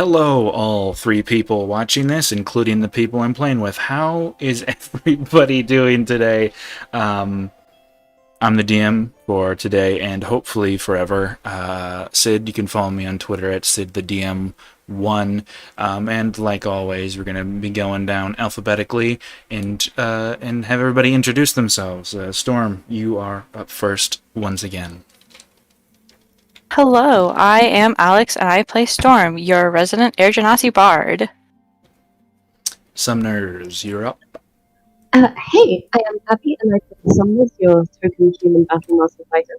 Hello, all three people watching this, including the people I'm playing with. How is everybody doing today? I'm the DM for today and hopefully forever. Sid, you can follow me on Twitter at SidTheDM1. And like always, we're going to be going down alphabetically and have everybody introduce themselves. Storm, you are up first once again. Hello, I am Alex and I play Storm, your resident Air Genasi bard. Sumners, you're up. Hey, I am Abby and I play Sumners, your token human battle master fighter.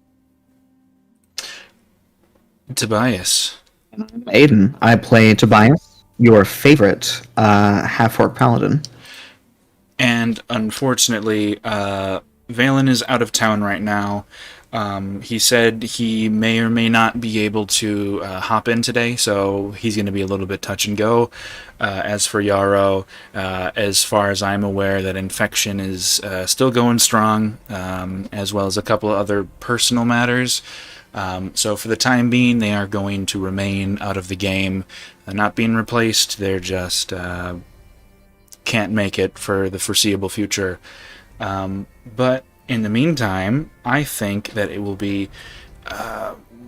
Tobias. Aiden, I play Tobias, your favorite half-orc paladin. And unfortunately, Valen is out of town right now. He said he may or may not be able to hop in today, so he's going to be a little bit touch and go. As for Yarrow, as far as I'm aware, that infection is still going strong, as well as a couple of other personal matters. So for the time being, they are going to remain out of the game. They're not being replaced, they're just can't make it for the foreseeable future. But in the meantime, I think that it will be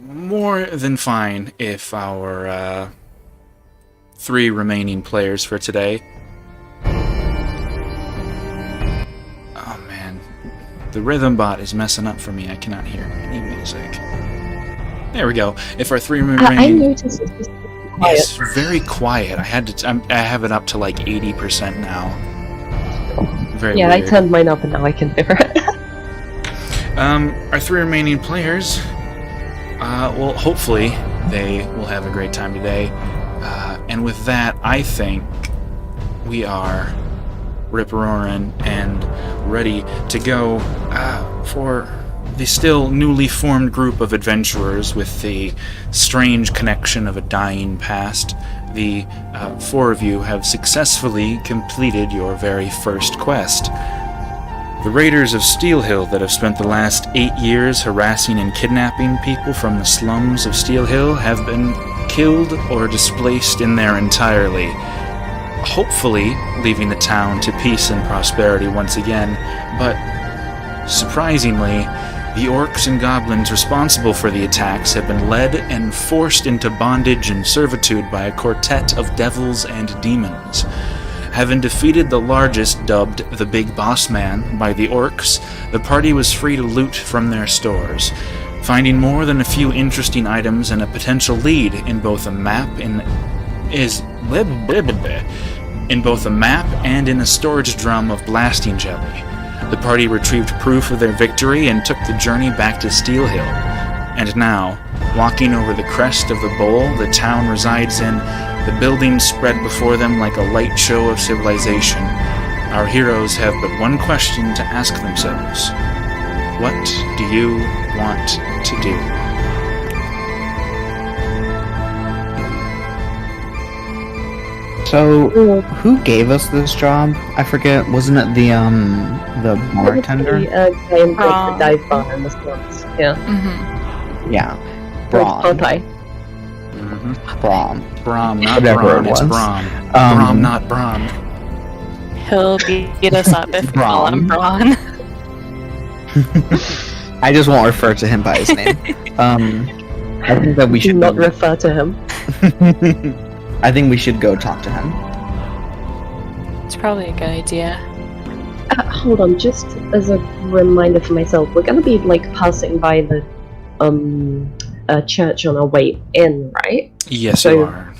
more than fine if our three remaining players for today... Oh man, the rhythm bot is messing up for me. I cannot hear any music. There we go. If our three remaining... I noticed it's just quiet. Yes, very quiet. I have it up to like 80% now. Very yeah, weird. I turned mine up and now I can hear it. Our three remaining players, well, hopefully they will have a great time today. And with that, I think we are rip-roaring and ready to go for the still newly formed group of adventurers with the strange connection of a dying past. The four of you have successfully completed your very first quest. The raiders of Steel Hill that have spent the last 8 years harassing and kidnapping people from the slums of Steel Hill have been killed or displaced in their entirety, hopefully leaving the town to peace and prosperity once again, but surprisingly, the orcs and goblins responsible for the attacks have been led and forced into bondage and servitude by a quartet of devils and demons. Having defeated the largest, dubbed the Big Boss Man, by the orcs, the party was free to loot from their stores, finding more than a few interesting items and a potential lead in both a map and in a storage drum of blasting jelly. The party retrieved proof of their victory and took the journey back to Steel Hill. And now, walking over the crest of the bowl the town resides in, the buildings spread before them like a light show of civilization. Our heroes have but one question to ask themselves. What do you want to do? So, who gave us this job? I forget. Wasn't it the bartender? Guy in the dive bar in the slums. Yeah. Mm-hmm. Yeah. Braun. Braum, not Whatever Braun, it it's was. Braum. Braum, not Braum. He'll beat us up if we call him Braun. I just won't refer to him by his name. I think that we Do should not refer to him. I think we should go talk to him. It's probably a good idea. Hold on, just as a reminder for myself, we're gonna be like passing by the church on our way in, right? Yes, So- you are.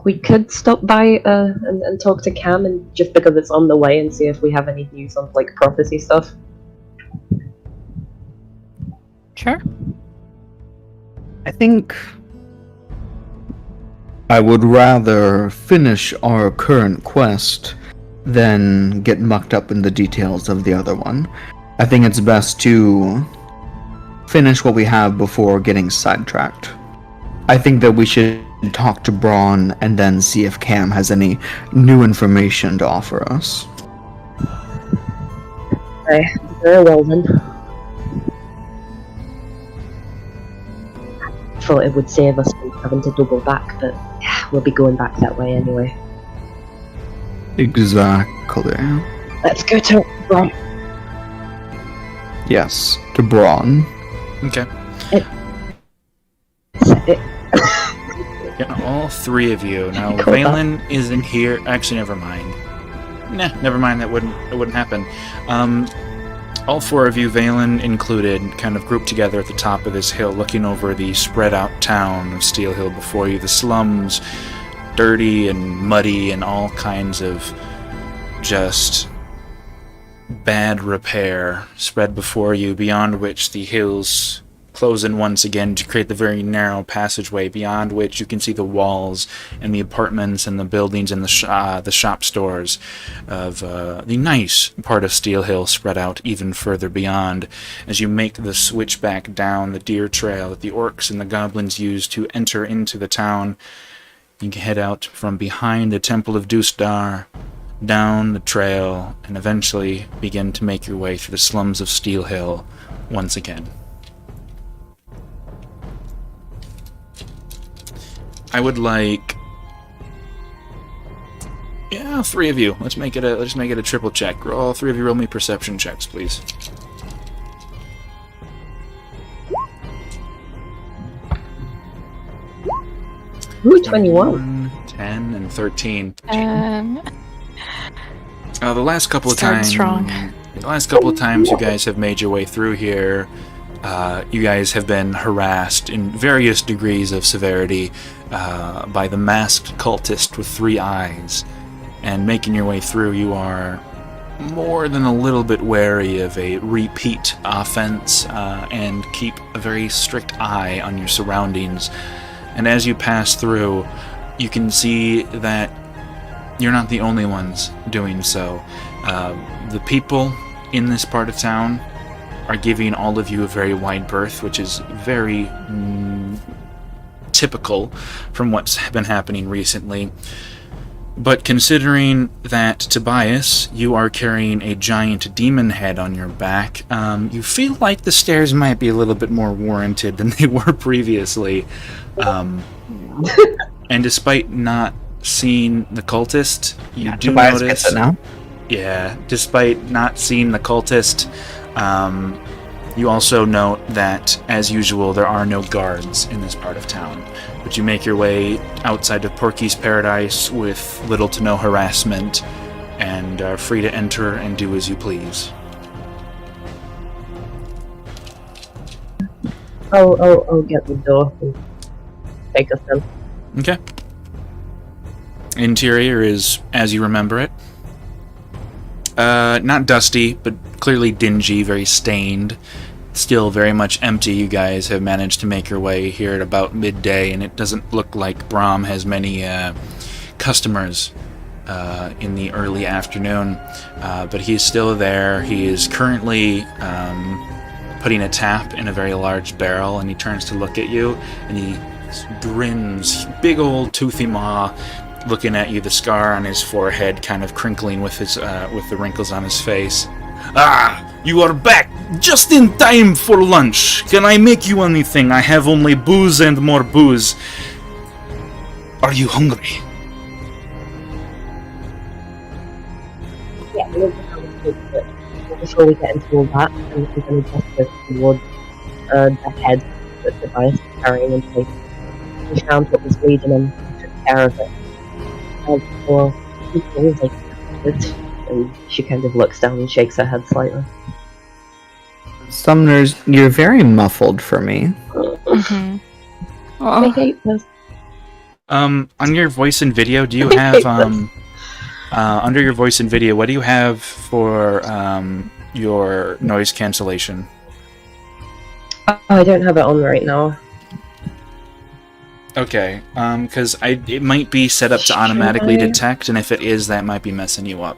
We could stop by and talk to Cam, and just because it's on the way, and see if we have any news on like prophecy stuff. Sure. I think I would rather finish our current quest than get mucked up in the details of the other one. I think it's best to finish what we have before getting sidetracked. I think that we should talk to Braun and then see if Cam has any new information to offer us. Okay, very well then. thought it would save us from having to double back, but yeah, we'll be going back that way anyway. Exactly. Let's go to Brom. Yes, to Braun. Okay. Yeah, all three of you. Now, Cool. Valen isn't here. Actually, never mind. Nah, never mind. It wouldn't happen. All four of you, Valen included, kind of grouped together at the top of this hill, looking over the spread-out town of Steel Hill before you. The slums, dirty and muddy and all kinds of just bad repair spread before you, beyond which the hills close in once again to create the very narrow passageway, beyond which you can see the walls and the apartments and the buildings and the shop stores of the nice part of Steel Hill spread out even further beyond. As you make the switch back down the deer trail that the orcs and the goblins use to enter into the town, you can head out from behind the Temple of Dustar, down the trail, and eventually begin to make your way through the slums of Steel Hill once again. I would like, yeah, three of you. Let's make it a triple check. All three of you roll me perception checks, please. Ooh, 21. 10 and 13. Um, The last couple of Starting times, strong. the last couple of times you guys have made your way through here, you guys have been harassed in various degrees of severity by the masked cultist with 3 eyes. And making your way through, you are more than a little bit wary of a repeat offense and keep a very strict eye on your surroundings. And as you pass through, you can see that you're not the only ones doing so. The people in this part of town are giving all of you a very wide berth, which is very typical from what's been happening recently. But considering that, Tobias, you are carrying a giant demon head on your back, you feel like the stairs might be a little bit more warranted than they were previously. And despite not seeing the cultist, you do Tobias notice... gets it now. Yeah, despite not seeing the cultist, you also note that, as usual, there are no guards in this part of town. But you make your way outside of Porky's Paradise with little to no harassment, and are free to enter and do as you please. I'll get the door and take us in. Okay. Interior is as you remember it. Not dusty, but clearly dingy, very stained. Still very much empty. You guys have managed to make your way here at about midday, and it doesn't look like Brahm has many customers in the early afternoon. But he's still there. He is currently putting a tap in a very large barrel, and he turns to look at you, and he grins, big old toothy maw, looking at you, the scar on his forehead kind of crinkling with his with the wrinkles on his face. Ah, you are back just in time for lunch. Can I make you anything? I have only booze and more booze. Are you hungry? Yeah, we'll have a quick bit. Before we get into all that, I'm going to just go towards the head that the device is carrying in place. We found what was bleeding and took care of it. Well, he feels like it. And she kind of looks down and shakes her head slightly. Summoners, you're very muffled for me. Mm-hmm. I hate this. On your voice and video, do you have under your voice and video, what do you have for your noise cancellation? Oh, I don't have it on right now. Okay, because it might be set up to automatically detect, and if it is, that might be messing you up.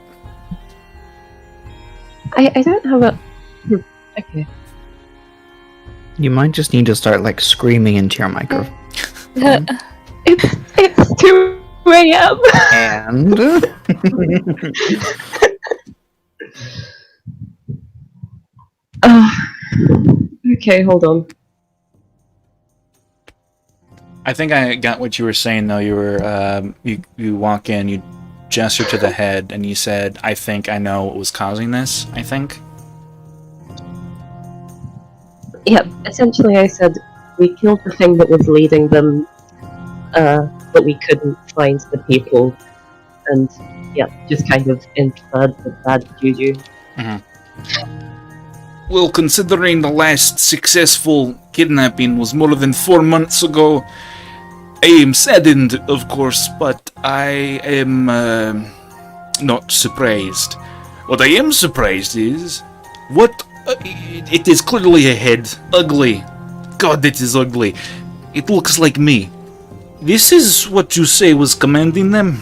I don't have it. Okay. You might just need to start like screaming into your microphone. It's 2 a.m. And Okay, hold on. I think I got what you were saying though. You were you walk in, you gesture to the head, and you said, "I think I know what was causing this." I think. Yeah, essentially I said we killed the thing that was leading them, but we couldn't find the people, and yeah, just kind of inferred the bad juju. Well, considering the last successful kidnapping was more than 4 months ago, I am saddened, of course, but I am not surprised. What I am surprised is what it is clearly a head, ugly. God, it is ugly. It looks like me. This is what you say was commanding them?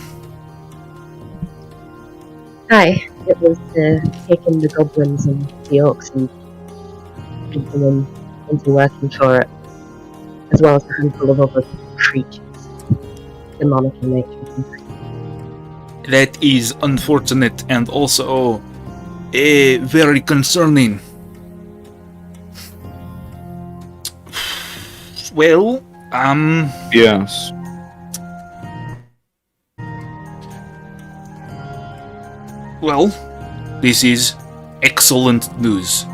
Aye, it was taking the goblins and the orcs and putting them into working for it, as well as a handful of other creatures, demonic in nature. That is unfortunate and also very concerning. Well, Yes. well, this is excellent news.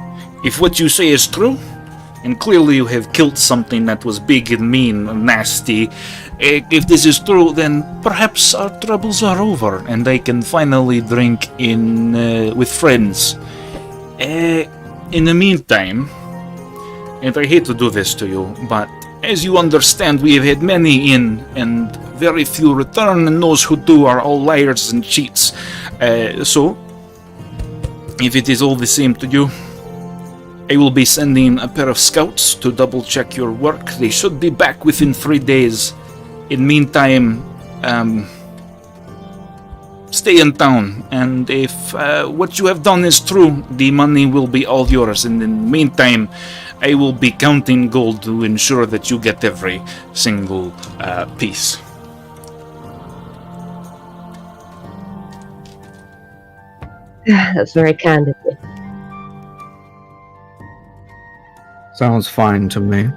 If what you say is true, and clearly you have killed something that was big and mean and nasty, if this is true, then perhaps our troubles are over and I can finally drink in with friends. In the meantime, and I hate to do this to you, but as you understand, we have had many in and very few return, and those who do are all liars and cheats. So, if it is all the same to you, I will be sending a pair of scouts to double check your work. They should be back within 3 days. In meantime, stay in town, and if what you have done is true, the money will be all yours. And in the meantime, I will be counting gold to ensure that you get every single piece. That's very kind of you. Sounds fine to me.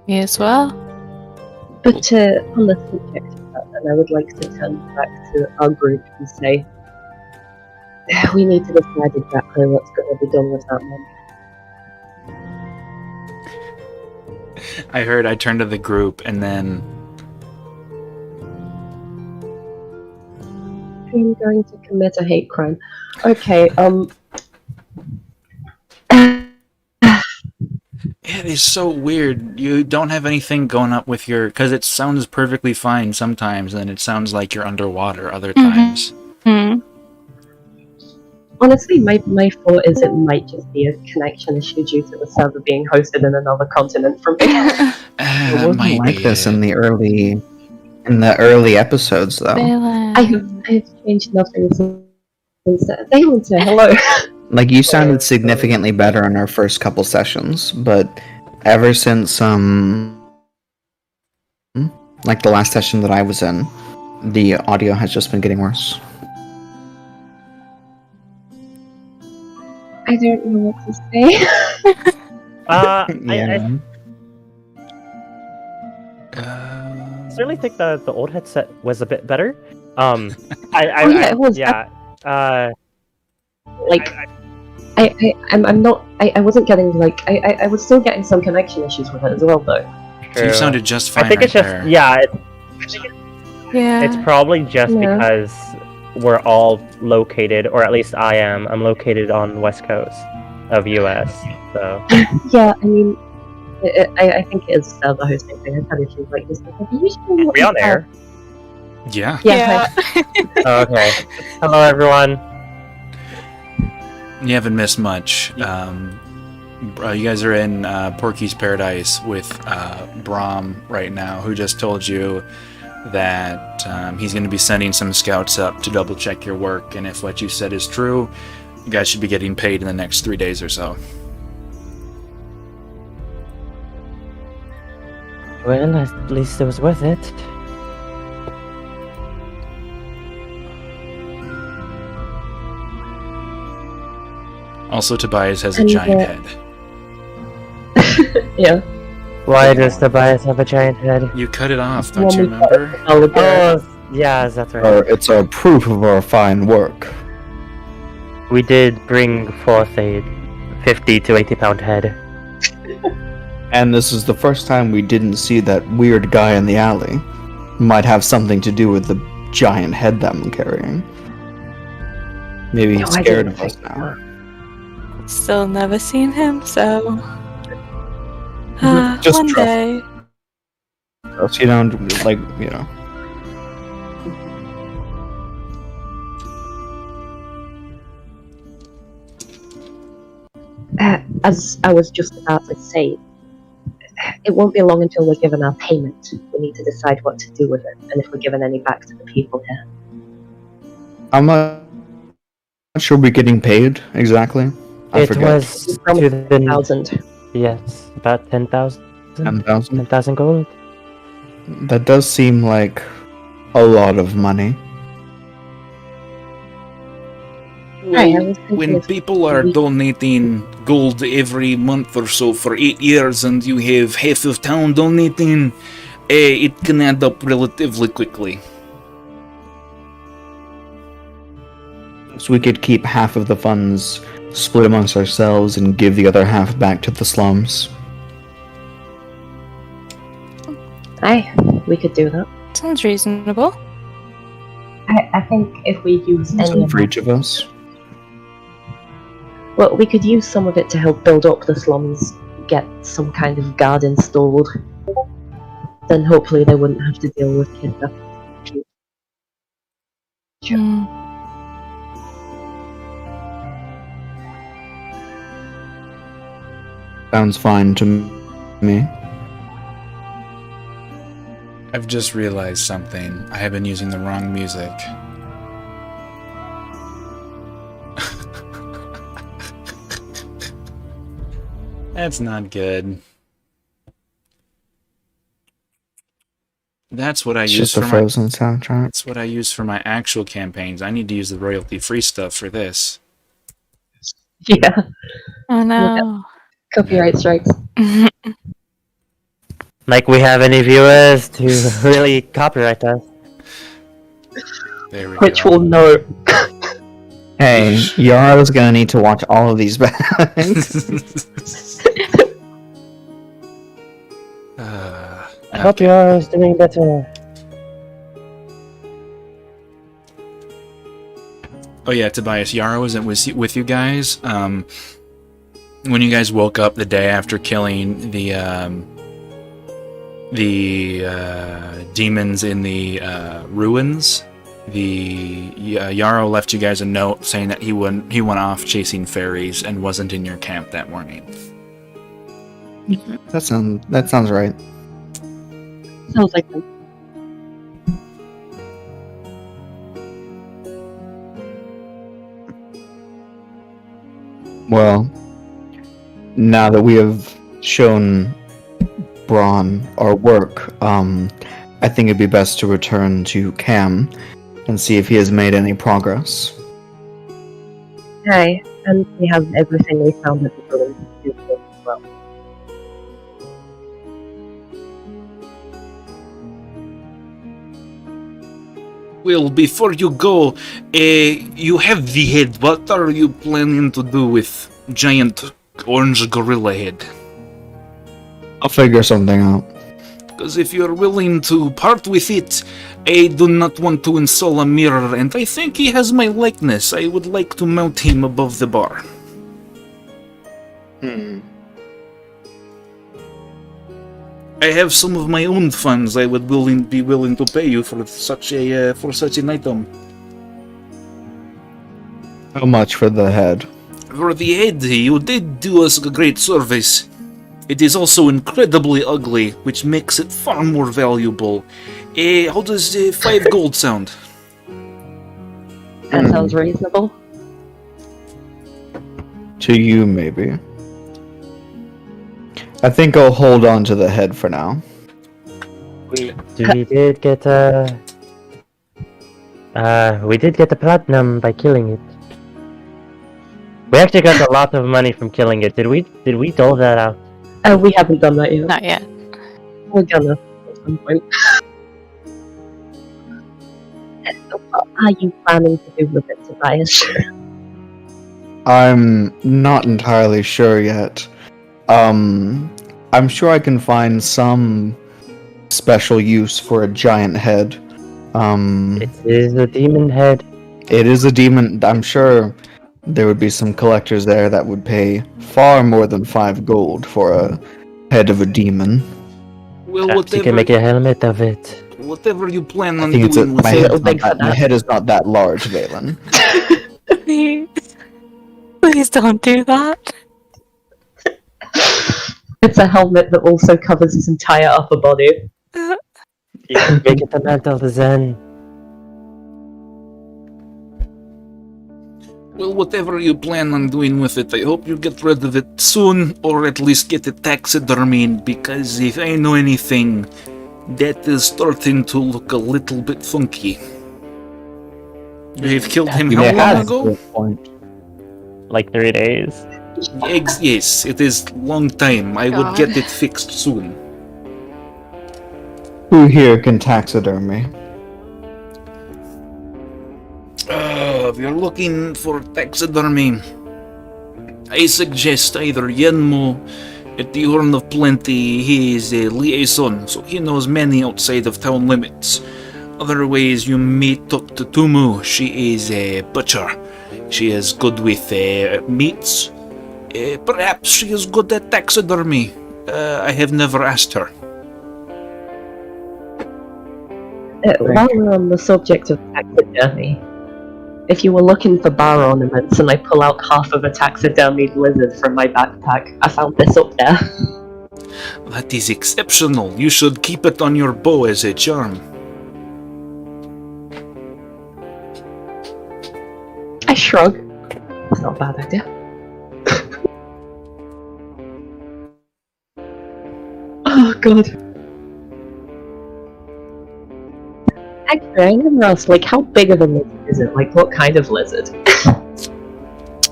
Me as well. But on the subject of that, then I would like to turn back to our group and say, we need to decide exactly what's going to be done with that money. I turned to the group, and then I'm going to commit a hate crime. Okay, it is so weird. You don't have anything going up with your... Because it sounds perfectly fine sometimes, and it sounds like you're underwater other times. honestly, my thought is it might just be a connection issue due to the server being hosted in another continent from me. It That wasn't might like be this it. in the early episodes, though. I have changed nothing since then. They will say hello. Like, you sounded significantly better in our first couple sessions, but ever since like the last session that I was in, the audio has just been getting worse. I don't know what to say. Yeah. I certainly think the old headset was a bit better. It was. Yeah. I'm not. I wasn't getting I was still getting some connection issues with it as well though. So you sounded just fine I think right it's just there. Yeah. It's probably just Yeah. because we're all located, or at least I am. I'm located on the west coast of US. So Yeah, I mean, I think it is the hosting thing. I've had issues like this. Are are we on air? Yeah. Yeah. Okay. Hello, everyone. You haven't missed much. You guys are in Porky's Paradise with Brahm right now, who just told you that he's going to be sending some scouts up to double check your work, and if what you said is true, you guys should be getting paid in the next 3 days or so. Well, at least it was worth it. Also, Tobias has a And, giant head. Yeah. Why does Tobias have a giant head? You cut it off, don't you remember? Oh, yeah, that's right. It's our proof of our fine work. We did bring forth a 50 to 80 pound head. And this is the first time we didn't see that weird guy in the alley. Might have something to do with the giant head that I'm carrying. Maybe he's scared of us now. Still never seen him, so. Just One trust. day. So you don't, like, you know. As I was just about to say, it won't be long until we're given our payment. We need to decide what to do with it, and if we're given any back to the people here. I'm not sure we're getting paid exactly. I It forget. was to the 1,000. yes, about 10,000. 10,000? 10,000 gold. That does seem like a lot of money. Right, I was thinking When if people are we- donating gold every month or so for 8 years and you have half of town donating, it can add up relatively quickly. So we could keep half of the funds split amongst ourselves and give the other half back to the slums. Aye, we could do that. Sounds reasonable. I think if we use any So of for it, each of us. well, we could use some of it to help build up the slums, get some kind of guard installed. Then hopefully they wouldn't have to deal with kidnapping. Hmm. Sounds fine to me. I've just realized something. I have been using the wrong music. That's not good. That's what I It's use just a for my. Frozen soundtrack. That's what I use for my actual campaigns. I need to use the royalty-free stuff for this. Yeah, Oh no. copyright strikes. Like we have any viewers to really copyright us. There we Which go. will know. Hey, Yara's gonna need to watch all of these back. I hope yours doing better. Oh yeah, Tobias, Yara wasn't with you guys. When you guys woke up the day after killing the demons in the ruins, Yarrow left you guys a note saying that he went off chasing fairies and wasn't in your camp that morning. That sounds right. Sounds like them. Well, now that we have shown Braun our work, I think it'd be best to return to Cam and see if he has made any progress. Aye, and we have everything we found at the building to do so as well. Well, before you go, you have the head. What are you planning to do with giant orange gorilla head? I'll figure something out. Because if you're willing to part with it, I do not want to install a mirror, and I think he has my likeness. I would like to mount him above the bar. I have some of my own funds. I would be willing to pay you for such an item. How much for the head? For the head, you did do us a great service. It is also incredibly ugly, which makes it far more valuable. How does 5 gold sound? That sounds reasonable. To you, maybe. I think I'll hold on to the head for now. We did get we did get the platinum by killing it. We actually got a lot of money from killing it. Did we dole that out? We haven't done that yet. Not yet. We're gonna at some point. What are you planning to do with it, Tobias? I'm not entirely sure yet. I'm sure I can find some special use for a giant head. It is a demon head. It is a demon. I'm sure there would be some collectors there that would pay far more than 5 gold for a head of a demon. Well, Perhaps you can make a helmet of it. whatever you plan I on think it's doing with my, it. little big for my that. head is not that large, Valen. Please. Please don't do that. It's a helmet that also covers his entire upper body. Yeah, make it the mantle of Zen. Well, whatever you plan on doing with it, I hope you get rid of it soon, or at least get it taxidermied, because if I know anything, that is starting to look a little bit funky. You've killed him how It long has ago? a point. Like 3 days. Yes, it is long time. I would God. get it fixed soon. Who here can taxidermy? If you're looking for taxidermy, I suggest either Yenmo at the Horn of Plenty. He is a liaison, so he knows many outside of town limits. Other ways you may talk to Tumu. She is a butcher. She is good with meats. Perhaps she is good at taxidermy. I have never asked her. While we're on the subject of taxidermy, if you were looking for bar ornaments and I pull out half of a taxidermied lizard from my backpack, I found this up there. That is exceptional. You should keep it on your bow as a charm. I shrug. It's not a bad idea. Oh god. Actually, I never asked, like, how big of a lizard is it? Like, what kind of lizard?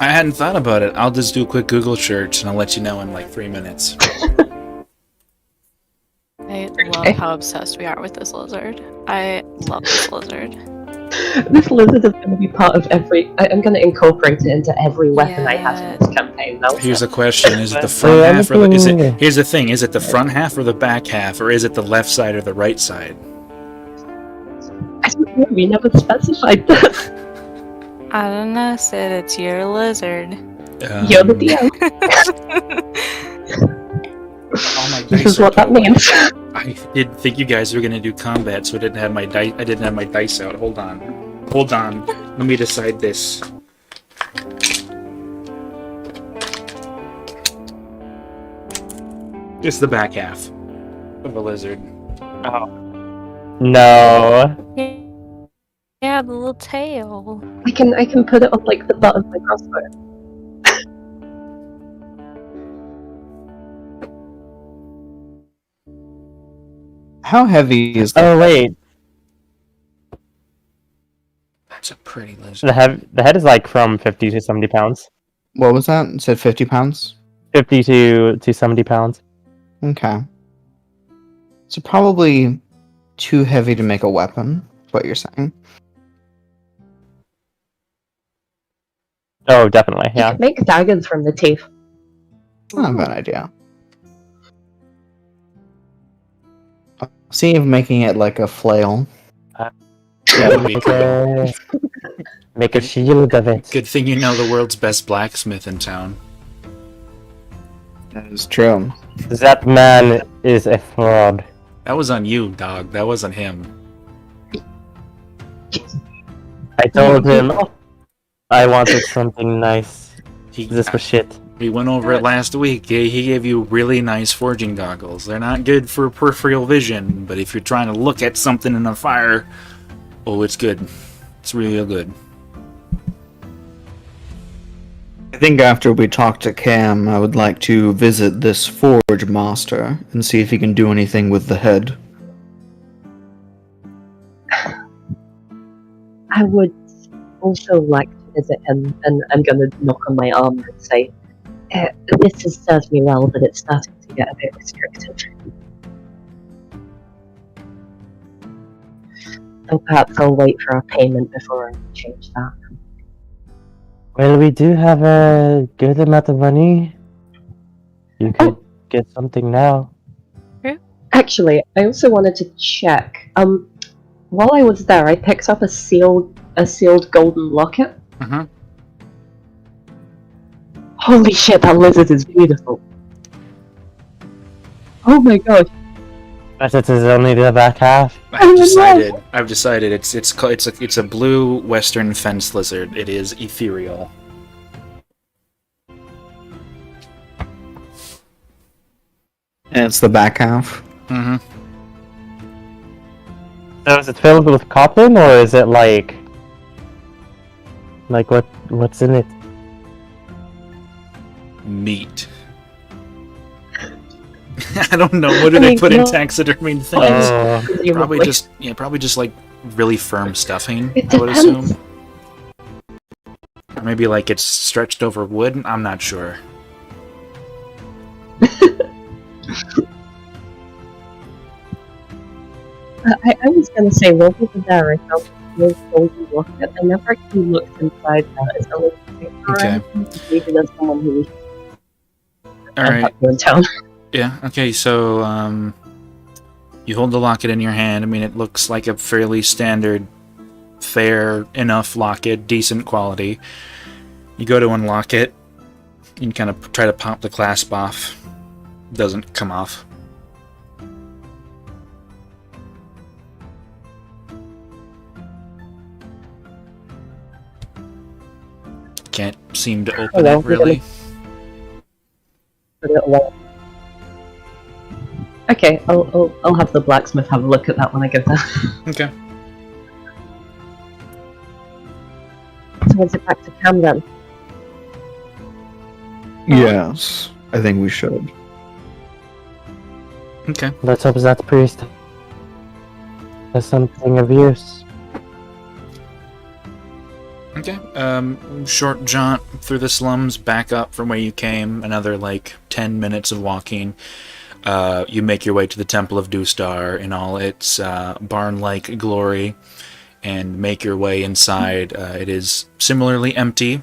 I hadn't thought about it. I'll just do a quick Google search and I'll let you know in like 3 minutes. I love how obsessed we are with this lizard. I love this lizard. This lizard is going to be part of every. I'm going to incorporate it into every weapon I have in this campaign now. Here's a question: is it the front half or is it? Here's the thing: is it the front half or the back half, or is it the left side or the right side? I don't know, we never specified that. I don't know, Sid. It's your lizard. You're the DM. All my This dice is are what that total. means. I didn't think you guys were gonna do combat, so I didn't have my dice. I didn't have my dice out. Hold on. Let me decide this. It's the back half of a lizard. No. Yeah, the little tail. I can put it on like the butt of my crossbow. How heavy is that? Oh wait, That's a pretty lizard. the head is like from 50 to 70 pounds. What was that? It said 50 pounds? 50 to 70 pounds. Okay. So probably too heavy to make a weapon, what you're saying. Oh, definitely, You yeah. can make daggers from the teeth. Not a bad idea. See if making it like a flail. That would be cool. Make a shield of it. Good thing you know the world's best blacksmith in town. That is true. That man is a fraud. That was on you, dog. That wasn't him. I told him I wanted something nice. He, This was shit. we went over it last week. He gave you really nice forging goggles. They're not good for peripheral vision, but if you're trying to look at something in a fire, oh, it's good. It's really good. I think after we talk to Cam, I would like to visit this forge master and see if he can do anything with the head. I would also like to visit him, and I'm going to knock on my armor and say, this has served me well, but it's starting to get a bit restrictive. So perhaps I'll wait for our payment before I change that. Well, we do have a good amount of money. You could get something now. Actually, I also wanted to check. While I was there, I picked up a sealed golden locket. Mm-hmm. Holy shit, that lizard is beautiful. Oh my god. But it is only the back half. I've decided it's a blue western fence lizard. It is ethereal. And it's the back half. Mm-hmm. So is it filled with cotton, or is it like what's in it? Meat. I don't know. What do they put in taxidermy things? Probably just like really firm stuffing. I would assume. Or maybe like it's stretched over wood. I'm not sure. I was gonna say, while we were there, I found a golden locket. I never actually looked inside that. Is that like a picture or Okay. anything? Maybe there's someone who All right. in town. Yeah. Okay. So you hold the locket in your hand. I mean, it looks like a fairly standard, fair enough locket, decent quality. You go to unlock it. You kind of try to pop the clasp off. Doesn't come off. Can't seem to open well, it really. Put it away. Okay, I'll have the blacksmith have a look at that when I get there. Okay. So is it back to Cam then? Yes, I think we should. Okay. Let's hope that priest has something of use. Okay. Short jaunt through the slums, back up from where you came. Another 10 minutes of walking. You make your way to the Temple of Dustar in all its barn-like glory, and make your way inside. It is similarly empty,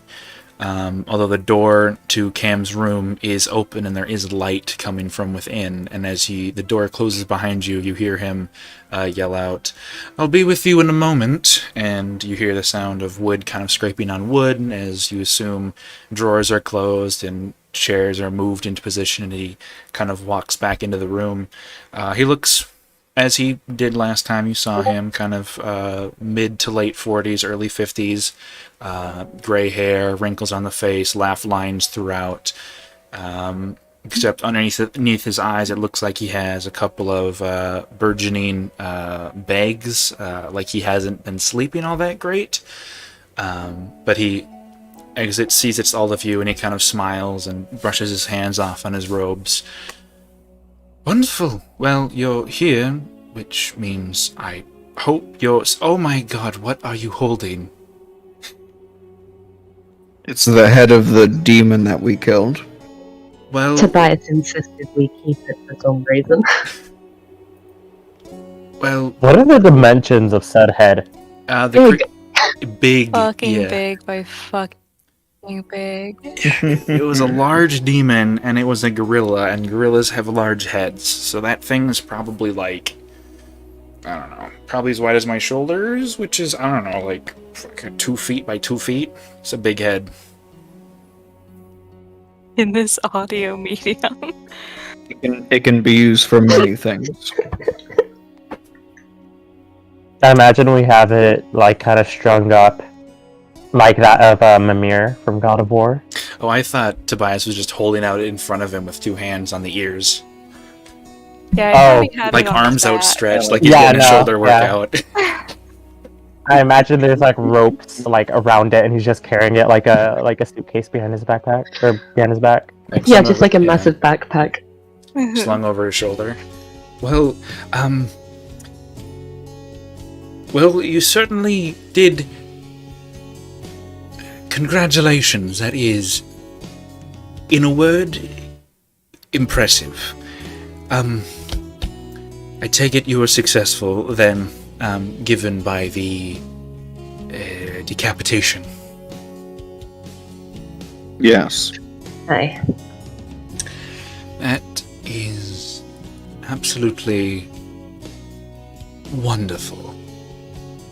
although the door to Cam's room is open and there is light coming from within. And as the door closes behind you, you hear him yell out, "I'll be with you in a moment." And you hear the sound of wood kind of scraping on wood, and as you assume drawers are closed and chairs are moved into position, and he kind of walks back into the room. He looks, as he did last time you saw him, kind of mid to late 40s, early 50s, gray hair, wrinkles on the face, laugh lines throughout. Except underneath his eyes, it looks like he has a couple of burgeoning bags, like he hasn't been sleeping all that great. But he sees it's all of you, and he kind of smiles and brushes his hands off on his robes. Wonderful. Well, you're here, which means I hope you're... Oh my god, what are you holding? It's the head of the demon that we killed. Well... Tobias insisted we keep it for some reason. Well... What are the dimensions of said head? Big. Fucking Yeah. big by fucking big. It was a large demon, and it was a gorilla, and gorillas have large heads, so that thing's probably I don't know, probably as wide as my shoulders, which is, I don't know, 2 feet by 2 feet. It's a big head. In this audio medium. It can be used for many things. I imagine we have it kind of strung up like that of Mimir from God of War. Oh, I thought Tobias was just holding out in front of him with 2 hands on the ears. Yeah, Oh, we had Like it on arms his back. outstretched, like he's Yeah, getting a no, shoulder yeah. workout. I imagine there's ropes around it, and he's just carrying it like a suitcase behind his backpack or behind his back. Yeah, just like a massive backpack. Slung over his shoulder. Well, well, you certainly did. Congratulations, that is, in a word, impressive. I take it you were successful then. given by the decapitation. Yes. Aye. That is absolutely wonderful.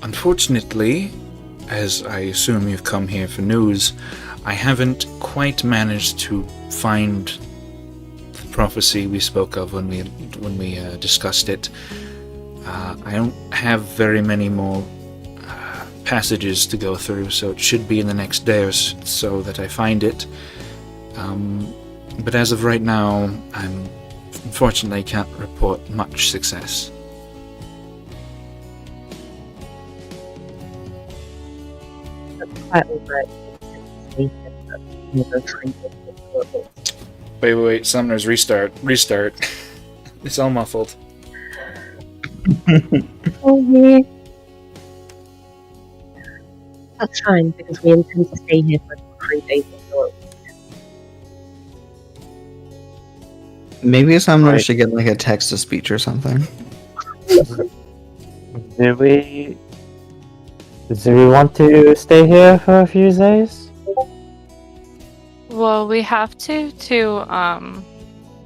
Unfortunately, as I assume you've come here for news, I haven't quite managed to find the prophecy we spoke of when we discussed it. I don't have very many more passages to go through, so it should be in the next day or so that I find it. But as of right now, unfortunately can't report much success. That's quite alright. Never trying to Wait, Summoner's restart. It's all muffled. Oh yeah. That's fine because we intend to stay here for 3 days or so. Maybe someone Right. should get like a text to speech or something. Do we want to stay here for a few days? Well, we have to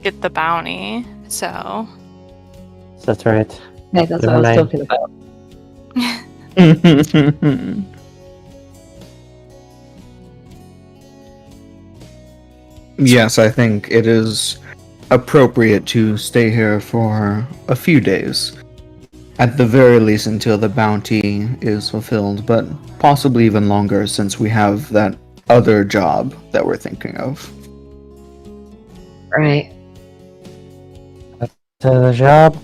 get the bounty, so That's right. Yeah, that's what I was Never talking about. Yes, I think it is appropriate to stay here for a few days. At the very least until the bounty is fulfilled, but possibly even longer since we have that other job that we're thinking of. Right. To the job.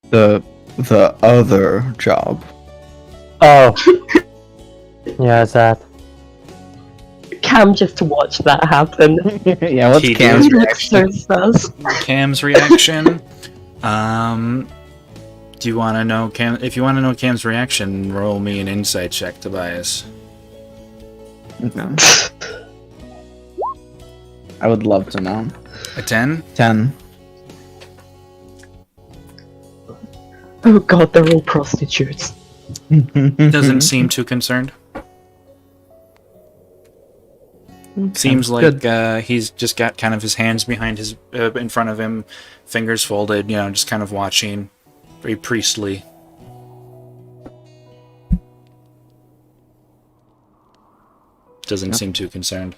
The other job. Oh. Yeah, it's that. Cam just to watch that happen. Yeah, what's He Cam's He looks reaction? so sus. Cam's reaction. Do you want to know Cam? If you want to know Cam's reaction, roll me an insight check, Tobias. Okay. I would love to know. A 10? 10. Oh god, they're all prostitutes. Doesn't seem too concerned. Seems like he's just got kind of his hands behind his, in front of him, fingers folded, just kind of watching. Very priestly. Doesn't seem too concerned.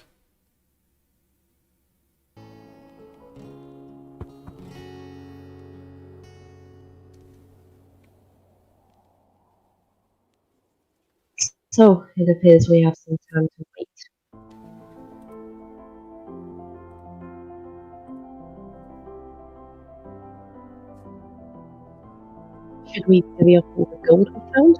So, it appears we have some time to wait. Should we divvy up all the gold we found?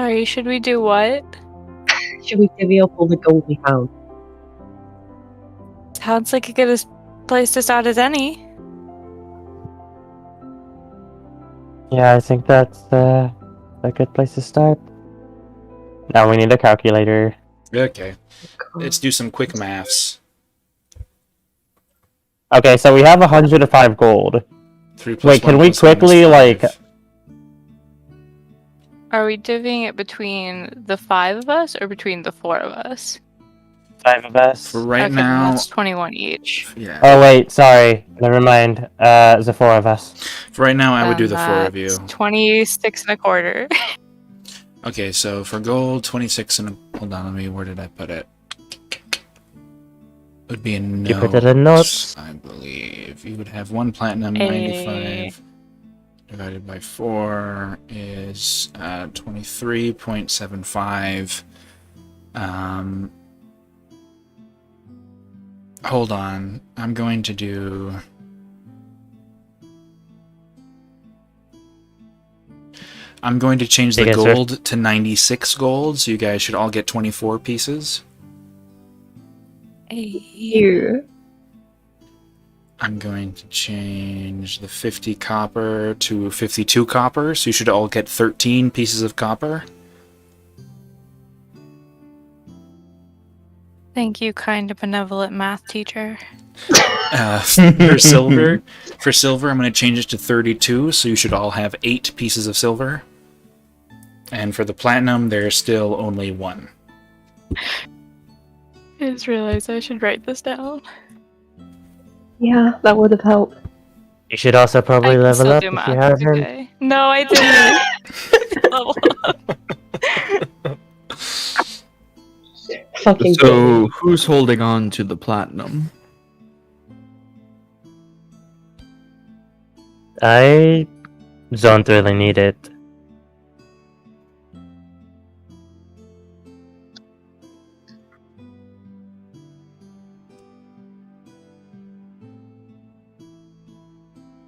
sorry, should we do what? Should we divvy up all the gold we found? Sounds like a good place to start as any. Yeah, I think that's a good place to start. Now we need a calculator. Okay, let's do some quick maths. Okay, so we have 105 gold. 3 plus Wait, can 1 we plus 1 is quickly, 5. Are we divvying it between the 5 of us or between the 4 of us? 5 of us. For right Okay, now, that's 21 each. yeah. Oh wait, sorry. Never mind. It's the 4 of us. For right now, I would do the 4 of you. That's 26 and a quarter. Okay, so for gold, 26 and hold on, where did I put it? It would be in notes, You put it in notes. I believe. You would have 1 platinum, Eh. 95 divided by 4 is 23.75. Hold on, I'm going to do... I'm going to change the Yes, sir. gold to 96 gold, so you guys should all get 24 pieces. You. I'm going to change the 50 copper to 52 copper, so you should all get 13 pieces of copper. Thank you, kind and benevolent math teacher. For silver, I'm going to change it to 32, so you should all have 8 pieces of silver. And for the platinum, there's still only 1. I just realized I should write this down. Yeah, that would have helped. You should also I probably can level still up do if math. you It's haven't. okay. No, I didn't. Level up. Fucking So, who's holding on to the platinum? I don't really need it.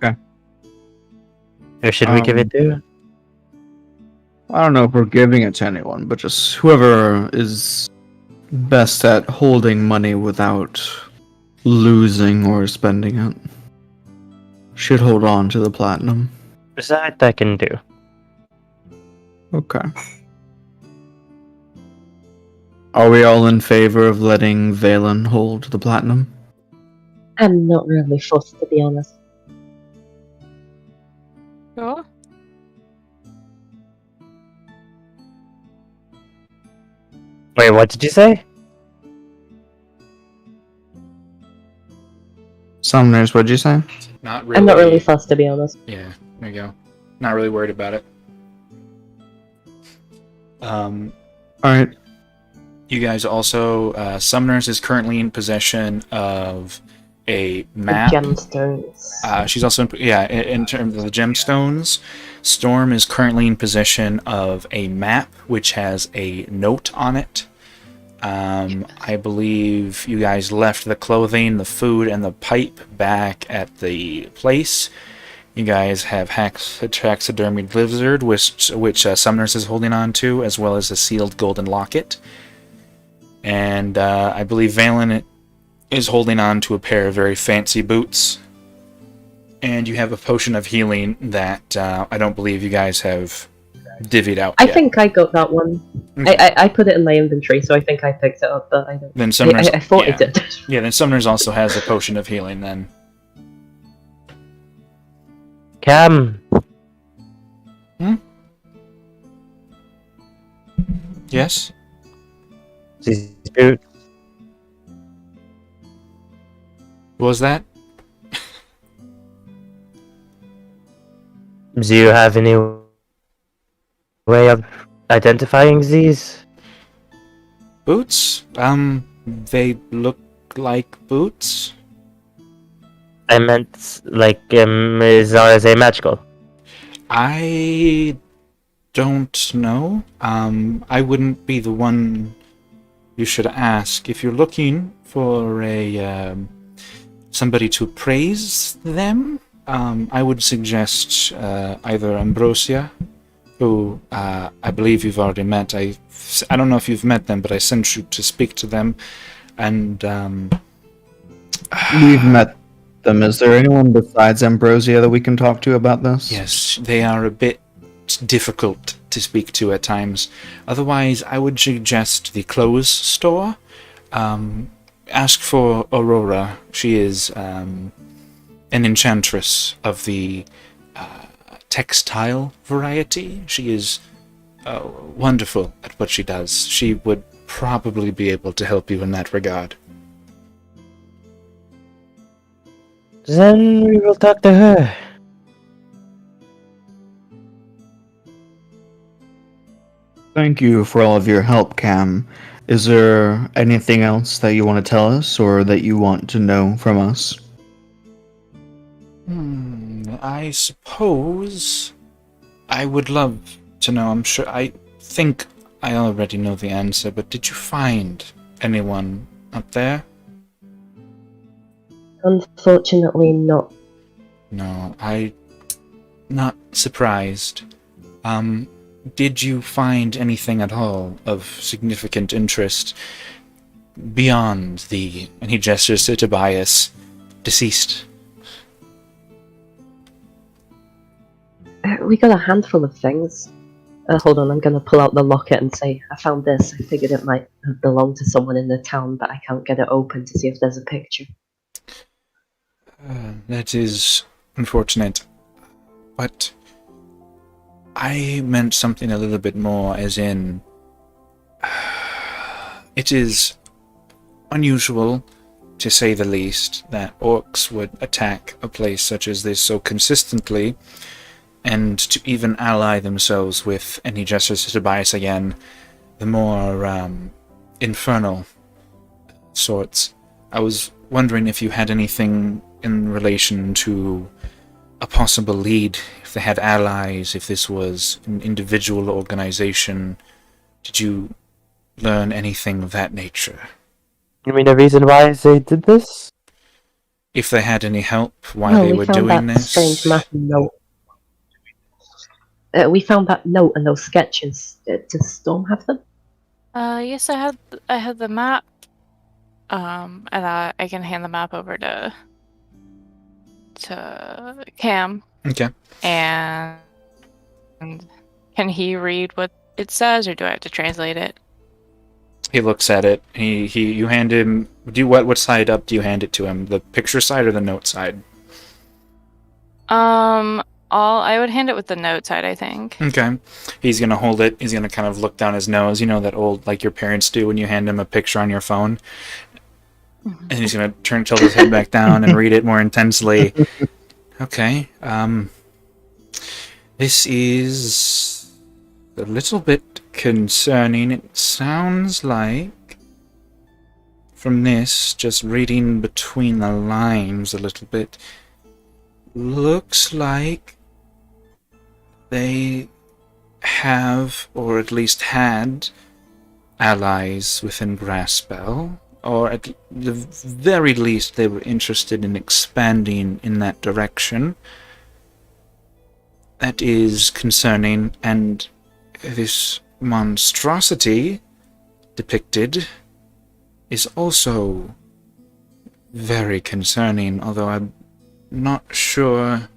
Okay. Who should we give it to? I don't know if we're giving it to anyone, but just whoever is best at holding money without losing or spending it should hold on to the platinum. That I can do. Okay. Are we all in favor of letting Valen hold the platinum? I'm not really fussed, to be honest. Sure. Wait, what did you say? Summoners, what'd you say? Not really. I'm not really fussed, to be honest. Yeah, there you go. Not really worried about it. Alright. You guys also, Summoners is currently in possession of a map. Gemstones. She's also, in terms of the gemstones, Storm is currently in possession of a map which has a note on it. I believe you guys left the clothing, the food, and the pipe back at the place. You guys have a taxidermied lizard, which Summoners is holding on to, as well as a sealed golden locket. And I believe Valen is holding on to a pair of very fancy boots. And you have a potion of healing that I don't believe you guys have divvied out I yet. think I got that one. Okay. I put it in my inventory, so I think I picked it up, but I don't. Then Summoners, I thought yeah. I did. Yeah, then Summoners also has a potion of healing then. Cam, Yes? these boots. What was that? Do you have any way of identifying these? Boots? They look like boots? I meant, like, are they magical? I don't know. I wouldn't be the one you should ask. If you're looking for a somebody to praise them, I would suggest either Ambrosia, who I believe you've already met. I don't know if you've met them, but I sent you to speak to them, and We've met them. Is there anyone besides Ambrosia that we can talk to about this? yes, they are a bit difficult to speak to at times. Otherwise, I would suggest the clothes store. Ask for Aurora. She is an enchantress of the textile variety. She is wonderful at what she does. She would probably be able to help you in that regard. Then we will talk to her. Thank you for all of your help, Cam. Is there anything else that you want to tell us or that you want to know from us? I suppose I would love to know. I'm sure. I think I already know the answer, but did you find anyone up there? Unfortunately, not. No, I'm not surprised. Did you find anything at all of significant interest beyond the, and he gestures to Tobias, deceased? We got a handful of things. Hold on, I'm gonna pull out the locket and say, I found this. I figured it might have belonged to someone in the town, but I can't get it open to see if there's a picture. That is unfortunate. But I meant something a little bit more, as in, it is unusual, to say the least, that orcs would attack a place such as this so consistently, and to even ally themselves with any gestures to Tobias again, the more infernal sorts. I was wondering if you had anything in relation to a possible lead, if they had allies, if this was an individual organization. Did you learn anything of that nature? You mean the reason why they did this? If they had any help while they we were found doing that this? strange map and note. We found that note and those sketches. Does Storm have them? Yes, I had the map. And I can hand the map over to Cam. Okay. And can he read what it says, or do I have to translate it? He looks at it. You hand him. What side up do you hand it to him? The picture side or the note side? I would hand it with the note side, I think. Okay. He's gonna hold it. He's gonna kind of look down his nose. You know that old, like your parents do when you hand them a picture on your phone. And he's gonna tilt his head back down and read it more intensely. Okay. This is a little bit concerning. It sounds like, from this, just reading between the lines a little bit, looks like they have, or at least had, allies within Grasspell, or at the very least they were interested in expanding in that direction. That is concerning, and this monstrosity depicted is also very concerning, although I'm not sure.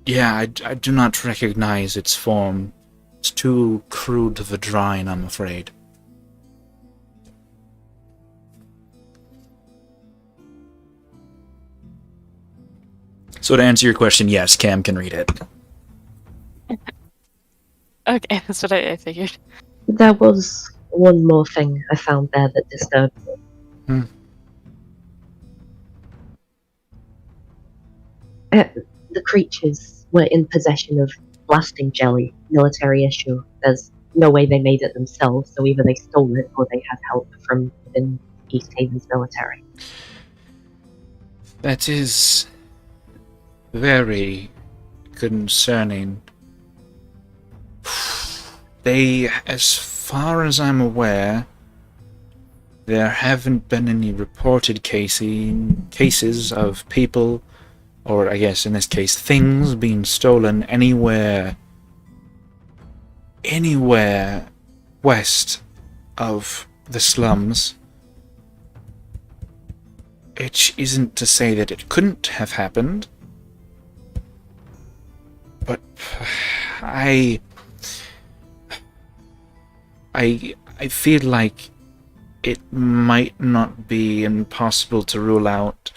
I do not recognize its form. It's too crude of a drawing, I'm afraid. So to answer your question, yes, Cam can read it. Okay, that's what I figured. There was one more thing I found there that disturbed me. The creatures were in possession of blasting jelly, military issue. There's no way they made it themselves, so either they stole it or they had help from within East Haven's military. That is very concerning. They, as far as I'm aware, there haven't been any reported cases of people, or I guess in this case things, being stolen anywhere west of the slums. Which isn't to say that it couldn't have happened, but I feel like it might not be impossible to rule out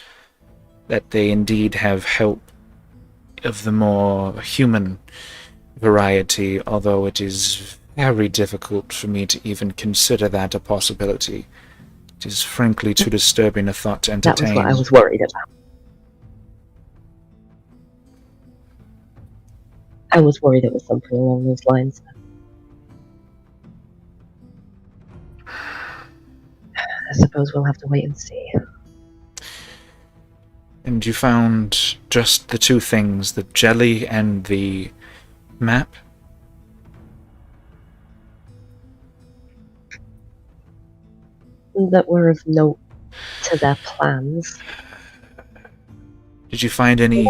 that they indeed have help of the more human variety, although it is very difficult for me to even consider that a possibility. It is frankly too disturbing a thought to entertain. That was what I was worried about. I was worried it was something along those lines. I suppose we'll have to wait and see. And you found just the two things, the jelly and the map? That were of note to their plans. Did you find any...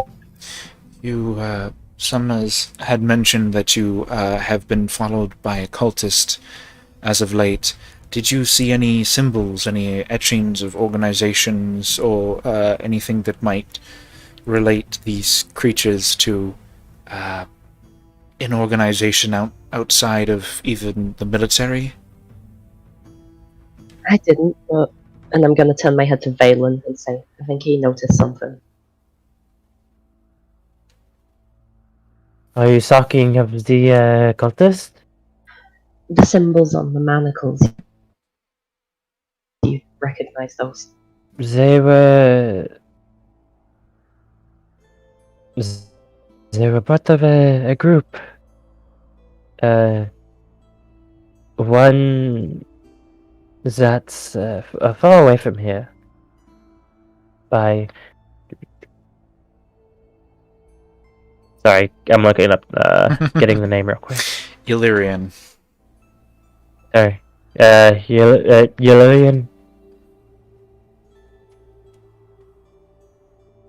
Summers had mentioned that you have been followed by a cultist as of late. Did you see any symbols, any etchings of organizations, or anything that might relate these creatures to an organization outside of even the military? I didn't, but... And I'm going to turn my head to Valen and say, I think he noticed something. Are you talking of the cultist? The symbols on the manacles. You recognize those? They were. They were part of a group. One that's far away from here. By. Sorry, I'm looking up, getting the name real quick. Illyrian. Sorry. Yularian.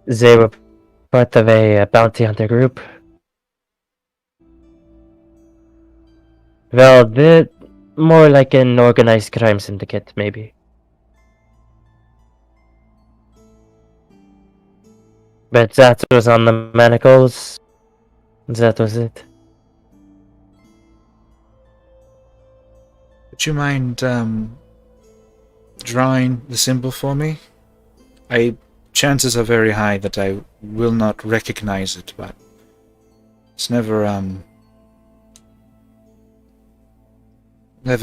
They were part of a bounty hunter group. Well, they're more like an organized crime syndicate, maybe. But that was on the manacles. That was it. Would you mind drawing the symbol for me? Chances are very high that I will not recognize it, but it's never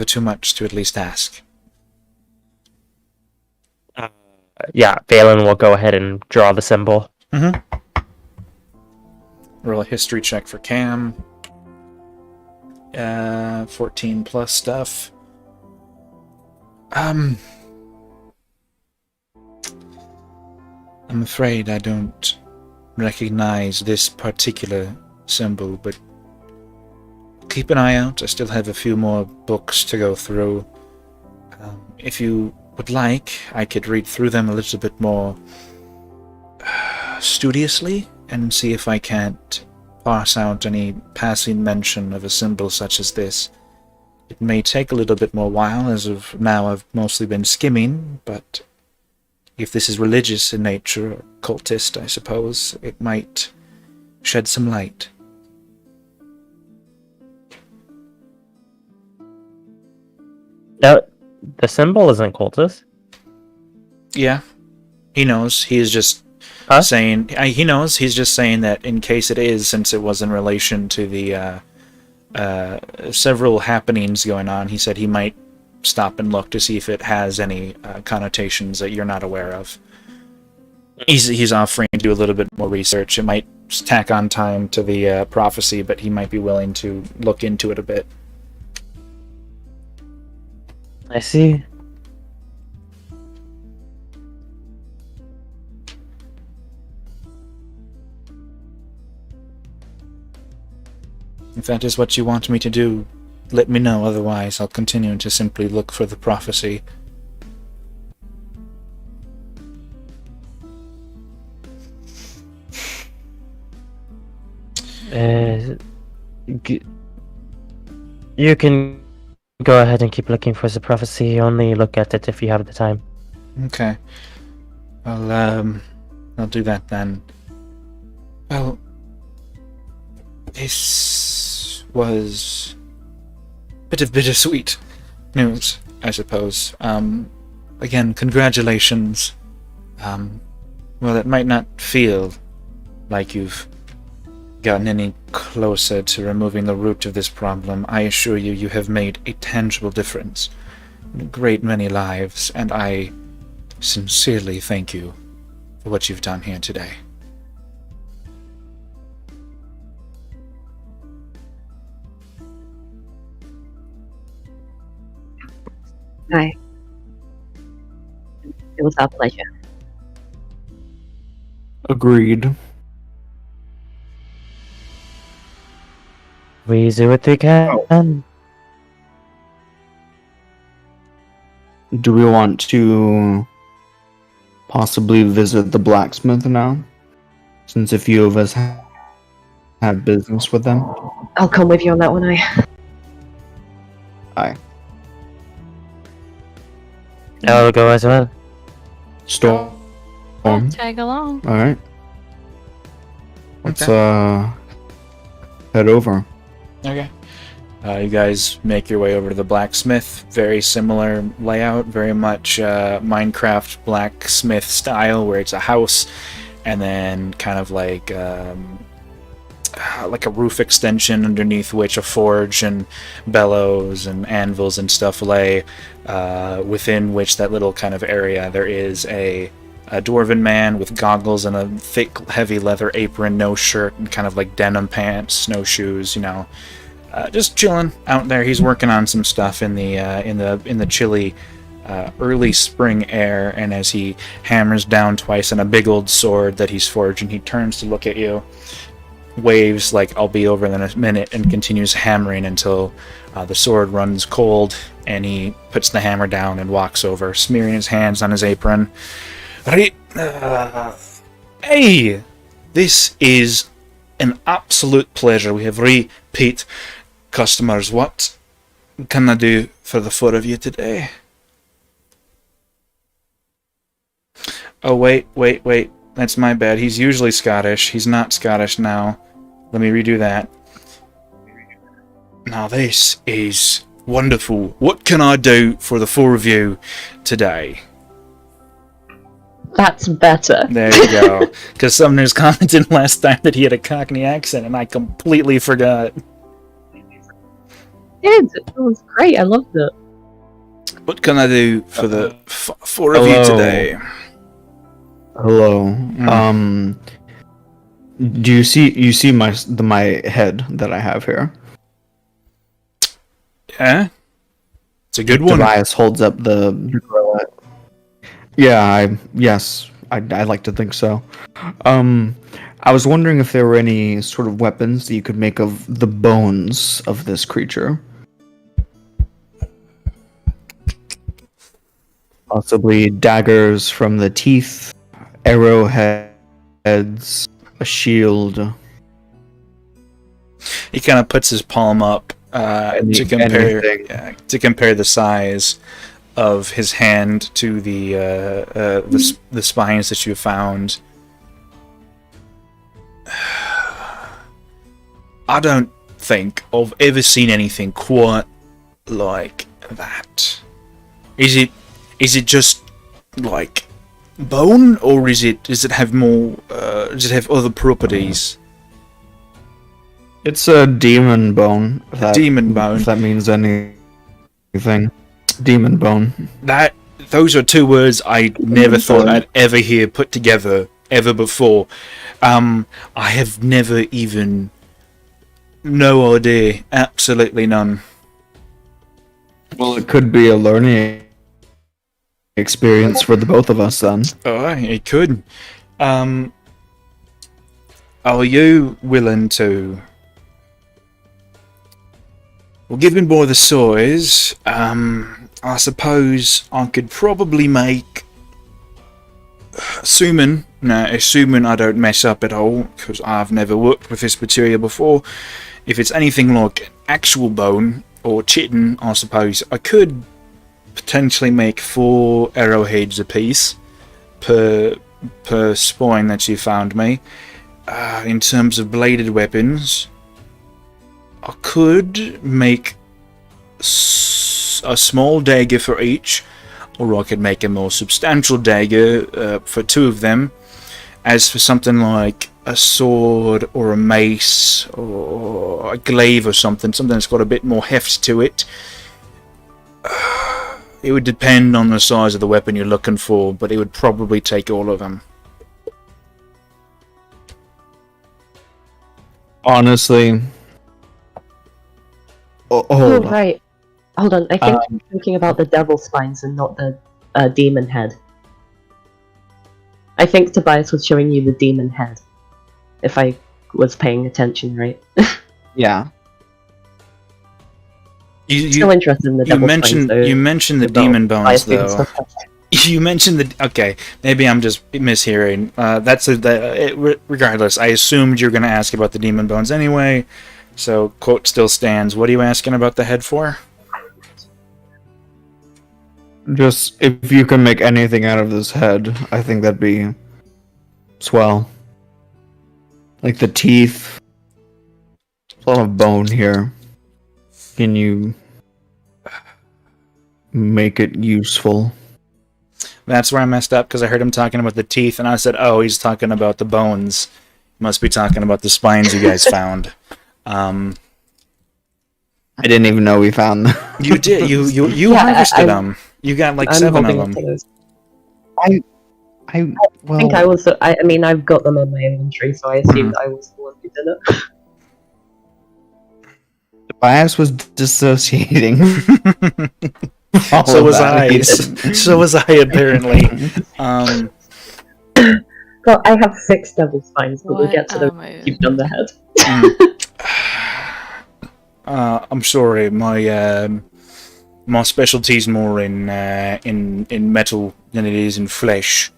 too much to at least ask. Yeah, Valen will go ahead and draw the symbol. Mm-hmm. Roll a history check for Cam. 14 plus stuff. I'm afraid I don't recognize this particular symbol, but keep an eye out. I still have a few more books to go through. If you would like, I could read through them a little bit more studiously and see if I can't parse out any passing mention of a symbol such as this. It may take a little bit more while, as of now I've mostly been skimming, but if this is religious in nature, or cultist, I suppose, it might shed some light. Now, the symbol isn't cultist. Yeah, he knows. He is just saying... he knows. He's just saying that in case it is, since it was in relation to the several happenings going on, he said he might stop and look to see if it has any connotations that you're not aware of. He's offering to do a little bit more research. It might tack on time to the prophecy, but he might be willing to look into it a bit. I see. If that is what you want me to do, let me know. Otherwise, I'll continue to simply look for the prophecy. You can go ahead and keep looking for the prophecy. Only look at it if you have the time. Okay. I'll do that then. Well, this was a bit of bittersweet news, I suppose. Again, congratulations. Well, it might not feel like you've gotten any closer to removing the root of this problem. I assure you, you have made a tangible difference in a great many lives, and I sincerely thank you for what you've done here today. Hi. It was our pleasure. Agreed. We do what we can. Do we want to possibly visit the blacksmith now? Since a few of us have business with them. I'll come with you on that one, Aye. I'll go as well. Storm. I'll tag along. Alright. Let's head over. Okay. You guys make your way over to the blacksmith. Very similar layout, very much Minecraft blacksmith style, where it's a house and then kind of like a roof extension underneath which a forge and bellows and anvils and stuff lay. Within which that little kind of area there is a dwarven man with goggles and a thick, heavy leather apron, no shirt, and kind of like denim pants, snowshoes, just chilling out there. He's working on some stuff in the chilly early spring air, and as he hammers down twice on a big old sword that he's forging, he turns to look at you, waves like I'll be over in a minute, and continues hammering until the sword runs cold, and he puts the hammer down and walks over, smearing his hands on his apron. Right, hey, this is an absolute pleasure. We have repeat customers. What can I do for the four of you today? Oh, wait. That's my bad. He's usually Scottish. He's not Scottish now. Let me redo that. Now, this is wonderful. What can I do for the four of you today? That's better. There you go. Because Sumner's commented last time that he had a Cockney accent, and I completely forgot. It was great. I loved it. What can I do for the four of you today? Hello. Do you see my head that I have here? Yeah, it's a good one. Tobias holds up the. Yeah, I like to think so. I was wondering if there were any sort of weapons that you could make of the bones of this creature. Possibly daggers from the teeth, arrowheads, a shield. He kind of puts his palm up to compare the size of his hand to the spines that you found. I don't think I've ever seen anything quite like that. Is it just like bone, or does it have more? Does it have other properties? It's a demon bone. Demon bone. If that means anything. Demon bone. Those are two words I never thought I'd ever hear put together ever before. I have never even... No idea. Absolutely none. Well, it could be a learning experience for the both of us then. Oh, it could. Are you willing to... Well, given by the size, I suppose I could probably make... Assuming I don't mess up at all, because I've never worked with this material before, if it's anything like actual bone, or chitin, I suppose, I could potentially make 4 arrowheads apiece per spine that you found me. In terms of bladed weapons, I could make a small dagger for each, or I could make a more substantial dagger for 2 of them. As for something like a sword or a mace or a glaive or something that's got a bit more heft to it, it would depend on the size of the weapon you're looking for, but it would probably take all of them. Honestly... Oh, right. Hold on. I think I'm thinking about the devil spines and not the demon head. I think Tobias was showing you the demon head. If I was paying attention, right? Yeah. Still interested in the devil spines, though. You mentioned the demon bones, though. You mentioned the... Okay, maybe I'm just mishearing. Regardless, I assumed you were going to ask about the demon bones anyway. So, quote still stands. What are you asking about the head for? Just, if you can make anything out of this head, I think that'd be swell. Like the teeth, a lot of bone here. Can you make it useful? That's where I messed up, because I heard him talking about the teeth, and I said, oh, he's talking about the bones. Must be talking about the spines you guys found. I didn't even know we found them. You did. You Yeah, harvested them. You got like I'm 7 of holding them. on to those. I I well, think I was. I mean, I've got them in my inventory, so I assumed I was the one who did it. Bias was dissociating. All So of was that, I. he didn't. So was I, apparently. Well, I have 6 devil spines, but we'll What get to the am I cubed on the head. I'm sorry. My specialty's more in metal than it is in flesh.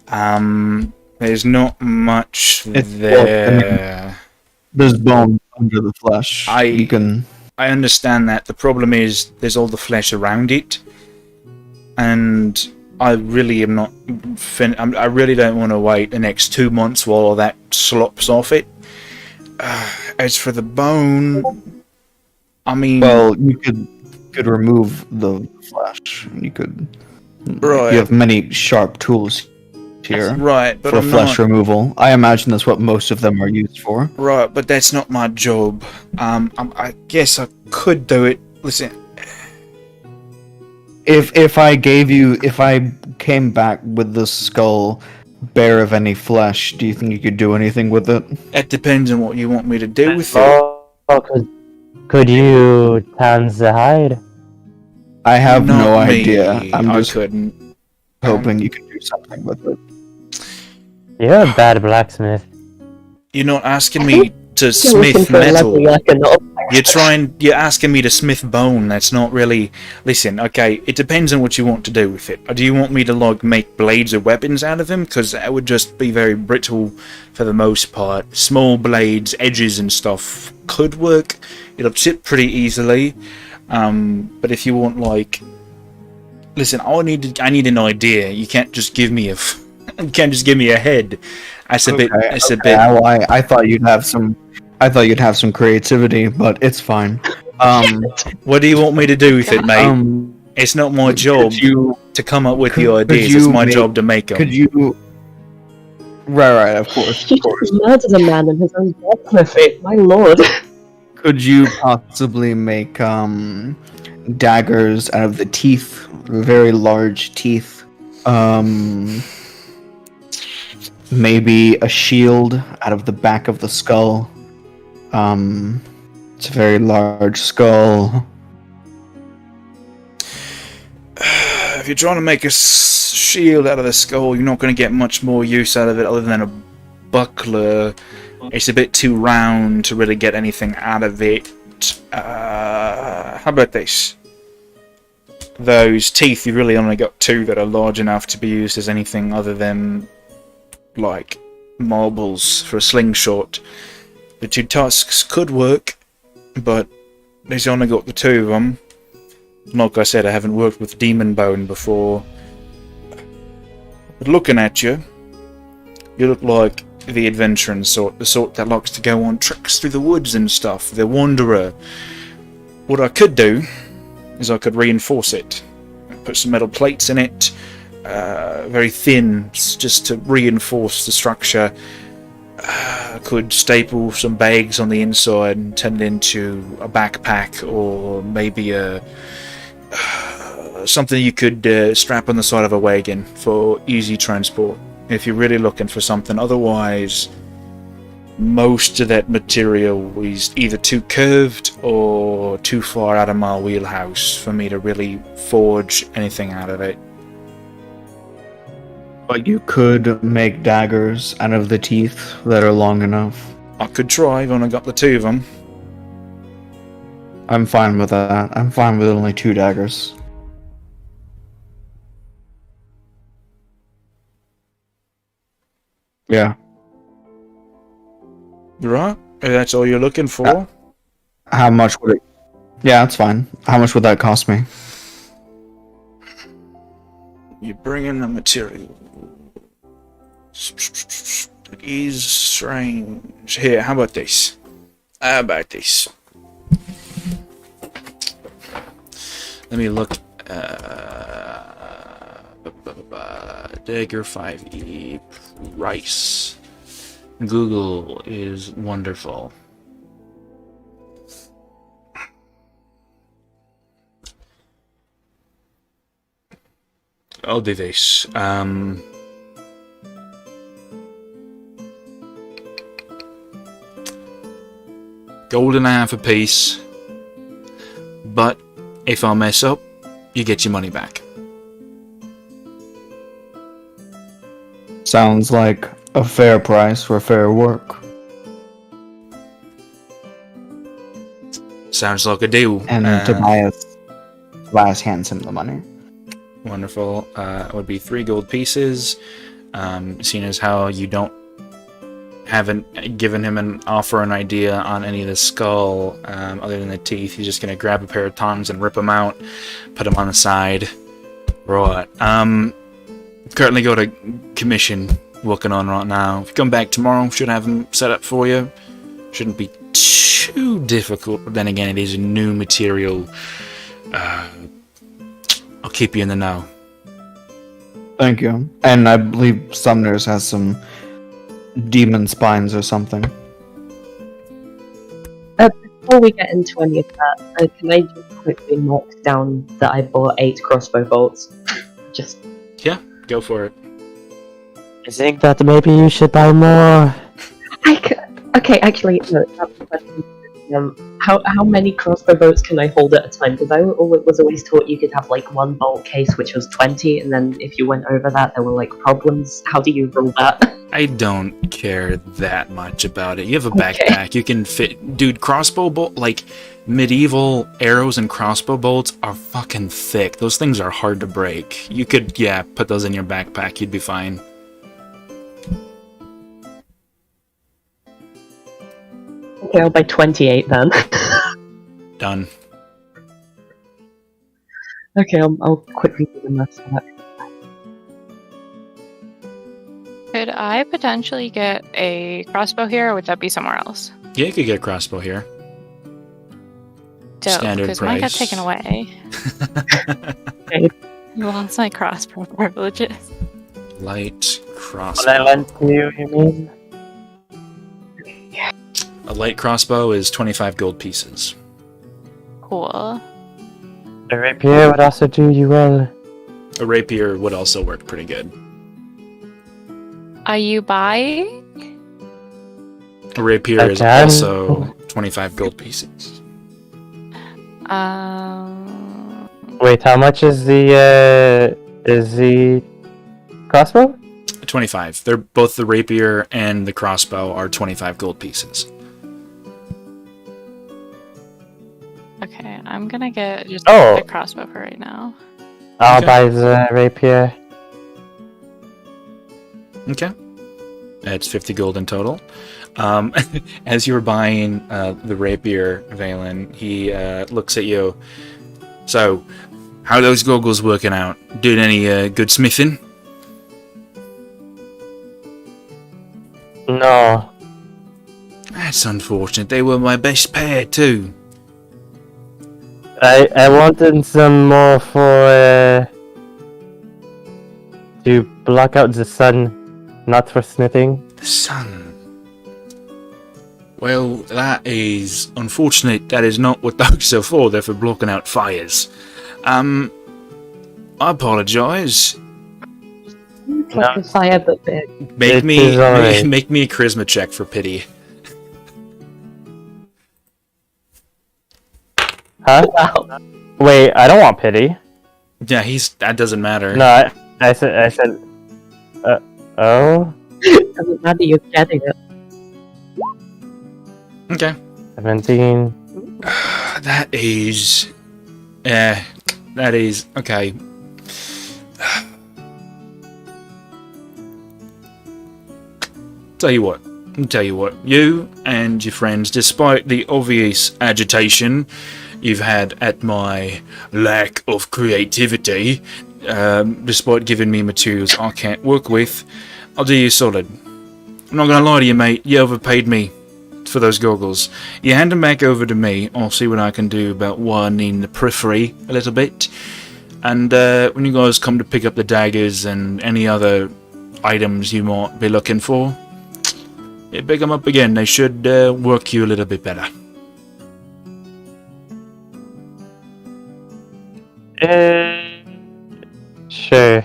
There's not much there. There's bone under the flesh. You can. I understand that. The problem is there's all the flesh around it, and I really am not. I really don't want to wait the next 2 months while all that slops off it. As for the bone, I mean, Well, you could remove the flesh. You could. Right. You have many sharp tools here right, but for I'm flesh not. removal. I imagine that's what most of them are used for. Right, but that's not my job. I guess I could do it. Listen, If I came back with the skull bare of any flesh, do you think you could do anything with it? it depends on what you want me to do with it. Oh, could you tan the hide? I have Not no me. idea. I'm I just couldn't. hoping you can do something with it. You're a bad blacksmith. You're not asking me to You're smith looking for a metal. level like a knob. You're asking me to smith bone. That's not really. Listen, okay, it depends on what you want to do with it. Or do you want me to, like, make blades or weapons out of them? Because that would just be very brittle for the most part. Small blades, edges and stuff could work. It'll chip pretty easily. But if you want, like, listen, I need an idea. You can't just give me a head. That's a bit. That's a bit. Well, I thought you'd have some. I thought you'd have some creativity, but it's fine. What do you want me to do with it, mate? It's not my job Could you? to come up with could- the could ideas. It's you my make- job to make them. Could you? Right, of course, He of course. just murdered a man in his own blacksmith. My lord. Could you possibly make daggers out of the teeth, very large teeth? Maybe a shield out of the back of the skull. It's a very large skull. If you're trying to make a shield out of the skull, you're not going to get much more use out of it other than a buckler. It's a bit too round to really get anything out of it. How about this? Those teeth, you've really only got 2 that are large enough to be used as anything other than, like, marbles for a slingshot. The 2 tusks could work, but there's only got the 2 of them. Like I said, I haven't worked with demon bone before. But looking at you, you look like the adventuring sort, the sort that likes to go on treks through the woods and stuff, the wanderer. What I could do is I could reinforce it, put some metal plates in it, very thin, just to reinforce the structure. I could staple some bags on the inside and turn it into a backpack, or maybe something you could strap on the side of a wagon for easy transport, if you're really looking for something. Otherwise, most of that material is either too curved or too far out of my wheelhouse for me to really forge anything out of it. But you could make daggers out of the teeth that are long enough. I could try, I've only got the 2 of them. I'm fine with that. I'm fine with only 2 daggers. Yeah. Right? If that's all you're looking for. How much would it? Yeah, that's fine. How much would that cost me? You bring in the material. It is strange. Here, how about this? How about this? Let me look. Dagger 5e price. Google is wonderful. I'll do this. Gold and a half a piece. But if I mess up, you get your money back. Sounds like a fair price for fair work. Sounds like a deal. And Tobias hands him the money. Wonderful. It would be 3 gold pieces. Seeing as how you haven't given him an offer, an idea on any of the skull, other than the teeth, he's just gonna grab a pair of tongs and rip them out, put them on the side. Right. Currently got a commission working on right now. If you come back tomorrow, should have them set up for you. Shouldn't be too difficult. But then again, it is a new material. I'll keep you in the know. Thank you. And I believe Sumner's has some demon spines or something. Before we get into any of that, can I just quickly mark down that I bought 8 crossbow bolts? Just Yeah, go for it. I think that maybe you should buy more. Okay, actually, no, that's the question. How many crossbow bolts can I hold at a time? Because I was always taught you could have like 1 bolt case, which was 20, and then if you went over that, there were like problems. How do you rule that? I don't care that much about it. You have a backpack. You can fit... Dude, crossbow bolt... Like, medieval arrows and crossbow bolts are fucking thick. Those things are hard to break. You could, yeah, put those in your backpack. You'd be fine. Okay, I'll buy 28 then. Done. Okay, I'll quickly do the math for that. Could I potentially get a crossbow here, or would that be somewhere else? Yeah, you could get a crossbow here. Dope, Standard because mine got price. taken away. You lost my crossbow privileges. Light When I crossbow. lent to you, you mean? A light crossbow is 25 gold pieces. Cool. The rapier would also do you well. A rapier would also work pretty good. Are you buying? A rapier I is can. also 25 gold pieces. Wait, how much is the crossbow? 25. They're both the rapier and the crossbow are 25 gold pieces. Okay, I'm gonna get just Oh. the crossbow for right now. I'll Okay. buy the rapier. Okay. That's 50 gold in total. As you were buying the rapier, Valen, he looks at you. So, how are those goggles working out? Doing any good smithing? No. That's unfortunate. They were my best pair, too. I wanted some more for to block out the sun, not for smithing. The sun. Well, that is unfortunate. That is not what those are for. They're for blocking out fires. I apologise. It's like a fire but big. Make It me is alright. make me a charisma check for pity. Huh? Wow. Wait, I don't want pity. Yeah, that doesn't matter. No, I said. Oh, Doesn't matter, you're getting it. Okay. 17. That is okay. Tell you what, you and your friends, despite the obvious agitation you've had at my lack of creativity, despite giving me materials I can't work with, I'll do you solid. I'm not gonna lie to you, mate, you overpaid me. for those goggles. You hand them back over to me. I'll see what I can do about widening the periphery a little bit. And when you guys come to pick up the daggers and any other items you might be looking for, pick them up again. They should work you a little bit better. Sure.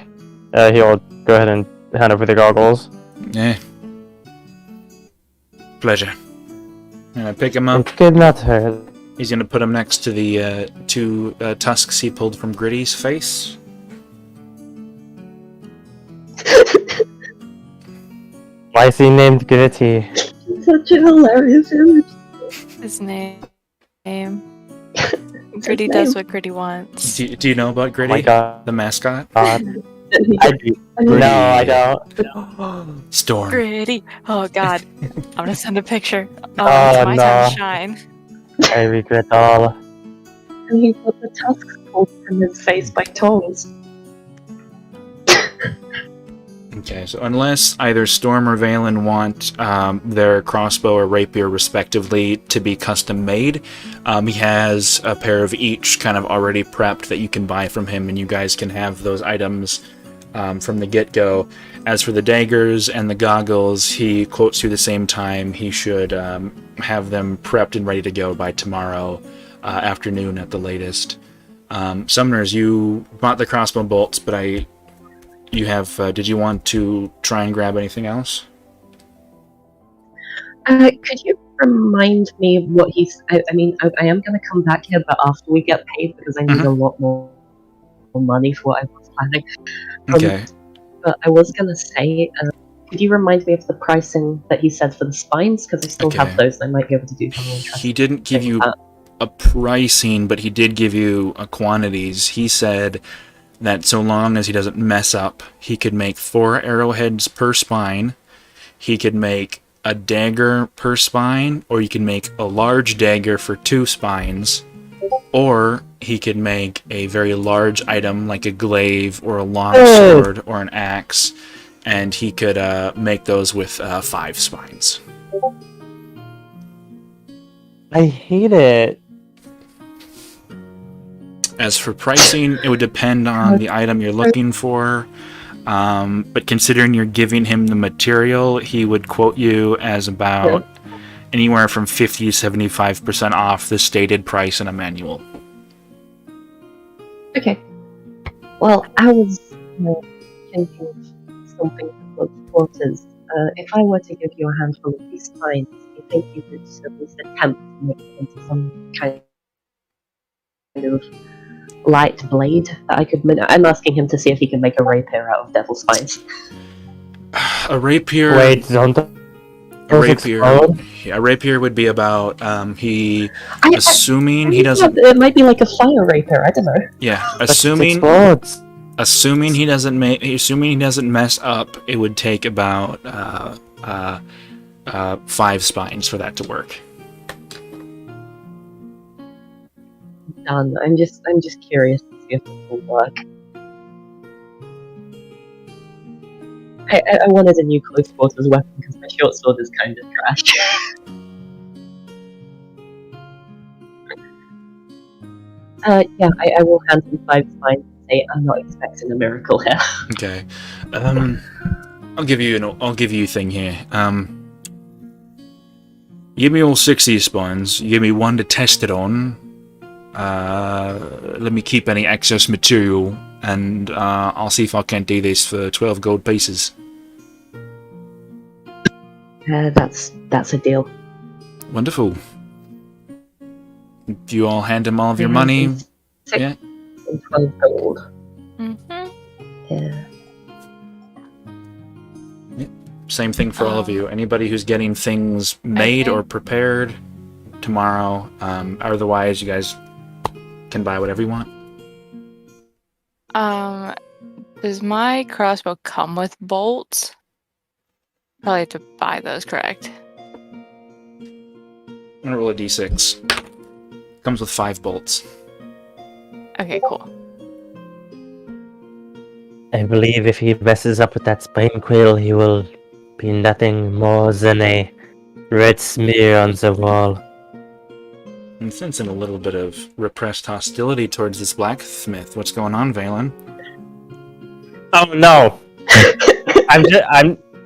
He'll go ahead and hand over the goggles. Yeah. Pleasure. Pick him up. It could not hurt. He's going to put him next to the two tusks he pulled from Gritty's face. Why is he named Gritty? Such a hilarious image. His name. Gritty does what Gritty wants. Do you know about Oh Gritty, my god. the mascot? I do. No, I don't. Storm. Gritty. Oh god. I'm gonna send a picture. Oh, Oh, it's my time no. to shine. I regret all. And he got the tusks pulled from his face by tongs. Okay, so unless either Storm or Valen want their crossbow or rapier, respectively, to be custom made, he has a pair of each kind of already prepped that you can buy from him, and you guys can have those items from the get-go. As for the daggers and the goggles, he quotes you the same time. He should have them prepped and ready to go by tomorrow afternoon at the latest. Summoners, you bought the crossbow bolts, but you have, did you want to try and grab anything else? Could you remind me what he's... I am going to come back here, but after we get paid, because I need a lot more money for what I was planning. Okay. But I was going to say, could you remind me of the pricing that he said for the spines? Because I still have those, and I might be able to do something interesting. He didn't give you a pricing, but he did give you quantities. He said that so long as he doesn't mess up, he could make 4 arrowheads per spine, he could make a dagger per spine, or you can make a large dagger for 2 spines, or he could make a very large item like a glaive or a long sword or an axe, and he could make those with 5 spines. I hate it. As for pricing, it would depend on the item you're looking for. But considering you're giving him the material, he would quote you as about anywhere from 50 to 75% off the stated price in a manual. Okay. Well, I was thinking of something for close quarters. If I were to give you a handful of these spines, do you think you could at least attempt to make it into some kind of light blade that I could... I'm asking him to see if he can make a rapier out of devil spines. A rapier... Wait, don't... A rapier would be about, assuming he doesn't... It might be like a fire rapier, I don't know. Yeah, But assuming... 6 words. Assuming he doesn't mess up, it would take about 5 spines for that to work. Done. I'm just curious to see if it will work. I wanted a new close quarters weapon because my short sword is kind of trash. Yeah, I will hand him 5 spines and say I'm not expecting a miracle here. Okay. I'll give you a thing here. Give me all 60 spines. You give me 1 to test it on. Let me keep any excess material, and I'll see if I can't do this for 12 gold pieces. That's a deal. Wonderful. Do you all hand him all of your money? 6 Yeah. and 12 gold. Mm-hmm. Yeah. Same thing for all of you. Anybody who's getting things made or prepared tomorrow. Otherwise, you guys can buy whatever you want. Does my crossbow come with bolts? Probably have to buy those, correct? I'm gonna roll a d6. Comes with 5 bolts. Okay, cool. I believe if he messes up with that spine quill, he will be nothing more than a Red smear on the wall. I'm sensing a little bit of repressed hostility towards this blacksmith. What's going on, Valen? Oh no!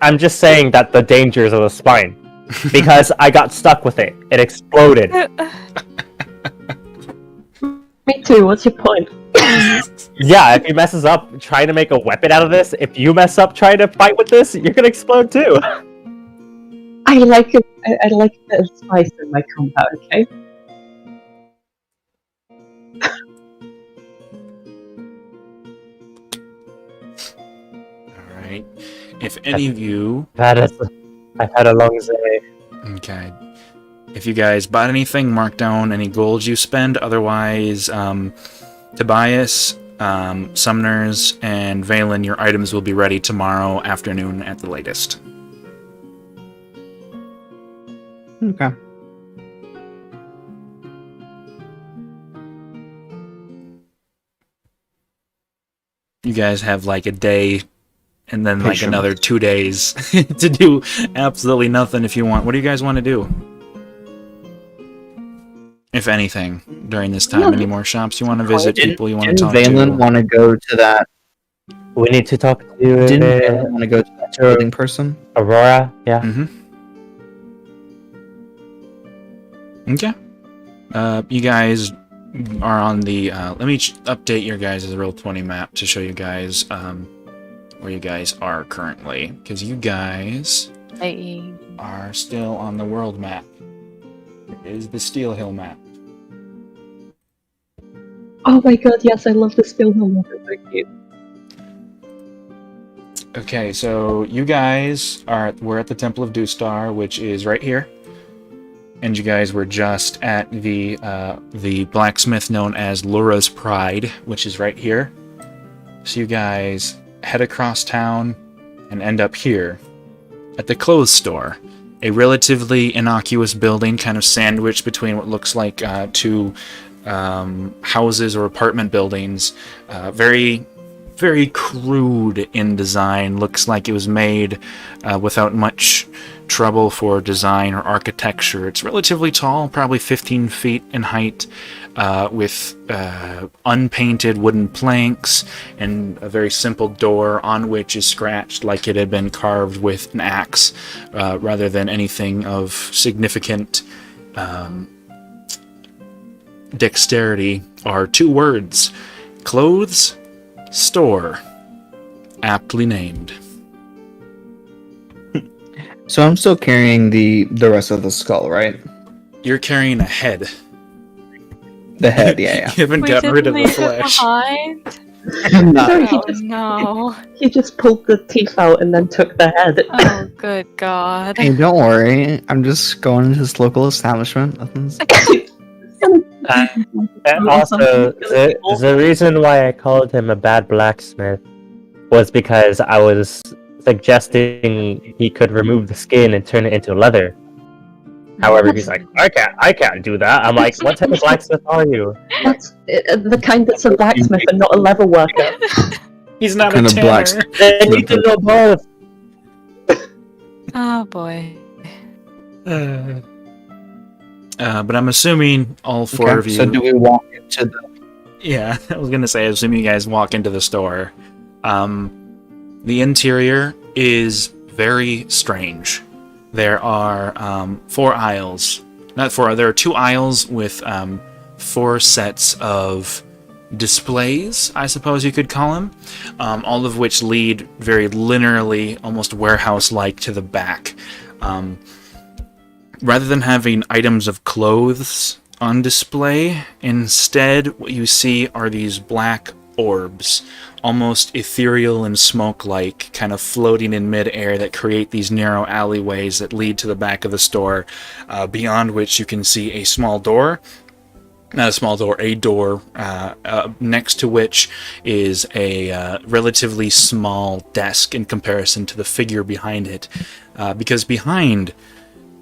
I'm just saying that the dangers of the spine. Because I got stuck with it. It exploded. Me too, what's your point? Yeah, if he messes up trying to make a weapon out of this, if you mess up trying to fight with this, you're gonna explode too. I like a bit of spice in my combat, okay? Alright. If any of you... I've had a long day. Okay. If you guys bought anything, mark down any gold you spend. Otherwise, Tobias, Sumners, and Valen, your items will be ready tomorrow afternoon at the latest. Okay. You guys have like a day and then like Patient. another 2 days to do absolutely nothing if you want. What do you guys want to do? If anything, during this time, any more shops you want to visit, people you want to talk Didn't Valen to? want to go to that? We need to talk to Didn't Valen want to go to that building person? Aurora. Yeah. Okay. You guys are on the... let me update your guys' Roll20 map to show you guys where you guys are currently. Because you guys Hey. are still on the world map. It is the Steel Hill map. Oh my god, yes, I love the Steel Hill map, it's so cute. Okay, so you guys we're at the Temple of Dustar, which is right here. And you guys were just at the blacksmith known as Lura's Pride, which is right here. So you guys head across town and end up here at the clothes store. A relatively innocuous building kind of sandwiched between what looks like two houses or apartment buildings. Very, very crude in design. Looks like it was made without much trouble for design or architecture. It's relatively tall, probably 15 feet in height, with unpainted wooden planks and a very simple door on which is scratched like it had been carved with an axe, rather than anything of significant dexterity, are two words: clothes store. Aptly named. So I'm still carrying the rest of the skull, right? You're carrying a head. The head, yeah, You haven't gotten rid of the leave it flesh. behind? yeah. Sorry, Oh no. he just pulled the teeth out and then took the head. Oh good god. Hey, don't worry. I'm just going to this local establishment. Nothing's... And also, the reason why I called him a bad blacksmith was because I was suggesting he could remove the skin and turn it into leather. However, he's like, I can't do that. I'm like, what type of blacksmith are you? That's the kind that's a blacksmith and not a leather worker. He's not Kind a of tanner. black- They need to know both. Oh boy. But I'm assuming all four Okay, of you... so do we walk into the... Yeah, I was gonna say, assuming you guys walk into the store. The interior is very strange. There are 4 aisles. Not 4, there are 2 aisles with 4 sets of displays, I suppose you could call them, all of which lead very linearly, almost warehouse-like, to the back. Rather than having items of clothes on display, instead what you see are these black orbs, almost ethereal and smoke-like, kind of floating in mid-air, that create these narrow alleyways that lead to the back of the store, beyond which you can see a small door. Not a small door, a door, next to which is a relatively small desk in comparison to the figure behind it, because behind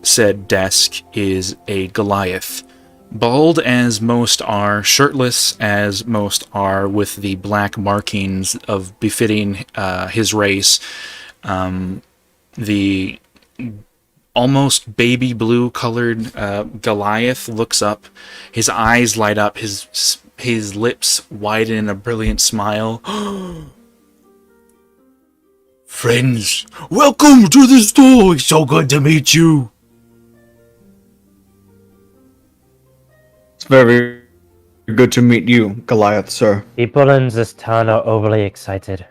said desk is a Goliath. Bald as most are, shirtless as most are, with the black markings of befitting his race. All almost baby blue colored Goliath looks up. His eyes light up. His lips widen in a brilliant smile. Friends, welcome to the store. It's so good to meet you. It's very good to meet you, Goliath, sir. People in this town are overly excited.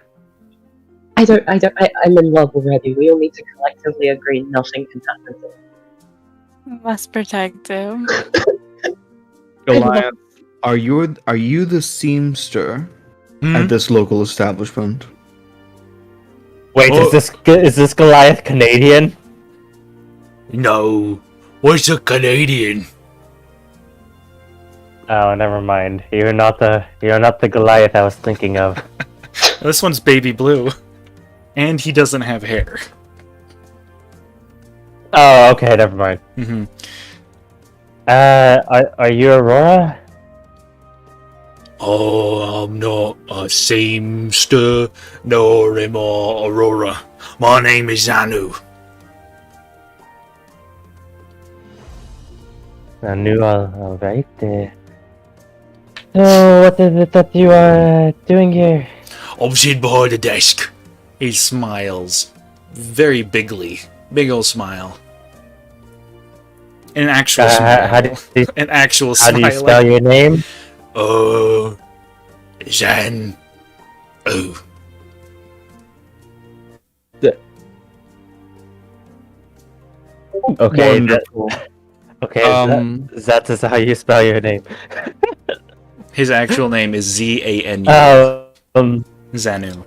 I'm in love already. We all need to collectively agree nothing can happen to him. Less protective. Goliath, are you the seamster at this local establishment? Wait, Oh. is this Goliath Canadian? No, what's a Canadian? Oh, never mind. You're not the Goliath I was thinking of. This one's baby blue. And he doesn't have hair. Oh, okay, never mind. Mm-hmm. Are you Aurora? Oh, I'm not a seamster, nor am I Aurora. My name is Zanu. I knew all right. So, what is it that you are doing here? I'm sitting behind the desk. He smiles. Very bigly. Big ol' smile. An actual smile. How do you smile. spell your name? Zan. Oh. Okay, Wonderful. that is how you spell your name. His actual name is Z-A-N-U. Zanu.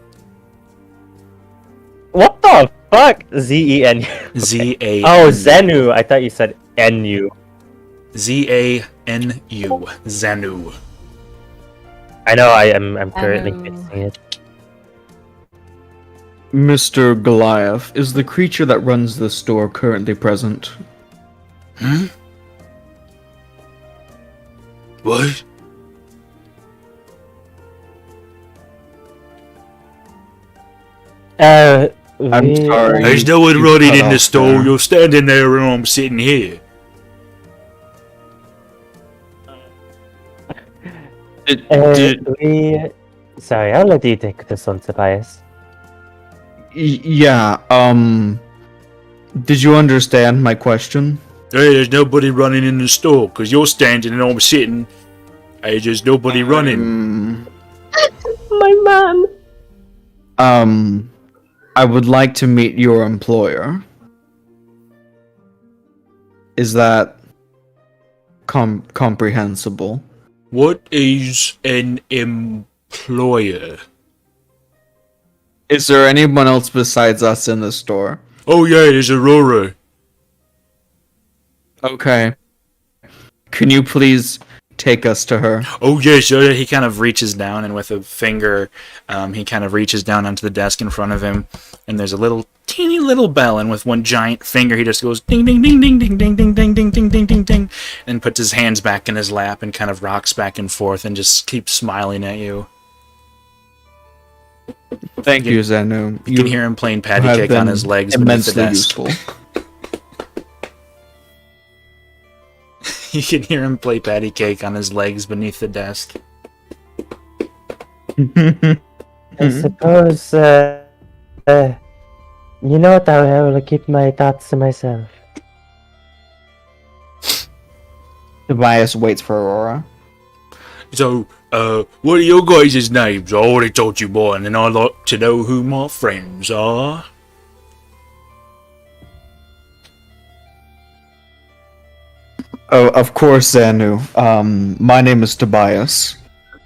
What the fuck? Z-E-N-U. Z-A. Oh, Zenu. I thought you said N-U. Z-A-N-U. Zanu. I know. I'm currently fixing it. Mr. Goliath, is the creature that runs the store currently present? Hmm? What? I'm sorry. There's no one You running cut in the off store. there. You're standing there and I'm sitting here. Sorry, I'll let you take this one, Tobias. Yeah, did you understand my question? Hey, there's nobody running in the store because you're standing and I'm sitting. Hey, there's nobody running. My man. I would like to meet your employer. Is that comprehensible? What is an employer? Is there anyone else besides us in the store? Oh yeah, there's Aurora. Okay. Can you please take us to her? Oh yes, he kind of reaches down and with a finger, he kind of reaches down onto the desk in front of him, and there's a little teeny little bell, and with one giant finger he just goes ding ding ding ding ding ding ding ding ding ding ding ding ding, and puts his hands back in his lap and kind of rocks back and forth and just keeps smiling at you. Thank you, Zenu. You can hear him playing patty have cake on been his legs beneath the immensely desk. useful. You can hear him play patty cake on his legs beneath the desk. I suppose, you know what, I will keep my thoughts to myself. Tobias waits for Aurora. So, what are your guys' names? I already told you mine, and I'd like to know who my friends are. Oh, of course, Zanu. My name is Tobias.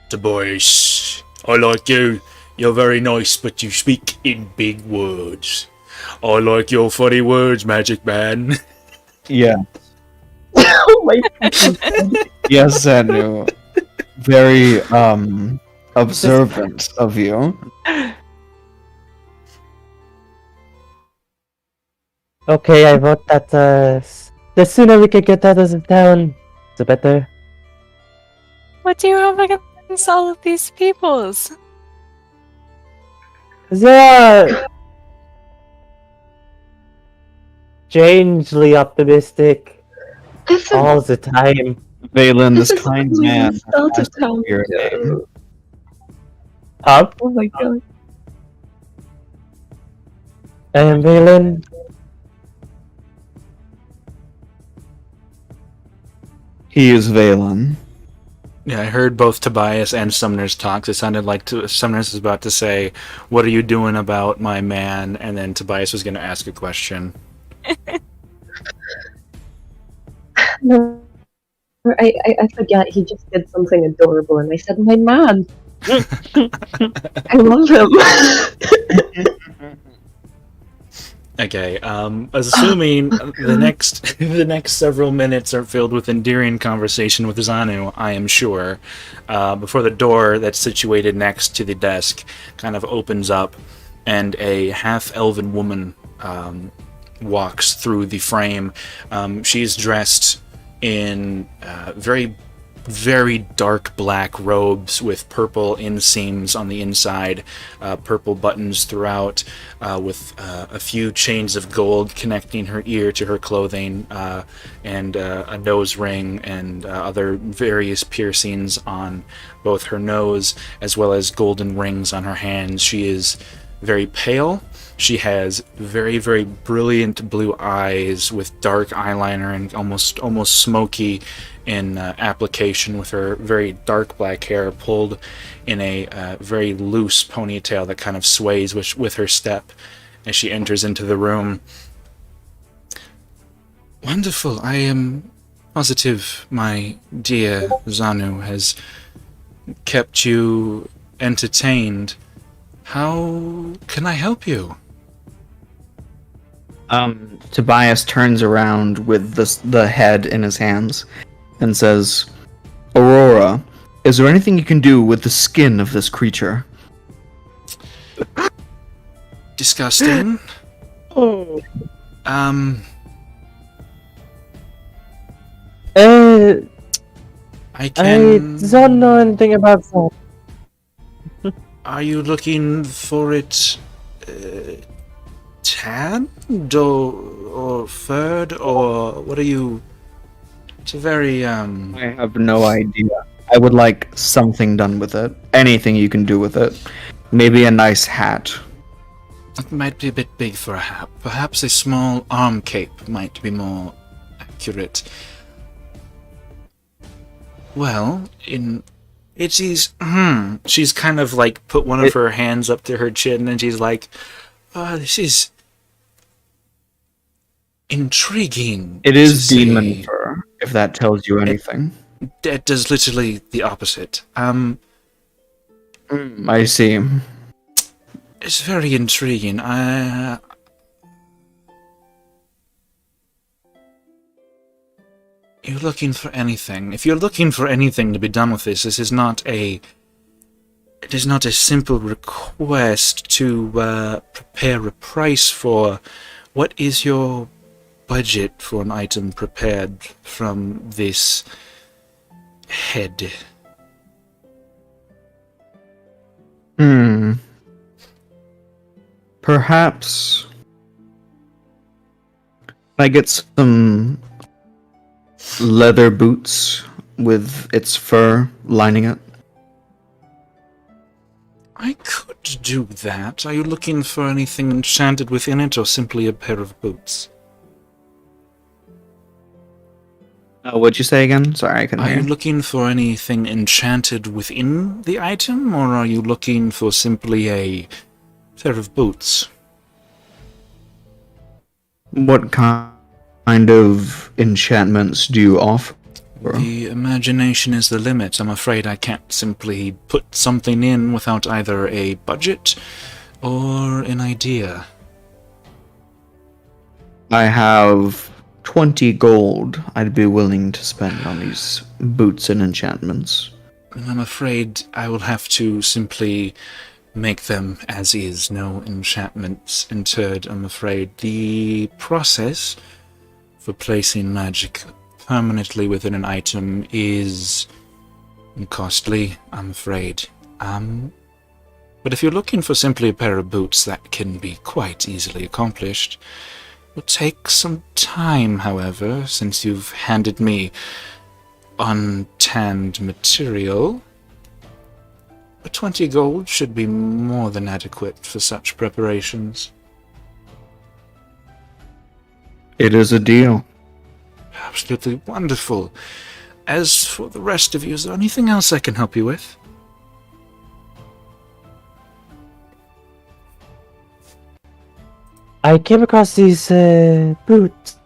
Tobias, I like you. You're very nice, but you speak in big words. I like your funny words, Magic Man. Yeah. Oh my god. Yes, Zanu. Very, observant of you. Okay, I vote that, the sooner we can get out of town, the better. What do you have against all of these peoples? They are strangely optimistic Listen, all the time. Valen, this this is kind only man the start has of town. your name. Huh? Oh my god. And Valen, He is Valen. Yeah, I heard both Tobias and Sumner's talks. It sounded like Sumner's was about to say, "What are you doing about my man?" And then Tobias was going to ask a question. No, I forget. He just did something adorable, and I said, "My man, I love him." Okay, assuming the next several minutes are filled with endearing conversation with Zanu, I am sure, before the door that's situated next to the desk kind of opens up, and a half-elven woman walks through the frame. She's dressed in very dark black robes with purple inseams on the inside, purple buttons throughout, with a few chains of gold connecting her ear to her clothing, and a nose ring and other various piercings on both her nose, as well as golden rings on her hands. She is very pale. She has very brilliant blue eyes with dark eyeliner and almost smoky in application, with her very dark black hair pulled in a very loose ponytail that kind of sways with her step as she enters into the room. Wonderful. I am positive my dear Zanu has kept you entertained. How can I help you? Tobias turns around with the head in his hands and says, Aurora, is there anything you can do with the skin of this creature? Disgusting. oh, I I can... don't know anything about that. Are you looking for it tanned or furred, or what are you... It's a very, I have no idea. I would like something done with it. Anything you can do with it. Maybe a nice hat. It might be a bit big for a hat. Perhaps a small arm cape might be more accurate. Well, it is... She's kind of like put one of her hands up to her chin, and she's like, this is intriguing. It is to demon say. fur, if that tells you anything. It does literally the opposite. I see. It's very intriguing. You're looking for anything. If you're looking for anything to be done with this, this is not a... It is not a simple request to prepare a price for. What is your budget for an item prepared from this head? Perhaps I get some leather boots with its fur lining it. I could do that. Are you looking for anything enchanted within it, or simply a pair of boots? What'd you say again? Sorry, I couldn't Are hear. you looking for anything enchanted within the item, or are you looking for simply a pair of boots? What kind of enchantments do you offer? The imagination is the limit. I'm afraid I can't simply put something in without either a budget or an idea. I have 20 gold I'd be willing to spend on these boots and enchantments. And I'm afraid I will have to simply make them as is. No enchantments entered, I'm afraid. The process for placing magic permanently within an item is costly, I'm afraid. But if you're looking for simply a pair of boots, that can be quite easily accomplished. Will take some time, however, since you've handed me untanned material. But 20 gold should be more than adequate for such preparations. It is a deal. Absolutely wonderful. As for the rest of you, is there anything else I can help you with? I came across these boots,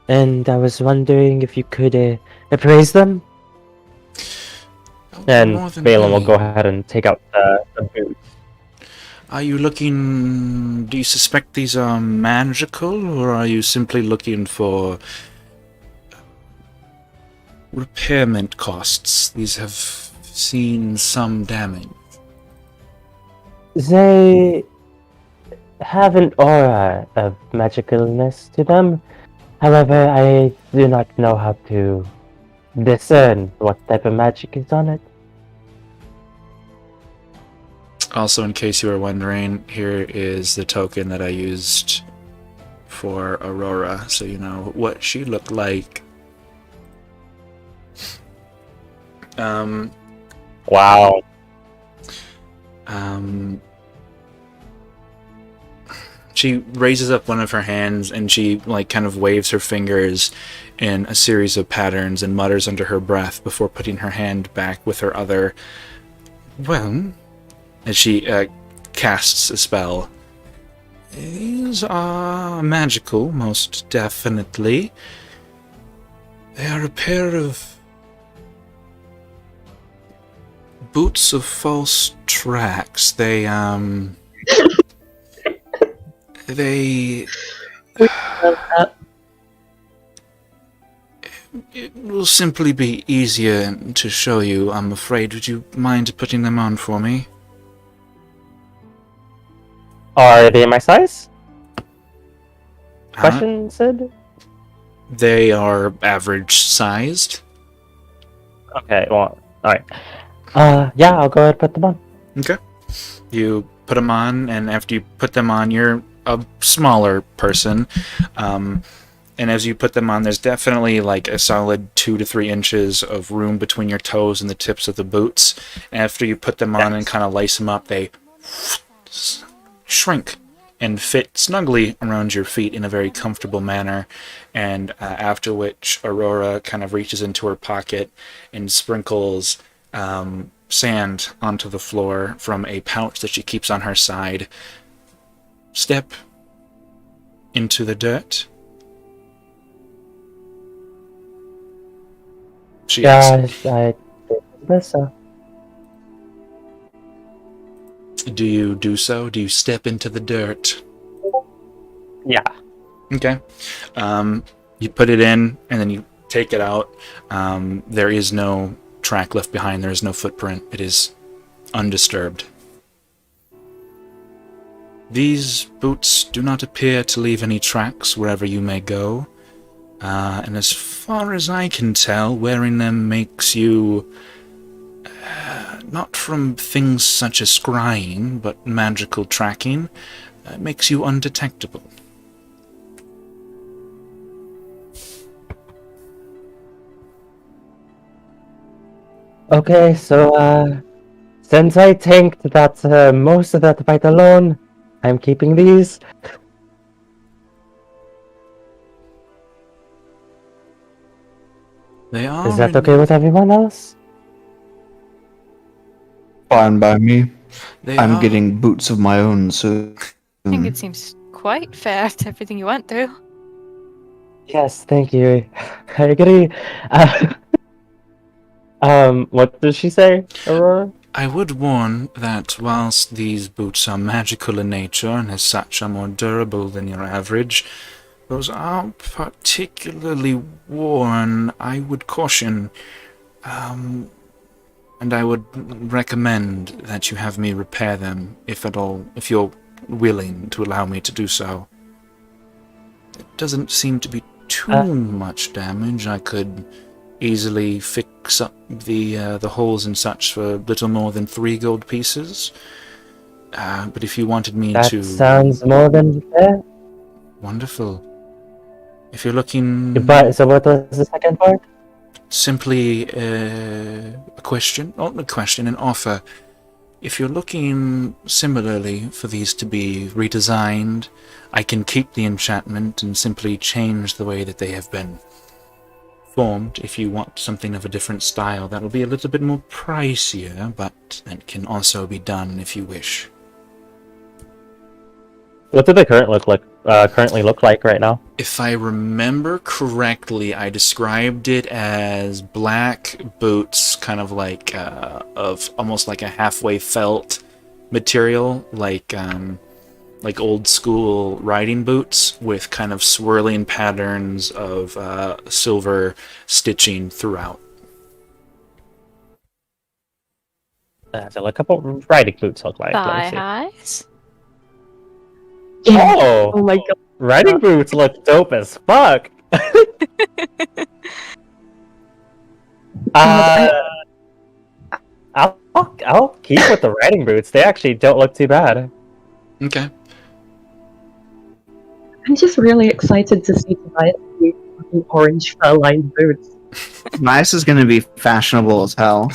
and I was wondering if you could appraise them. And More than Balin will willing. go ahead and take out the boots. Are you looking... Do you suspect these are magical, or are you simply looking for repairment costs? These have seen some damage. They have an aura of magicalness to them. However, I do not know how to discern what type of magic is on it. Also, in case you were wondering, here is the token that I used for Aurora, so you know what she looked like. Wow. She raises up one of her hands and she kind of waves her fingers in a series of patterns and mutters under her breath before putting her hand back with her other. Well, as she casts a spell. These are magical, most definitely. They are a pair of boots of false tracks. They It will simply be easier to show you, I'm afraid. Would you mind putting them on for me? Are they my size? Huh? Question said? They are average sized. Okay, well, alright. Yeah, I'll go ahead and put them on. Okay. You put them on, and after you put them on, you're a smaller person. And as you put them on, there's definitely a solid 2 to 3 inches of room between your toes and the tips of the boots. After you put them on and kind of lace them up, they shrink and fit snugly around your feet in a very comfortable manner. And after which, Aurora kind of reaches into her pocket and sprinkles sand onto the floor from a pouch that she keeps on her side. Step into the dirt. She asks, I guess so. do you do so? Do you step into the dirt? Yeah. Okay. You put it in, and then you take it out. There is no track left behind. There is no footprint. It is undisturbed. These boots do not appear to leave any tracks wherever you may go. And as far as I can tell, wearing them makes you, not from things such as scrying, but magical tracking, makes you undetectable. Okay, so, since I tanked that, most of that fight alone, I'm keeping these. They are. Is that okay with everyone else? Fine by me. They I'm are. getting boots of my own, so. I think it seems quite fair after everything you went through. Yes, thank you. I agree. What did she say, Aurora? I would warn that whilst these boots are magical in nature and as such are more durable than your average, those aren't particularly worn. I would caution, and I would recommend that you have me repair them, if at all, if you're willing to allow me to do so. It doesn't seem to be too much damage. I could easily fix up the holes and such for little more than 3 gold pieces. But if you wanted me That to... sounds more than fair. Wonderful. If you're looking... So what was the second part? Simply a question, not a question, an offer. If you're looking similarly for these to be redesigned, I can keep the enchantment and simply change the way that they have been formed. If you want something of a different style, that'll be a little bit more pricier, but that can also be done if you wish. What do they currently look like right now? If I remember correctly, I described it as black boots, kind of like of almost like a halfway felt material, like old school riding boots with kind of swirling patterns of silver stitching throughout. So like a couple riding boots look like. Let me Thigh see. highs. Yeah. Oh, Oh my god. riding boots look dope as fuck. I'll keep with the riding boots. They actually don't look too bad. Okay. I'm just really excited to see Tobias in fucking orange fur-lined boots. Nice is gonna be fashionable as hell.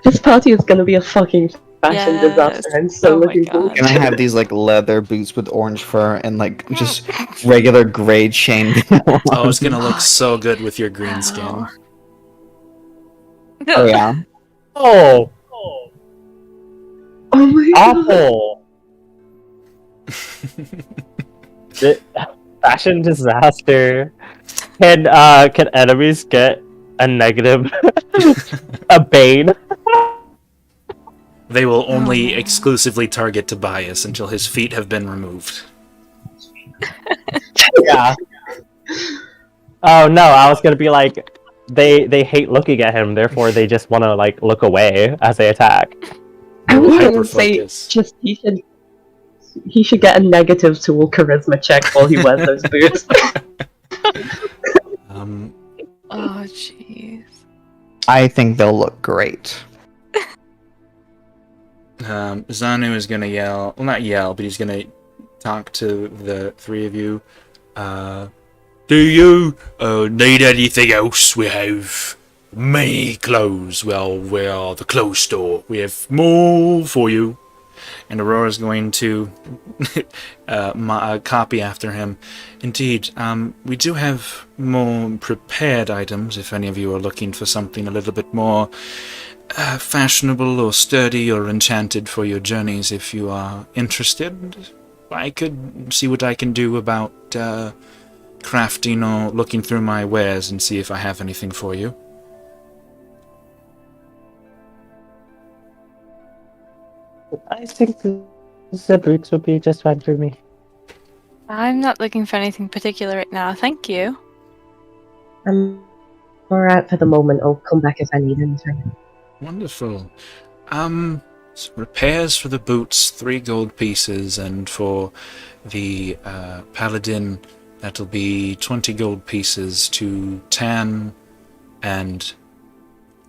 This party is gonna be a fucking fashion Yes. disaster. I'm so Oh my looking forward God. Gonna have these like leather boots with orange fur and like just regular gray chain. Oh, it's gonna look so good with your green skin. Oh yeah. Oh, Oh my god. awful! Fashion disaster. Can enemies get a negative, a bane? They will only exclusively target Tobias until his feet have been removed. Yeah. Oh no, I was gonna be like, they hate looking at him, therefore they just want to like look away as they attack. I was gonna Hyper say, focus. just he should get a negative to all charisma check while he wears those boots. Oh, jeez. I think they'll look great. Zanu is gonna yell, well, not yell, but he's gonna talk to the three of you. Do you need anything else? We have many clothes. Well, we are the clothes store. We have more for you. And Aurora's going to copy after him. Indeed, we do have more prepared items if any of you are looking for something a little bit more fashionable or sturdy or enchanted for your journeys. If you are interested, I could see what I can do about crafting or looking through my wares and see if I have anything for you. I think the boots would be just fine for me. I'm not looking for anything particular right now, thank you. I'm alright for the moment. I'll come back if I need anything. Wonderful. So repairs for the boots, 3 gold pieces, and for the paladin, that'll be 20 gold pieces to tan and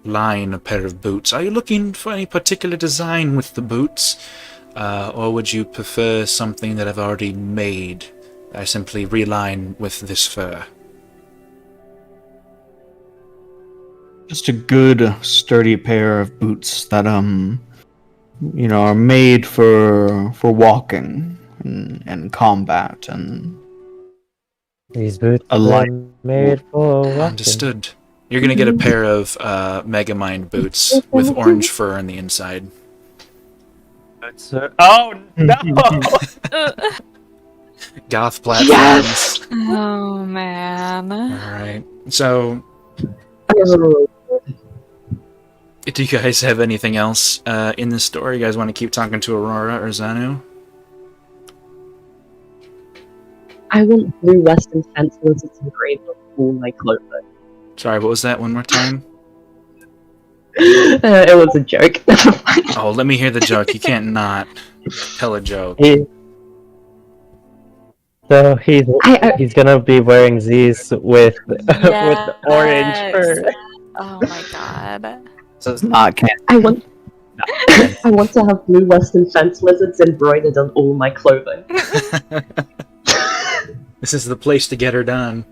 line a pair of boots. Are you looking for any particular design with the boots? Or would you prefer something that I've already made? I simply reline with this fur. Just a good, sturdy pair of boots that are made for walking and combat and These boots A are light- made for walking. Understood. You're gonna get a pair of Megamind boots with orange fur on the inside. Oh no! Goth platforms. Oh, man. Alright. So, Oh, do you guys have anything else in this story? You guys want to keep talking to Aurora or Zanu? I want blue western fence lizards engraved on all my clothing. Sorry, what was that? One more time? It was a joke. Never mind. Oh, let me hear the joke. You can't not tell a joke. So I- he's gonna be wearing these with with orange Yes. fur. Oh my god. so it's not canon. I want to have blue western fence lizards embroidered on all my clothing. This is the place to get her done.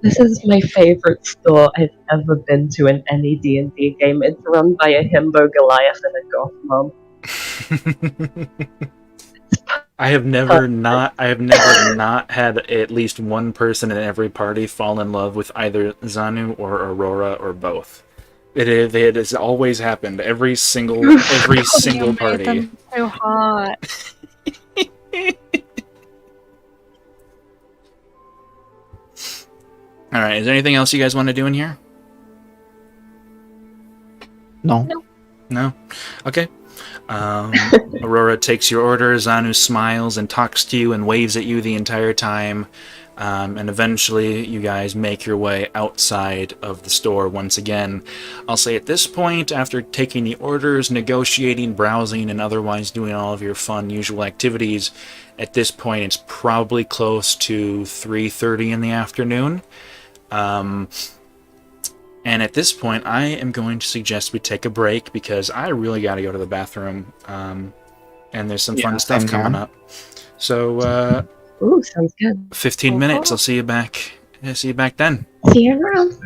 This is my favorite store I've ever been to in any D&D game. It's run by a himbo Goliath and a goth mom. I have never not had at least one person in every party fall in love with either Zanu or Aurora or both. It has always happened. Every single You party. made them so hot. All right. Is there anything else you guys want to do in here? No. No? Okay. Aurora takes your order. Zanu smiles and talks to you and waves at you the entire time. And eventually you guys make your way outside of the store once again. I'll say at this point, after taking the orders, negotiating, browsing, and otherwise doing all of your fun usual activities, at this point it's probably close to 3:30 in the afternoon. And at this point, I am going to suggest we take a break because I really got to go to the bathroom. And there's some fun stuff same coming here. up. So, Ooh, sounds good. 15 minutes. I'll see you back. See you back then. See you around.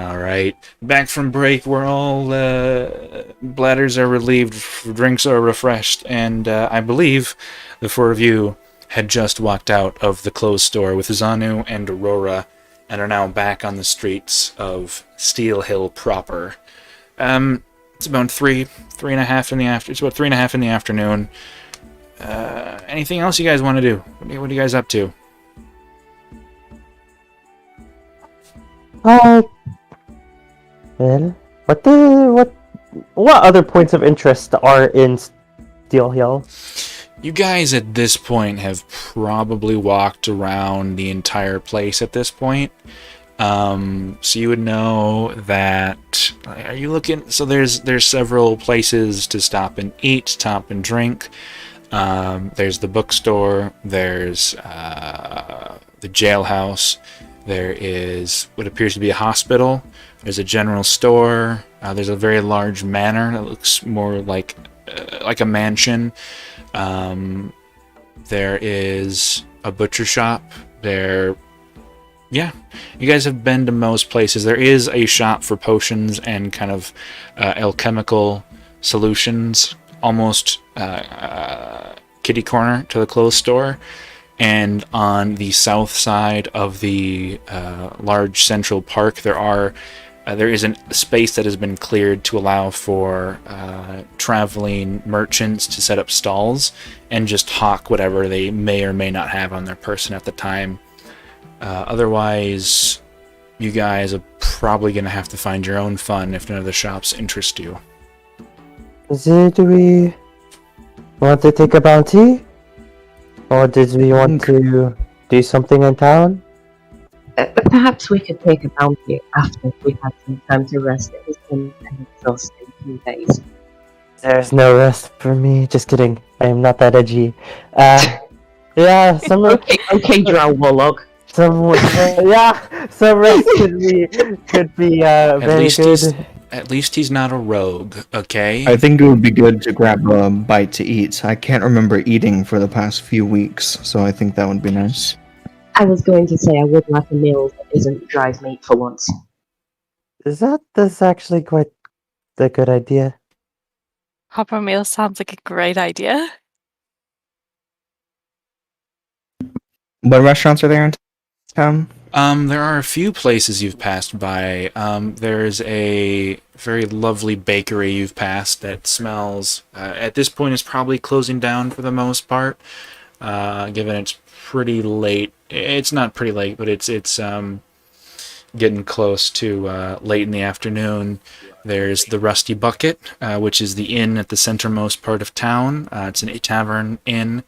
All right. Back from break, we're all bladders are relieved, drinks are refreshed, and I believe the four of you had just walked out of the closed store with Zanu and Aurora, and are now back on the streets of Steel Hill proper. It's about 3:30 in the after. It's about 3:30 in the afternoon. Anything else you guys want to do? What are you guys up to? Well, what other points of interest are in Steel Hill? You guys at this point have probably walked around the entire place at this point. So you would know that. Are you looking? So there's several places to stop and eat, stop and drink. There's the bookstore. There's the jailhouse. There is what appears to be a hospital. There's a general store. There's a very large manor that looks more like a mansion. There is a butcher shop. Yeah, you guys have been to most places. There is a shop for potions and kind of alchemical solutions, almost kitty corner to the clothes store. And on the south side of the large central park, there is a space that has been cleared to allow for traveling merchants to set up stalls and just hawk whatever they may or may not have on their person at the time. Otherwise, you guys are probably going to have to find your own fun if none of the shops interest you. Do we want to take a bounty? Or did we want to do something in town? Perhaps we could take a bounty after we've had some time to rest. It has been an exhausting few days. There's no rest for me. Just kidding. I am not that edgy. Yeah, some Okay, Drow Warlock. some rest could be very good. At least he's not a rogue, okay? I think it would be good to grab a bite to eat. I can't remember eating for the past few weeks, so I think that would be nice. I was going to say I would like a meal that isn't dried meat for once. That's actually quite a good idea. Proper meal sounds like a great idea. What restaurants are there in town? There are a few places you've passed by. There's a very lovely bakery you've passed that smells, at this point, is probably closing down for the most part, given it's pretty late. It's not pretty late, but it's getting close to late in the afternoon. There's the Rusty Bucket, which is the inn at the centermost part of town. It's a tavern inn.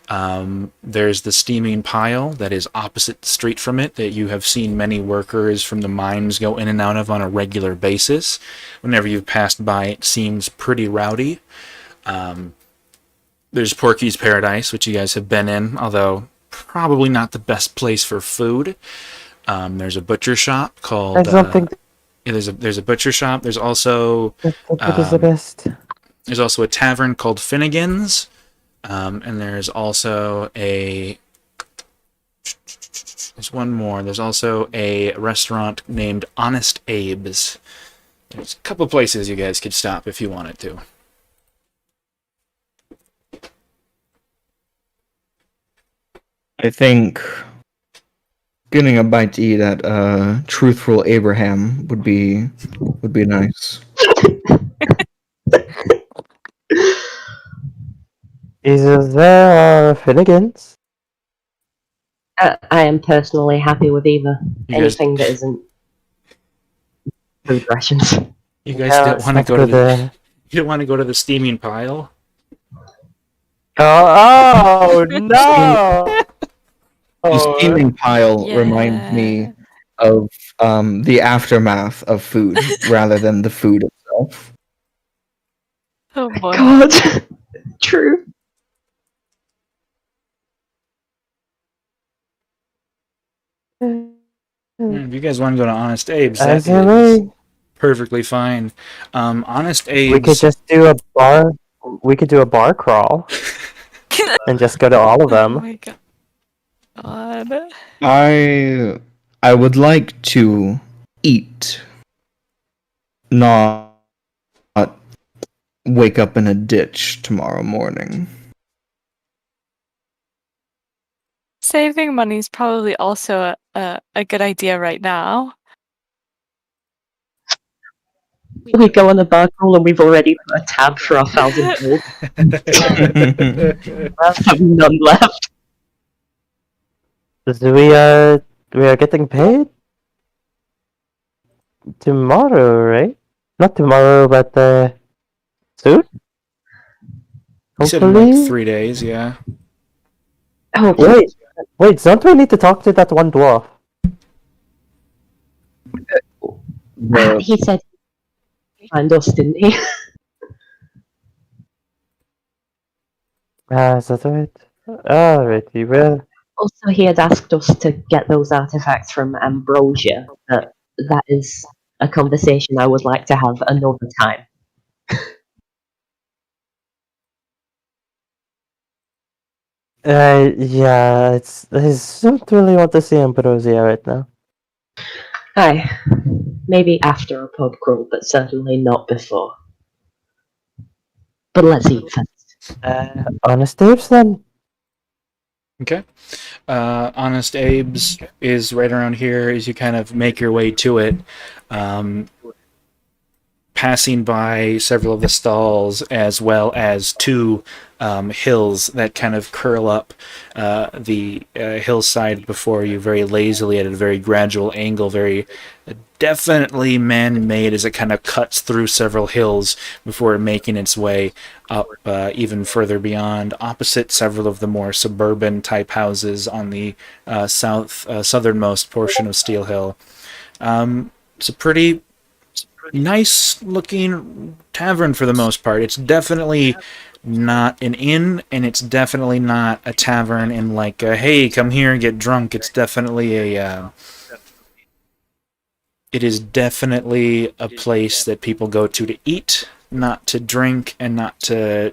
There's the Steaming Pile that is opposite the street from it, that you have seen many workers from the mines go in and out of on a regular basis. Whenever you've passed by, it seems pretty rowdy. There's Porky's Paradise, which you guys have been in, although probably not the best place for food. There's a butcher shop called... I don't think there's a butcher shop. There's also... that is the best. There's also a tavern called Finnegan's. And there's also there's one more. There's also a restaurant named Honest Abe's. There's a couple places you guys could stop if you wanted to. I think getting a bite to eat at Truthful Abraham would be nice. Is there Finnegan's? I am personally happy with either. Anything that isn't food rations. You guys don't want to go to the... You don't want to go to the Steaming Pile? Oh no! The Steaming Pile reminds me of the aftermath of food rather than the food itself. Oh boy. God, true. If you guys want to go to Honest Abe's, that As you is may. perfectly fine. Honest Abe's... We could just do a bar. We could do a bar crawl and just go to all of Oh them. my god. I would like to eat not wake up in a ditch tomorrow morning. Saving money is probably also a good idea right now. We go on a bar crawl and we've already put a tab for our 1,000 gold. Have none left. So we are getting paid tomorrow, right? Not tomorrow, but soon. You said in like Hopefully. 3 days, yeah. Oh, Wait, don't we need to talk to that one dwarf? he said he'd find us, didn't he? Is that right? Alrighty, well, Also, he had asked us to get those artifacts from Ambrosia, but that is a conversation I would like to have another time. yeah, I don't really want to see Ambrosia right now. Aye, maybe after a pub crawl, but certainly not before. But let's eat first. Honest Apes then? Okay. Honest Abe's is right around here as you kind of make your way to it. Passing by several of the stalls as well as two hills that kind of curl up the hillside before you very lazily at a very gradual angle, very definitely man-made as it kind of cuts through several hills before making its way up even further beyond, opposite several of the more suburban type houses on the southernmost portion of Steel Hill. It's a pretty nice looking tavern for the most part. It's definitely not an inn, and it's definitely not a tavern in like hey, come here and get drunk. It's definitely it is definitely a place that people go to eat, not to drink, and not to,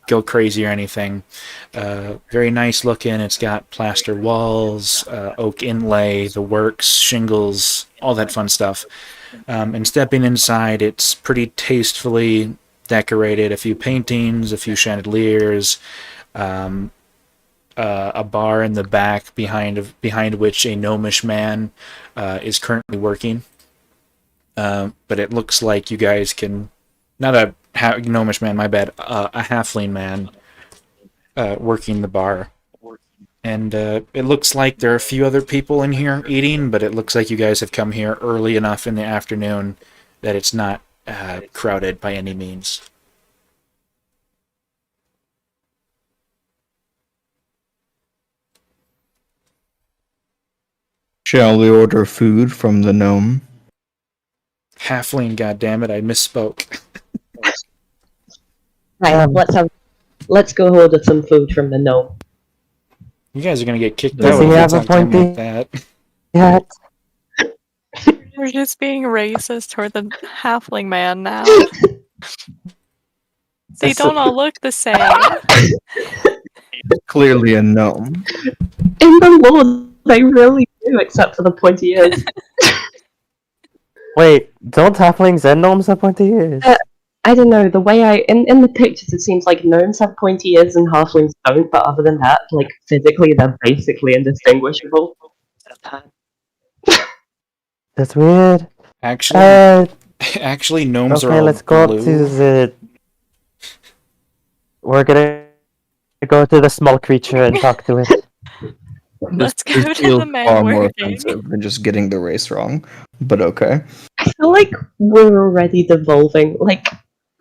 go crazy or anything. Very nice looking. It's got plaster walls, oak inlay, the works, shingles, all that fun stuff. And stepping inside, it's pretty tastefully decorated. A few paintings, a few chandeliers, a bar in the back behind which a gnomish man is currently working. But it looks like you guys can, not a gnomish man, my bad, a halfling man working the bar. And it looks like there are a few other people in here eating, but it looks like you guys have come here early enough in the afternoon that it's not crowded by any means. Shall we order food from the gnome? Halfling, goddammit, I misspoke. Right, let's go order some food from the gnome. You guys are gonna get kicked Does out he if have you a talk to him like pointy- that. Yeah. We're just being racist toward the halfling man now. They don't all look the same. Clearly a gnome. In the lore, they really do, except for the pointy ears. Wait, don't halflings and gnomes have pointy ears? I don't know, the way in the pictures it seems like gnomes have pointy ears and halflings don't, but other than that, like, physically they're basically indistinguishable. That's weird. Actually, gnomes are Okay, all let's go blue. up to the... We're gonna go to the small creature and talk to it. Let's This go to feels the man far more working. offensive than just getting the race wrong. But okay. I feel like we're already devolving. Like,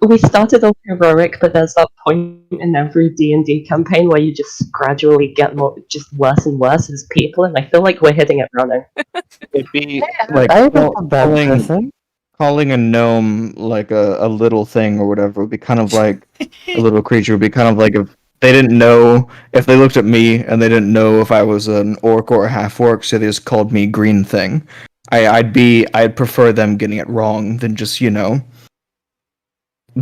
we started off heroic, but there's that point in every D&D campaign where you just gradually get just worse and worse as people, and I feel like we're hitting it running. It'd be like I'm not a bad person. calling a gnome like a little thing or whatever would be kind of like a little creature would be kind of like if they didn't know, if they looked at me and they didn't know if I was an orc or a half orc, so they just called me green thing. I'd prefer them getting it wrong than just,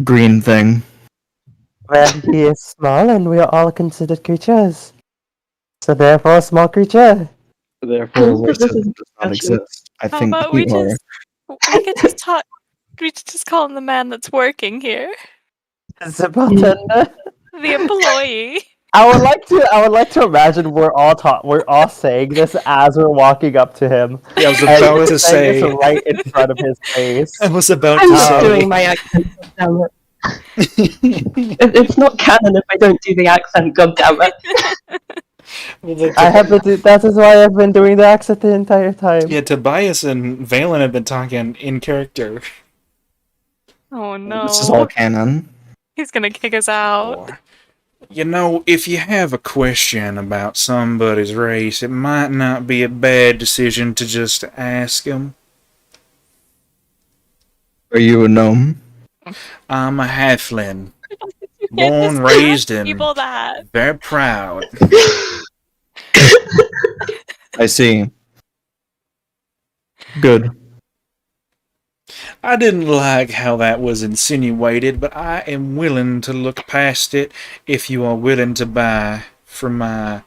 green thing. Well, he is small and we are all considered creatures. So therefore, small creature. Therefore, But this racism is does not discussion. exist. I How think about we we are. could just talk? We should just call him the man that's working here. The bartender. The employee. I would like to imagine we're all saying this as we're walking up to him. Yeah, I was And about we're to saying say. this right in front of his face. I was about I'm to just say. doing my accent, damn it. It's not canon if I don't do the accent, goddammit. Well, That is why I've been doing the accent the entire time. yeah, Tobias and Valen have been talking in character. Oh no. This is all canon. He's gonna kick us out. Or, you know, if you have a question about somebody's race, it might not be a bad decision to just ask them. Are you a gnome? I'm a halfling, Yes, born, raised, and people that. very proud. I see. Good. I didn't like how that was insinuated, but I am willing to look past it if you are willing to buy from my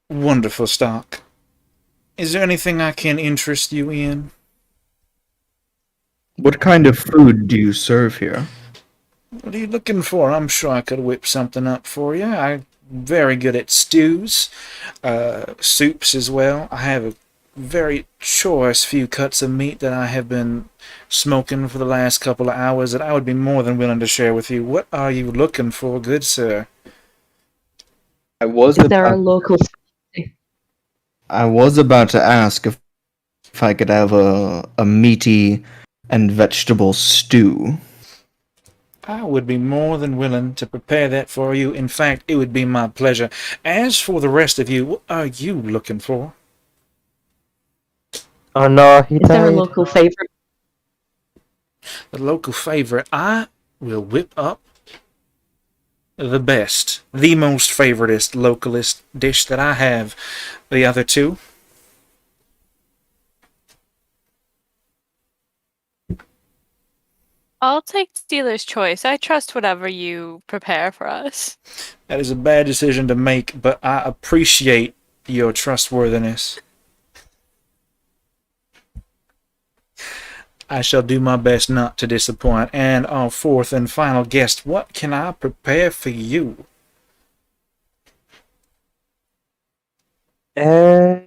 wonderful stock. Is there anything I can interest you in? What kind of food do you serve here? What are you looking for? I'm sure I could whip something up for you. I'm very good at stews, soups as well. I have a very choice few cuts of meat that I have been smoking for the last couple of hours that I would be more than willing to share with you. What are you looking for, good sir? Is there a local... I was about to ask if I could have a meaty and vegetable stew. I would be more than willing to prepare that for you. In fact, it would be my pleasure. As for the rest of you, what are you looking for? Oh no, he Is there a died. local favourite? The local favorite, I will whip up the best, the most favoritist localist dish that I have. The other two, I'll take dealer's choice. I trust whatever you prepare for us. that is a bad decision to make, but I appreciate your trustworthiness. I shall do my best not to disappoint. And our fourth and final guest, what can I prepare for you? I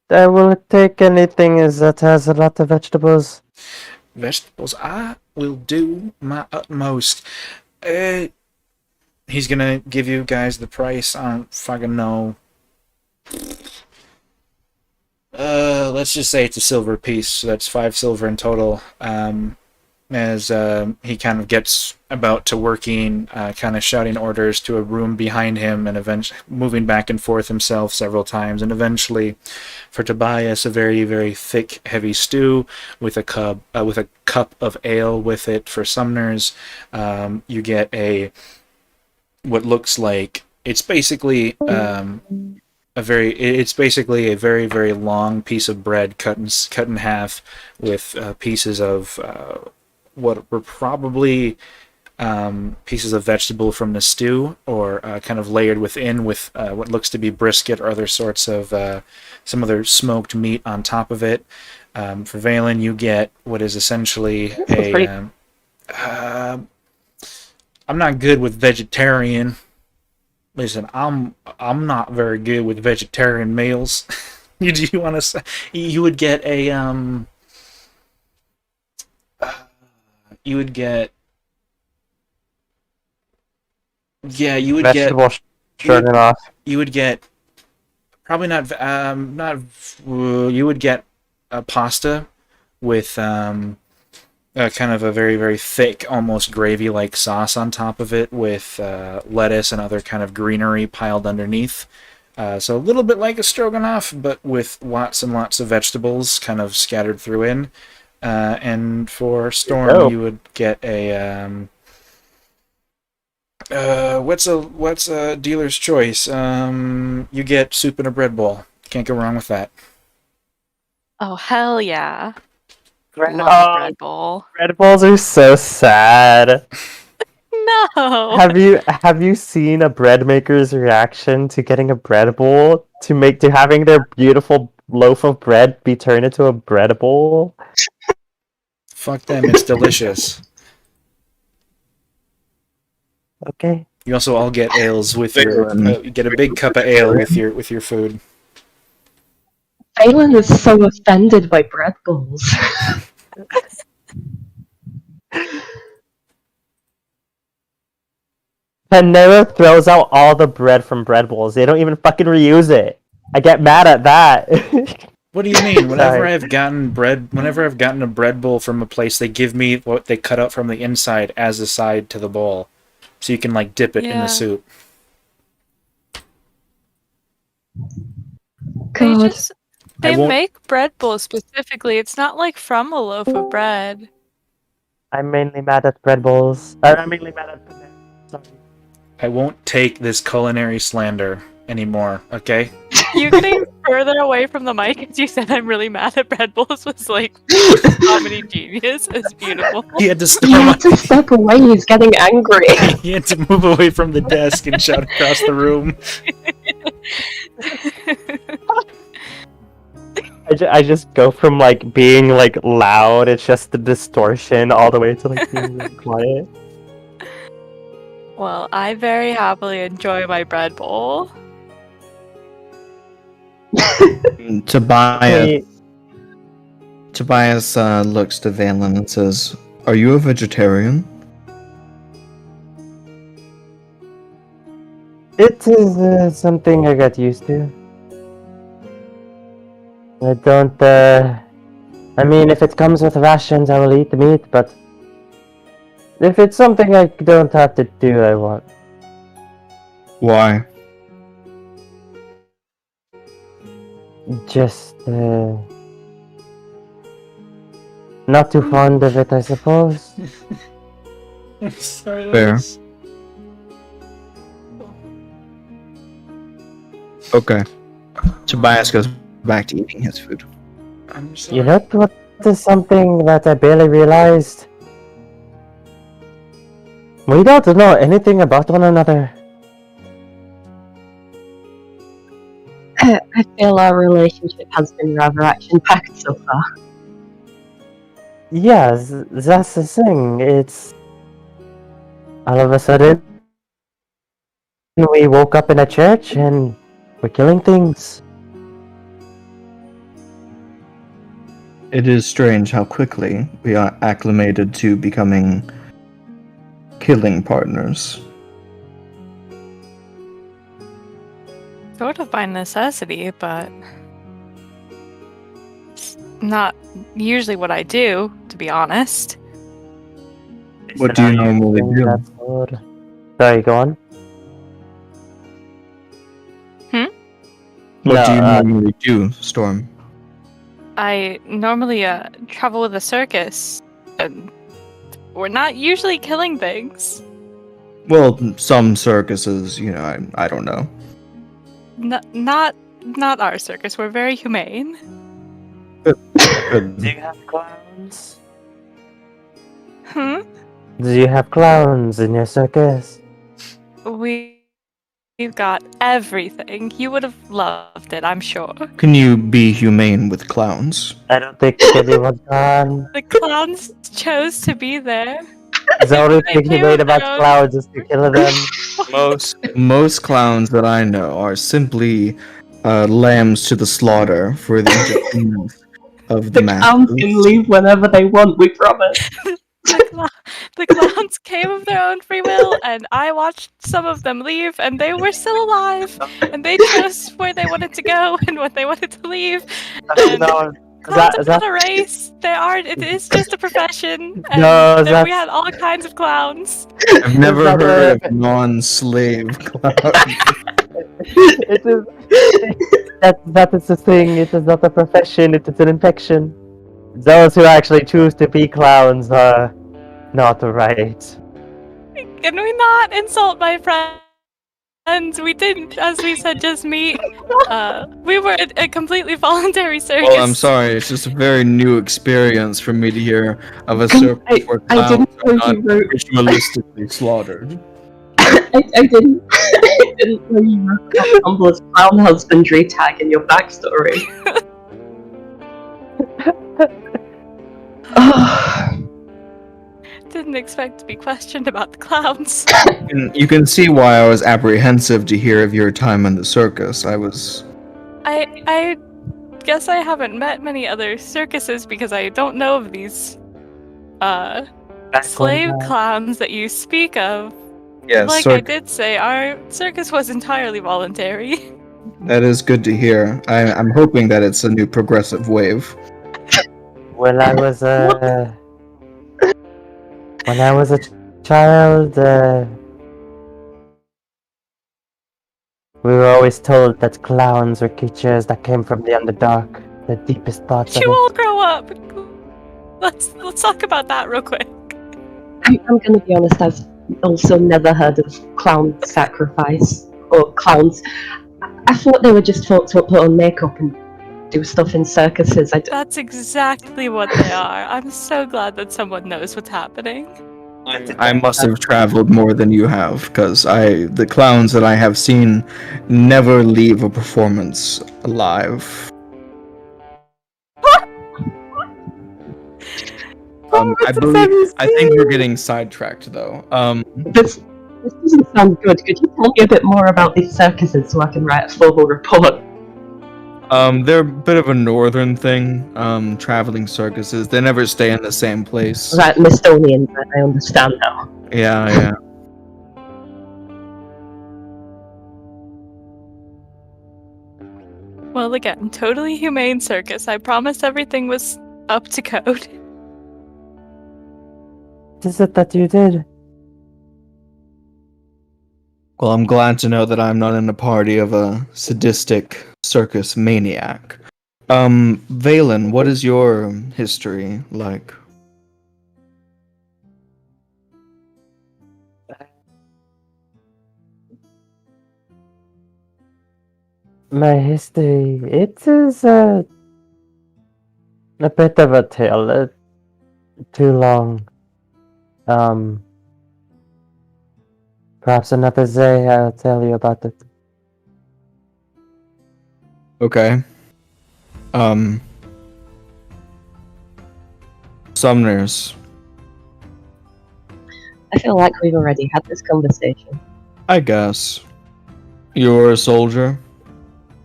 will take anything that has a lot of vegetables. Vegetables, I will do my utmost. He's gonna give you guys the price. I don't fucking know. Let's just say it's a silver piece, so that's 5 silver in total. As he kind of gets about to working, kind of shouting orders to a room behind him, and eventually moving back and forth himself several times, and eventually, for Tobias, a very, very thick, heavy stew with a cup of ale with it. For Sumners, you get what looks like it's basically a very, very long piece of bread cut in half with pieces of what were probably pieces of vegetable from the stew, or kind of layered within with what looks to be brisket or other sorts of some other smoked meat on top of it. For Valen, you get what is essentially I'm not good with vegetarian. Listen, I'm not very good with vegetarian meals. You want to say you would get a you would get Vegetable stroganoff. you would get probably not you would get a pasta with kind of a very, very thick, almost gravy-like sauce on top of it, with lettuce and other kind of greenery piled underneath. So a little bit like a stroganoff, but with lots and lots of vegetables kind of scattered through in. And for Storm, you would get a what's a dealer's choice? You get soup in a bread bowl. Can't go wrong with that. Oh, hell yeah. Love a bread bowl. Bread bowls are so sad. No! Have you seen a bread maker's reaction to getting a bread bowl, to having their beautiful loaf of bread be turned into a bread bowl? Fuck them, it's delicious. Okay. You also all get ales with your get a big cup of ale with your food. Phelan is so offended by bread balls. Panera throws out all the bread from bread bowls. They don't even fucking reuse it. I get mad at that. What do you mean? Whenever Sorry. I've gotten a bread bowl from a place, they give me what they cut out from the inside as a side to the bowl, so you can like dip it in Yeah. the soup. God. They won't- make bread bowls specifically. It's not like from a loaf of bread. I'm mainly mad at bread bowls. I'm mainly mad at Panera. Sorry. I won't take this culinary slander anymore. Okay. You getting further away from the mic as you said I'm really mad at bread bowls was like comedy genius. It's beautiful. He had to He storm. had to step away, he's getting angry. He had to move away from the desk and shout across the room. I just go from like being like loud, it's just the distortion, all the way to like being like, quiet. Well, I very happily enjoy my bread bowl. Tobias looks to Valen and says, "Are you a vegetarian?" It is something I got used to. I don't, I mean, if it comes with rations, I will eat the meat, but if it's something I don't have to do, I won't. Why? Just, not too fond of it, I suppose. Sorry. Fair. Okay. Tobias goes back to eating his food. I'm sorry. You know what is something that I barely realized? We don't know anything about one another. I feel our relationship has been rather action-packed so far. Yes, that's the thing. It's all of a sudden we woke up in a church and we're killing things. It is strange how quickly we are acclimated to becoming killing partners. Sort of by necessity, but it's not usually what I do, to be honest. What do you normally do? That's odd. Sorry, go on. What do you No, normally do, Storm? I normally travel with a circus, and we're not usually killing things. Well, some circuses, you know, I don't know. Not our circus. We're very humane. Do you have clowns? Hmm? Do you have clowns in your circus? We've got everything. You would have loved it, I'm sure. Can you be humane with clowns? I don't think anyone's gone. The clowns chose to be there. The only They thing he came made with their about own- clowns is to kill them. Most clowns that I know are simply lambs to the slaughter for the entertainment of the Clowns masses. can leave whenever they want, we promise. The clowns came of their own free will, and I watched some of them leave, and they were still alive, and they chose where they wanted to go and what they wanted to leave. And No, clowns are not a race. They are. It is just a profession. And No, there we that's- had all kinds of clowns. I've never That's not heard a- of non-slave clowns. it is that is the thing. It is not a profession. It is an infection. Those who actually choose to be clowns are not right. Can we not insult my friends? We didn't, as we said, just meet. We were a completely voluntary circus. Well, I'm sorry. It's just a very new experience for me to hear of a circus where I clowns didn't are know not you wrote. ritualistically slaughtered. I didn't. I didn't know you wrote Humble's clown husbandry tag in your backstory. Oh, didn't expect to be questioned about the clowns. And you can see why I was apprehensive to hear of your time in the circus. I guess I haven't met many other circuses because I don't know of these slave clowns that you speak of. Yes, Like I did say, our circus was entirely voluntary. that is good to hear. I'm hoping that it's a new progressive wave. When I was a child, we were always told that clowns were creatures that came from the underdark, the deepest thoughts of You it. all grow up. Let's talk about that real quick. I'm going to be honest, I've also never heard of clown sacrifice or clowns. I thought they were just folks who put on makeup and do stuff in circuses. That's exactly what they are. I'm so glad that someone knows what's happening. I must have traveled more than you have, because the clowns that I have seen never leave a performance alive. I think we're getting sidetracked though. This doesn't sound good. Could you tell me a bit more about these circuses so I can write a formal report? They're a bit of a northern thing. Traveling circuses. They never stay in the same place. Right, Mistonian, I understand now. Yeah. Well, again, totally humane circus. I promised everything was up to code. What is it that you did? Well, I'm glad to know that I'm not in a party of a sadistic circus maniac. Valen, what is your history like? My history, it is a bit of a tale, too long. Perhaps another day I'll tell you about it. Okay. Summoners. I feel like we've already had this conversation. I guess. You're a soldier?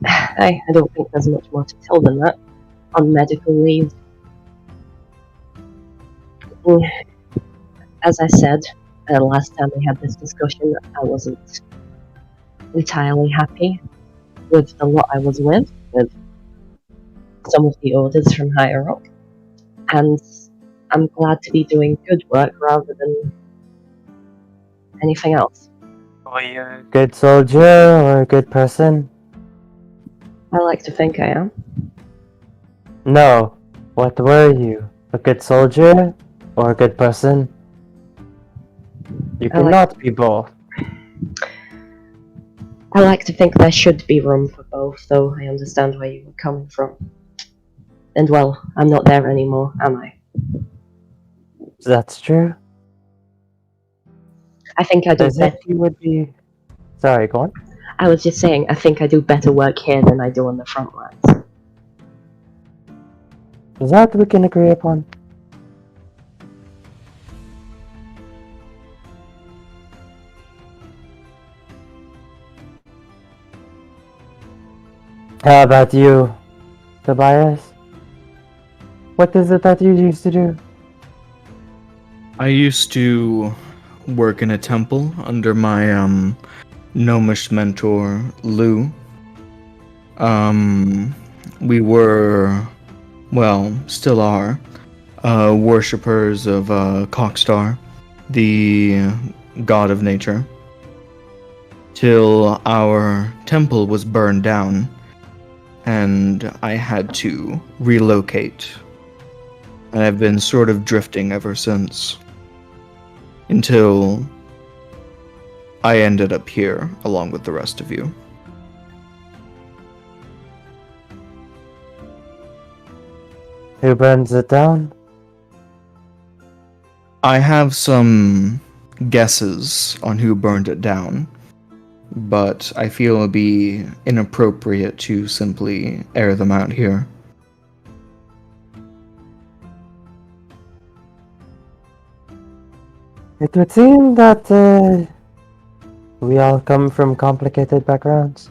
I don't think there's much more to tell than that. On medical leave. As I said, last time we had this discussion, I wasn't entirely happy with the lot I was with some of the orders from higher up. And I'm glad to be doing good work rather than anything else. Were you a good soldier or a good person? I like to think I am. No. What were you? A good soldier or a good person? You I like- cannot be both. I like to think there should be room for both, though I understand where you were coming from. And well, I'm not there anymore, am I? That's true. I think I do As better. if you would be. Sorry, go on. I was just saying, I think I do better work here than I do on the front lines. That we can agree upon. How about you, Tobias? What is it that you used to do? I used to work in a temple under my gnomish mentor Lou. We were, well, still are, worshippers of Cockstar, the god of nature, till our temple was burned down and I had to relocate. And I've been sort of drifting ever since. Until I ended up here along with the rest of you. Who burns it down? I have some guesses on who burned it down, but I feel it would be inappropriate to simply air them out here. It would seem that we all come from complicated backgrounds.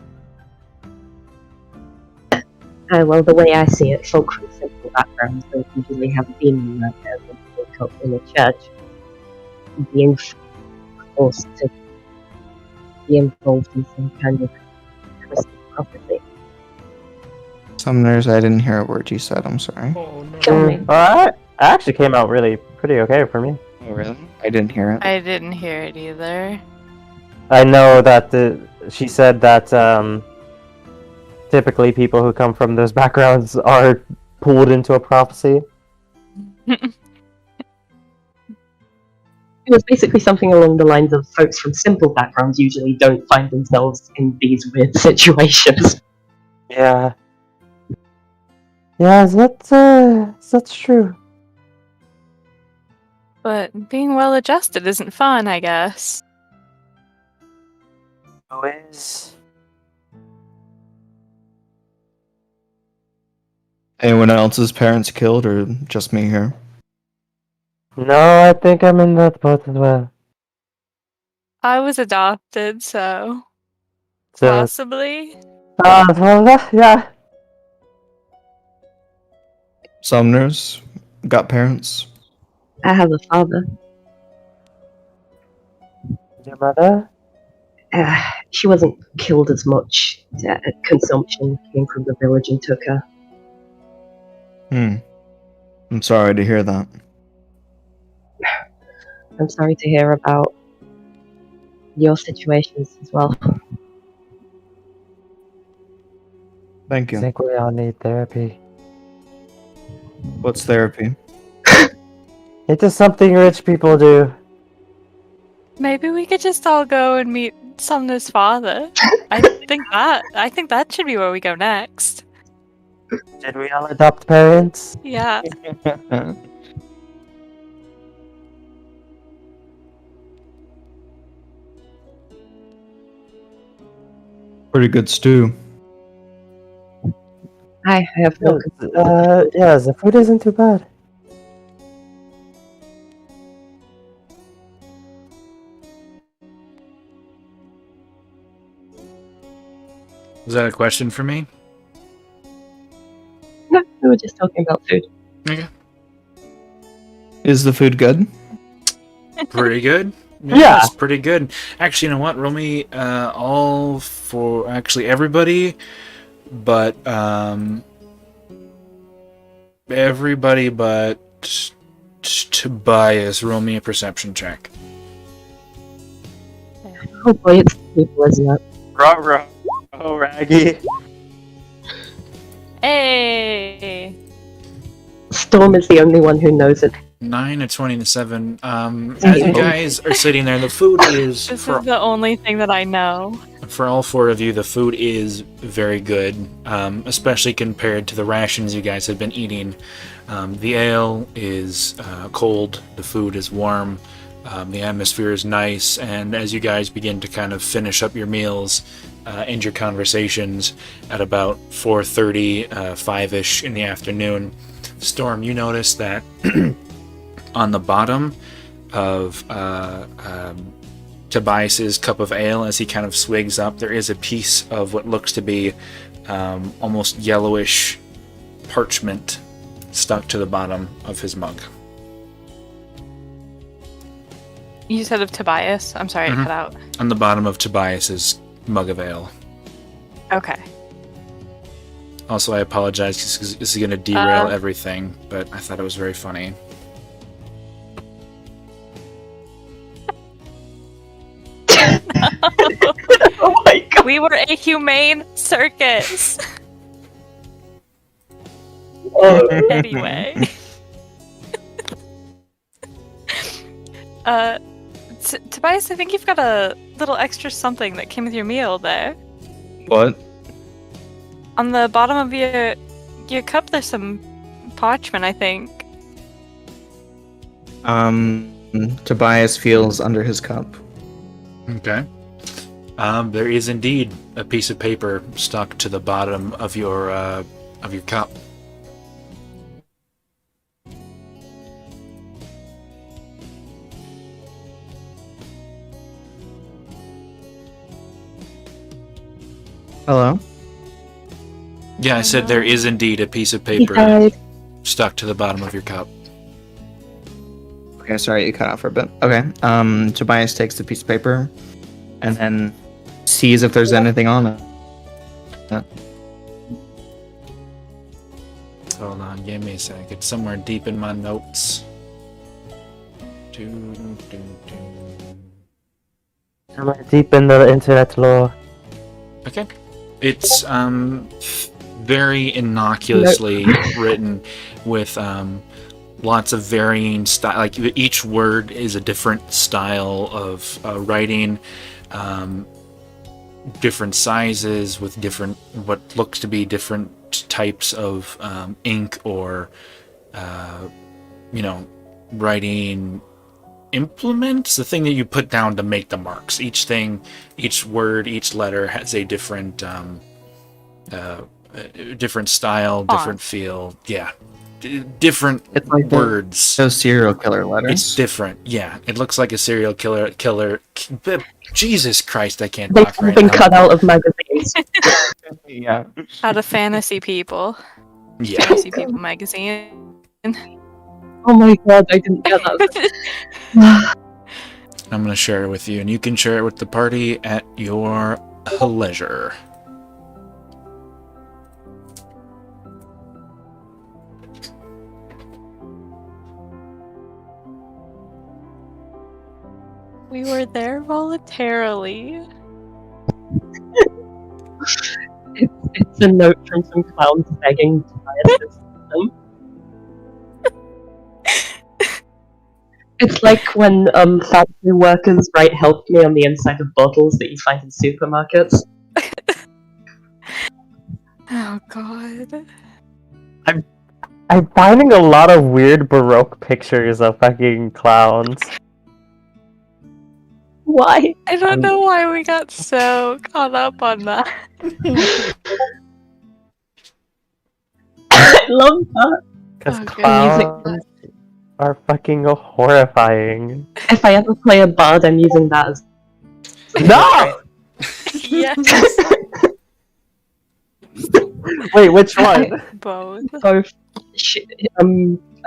Well, the way I see it, folk from simple backgrounds don't usually have demon like that when they wake up in a church. Being forced to be involved in some kind of twisted prophecy. Summoners, I didn't hear a word you said. I'm sorry. Kill me. Alright. It actually came out really pretty okay for me. Oh, really? I didn't hear it. I didn't hear it either. I know that she said that typically people who come from those backgrounds are pulled into a prophecy. It was basically something along the lines of folks from simple backgrounds usually don't find themselves in these weird situations. Yeah. Yeah, that's true. But being well adjusted isn't fun, I guess. Who is? Anyone else's parents killed, or just me here? No, I think I'm in that boat as well. I was adopted, so So, possibly. well, yeah. Summoners got parents. I have a father. Your mother? She wasn't killed as much. Consumption came from the village and took her. I'm sorry to hear that. I'm sorry to hear about your situations as well. Thank I you. think we all need therapy. What's therapy? It is something rich people do. Maybe we could just all go and meet Sumner's father. I think that should be where we go next. Did we all adopt parents? Yeah. Pretty good stew. I have no Yeah, the food isn't too bad. Was that a question for me? No, we were just talking about food. Okay. Is the food good? Pretty good. Yeah. It's pretty good. Actually, you know what? Roll me all for actually everybody, but everybody but Tobias. Roll me a perception check. Oh boy, it's people, isn't it? Ruh-roh. Oh, Raggy. Hey. Storm is the only one who knows it. 9, a 20, and a 7. As you guys are sitting there, the food is This is the only thing that I know. for all four of you. The food is very good, especially compared to the rations you guys have been eating. The ale is cold. The food is warm. The atmosphere is nice, and as you guys begin to kind of finish up your meals, end your conversations at about 4:30, 5-ish in the afternoon, Storm, you notice that on the bottom of Tobias's cup of ale, as he kind of swigs up, there is a piece of what looks to be almost yellowish parchment stuck to the bottom of his mug. You said of Tobias? I'm sorry, I cut out. On the bottom of Tobias's mug of ale. Okay. Also, I apologize because this is going to derail everything, but I thought it was very funny. Oh my god! We were a humane circus. Anyway. Tobias, I think you've got a little extra something that came with your meal there. What? On the bottom of your cup, there's some parchment, I think. Tobias feels under his cup. Okay. There is indeed a piece of paper stuck to the bottom of your cup. Hello? Yeah, I said there is indeed a piece of He paper died. stuck to the bottom of your cup. Okay, sorry, you cut out for a bit. Okay, Tobias takes the piece of paper and then sees if there's anything on it. Hold on, give me a sec. It's somewhere deep in my notes. I'm deep in the internet lore. Okay. It's very innocuously written with lots of varying style. Like each word is a different style of writing, different sizes with different what looks to be different types of ink or writing implements, the thing that you put down to make the marks. Each thing, each word, each letter has a different different style, different feel. Yeah, different It's like words. those serial killer letters. It's different. Yeah, it looks like a serial killer. Jesus Christ, I can't They've talk right been now. cut out of magazines. Yeah. Out of Fantasy People. Yeah. Fantasy People magazine. Oh my god, I didn't get that. I'm gonna share it with you, and you can share it with the party at your leisure. We were there voluntarily. It's a note from some clowns begging to buy a system. It's like when factory workers write "help me" on the inside of bottles that you find in supermarkets. Oh god. I'm finding a lot of weird Baroque pictures of fucking clowns. Why? I don't know why we got so caught up on that. I love that. Because Okay. clowns are fucking horrifying. If I ever play a bard, I'm using that as No! Yes. Wait, which one? Both. both.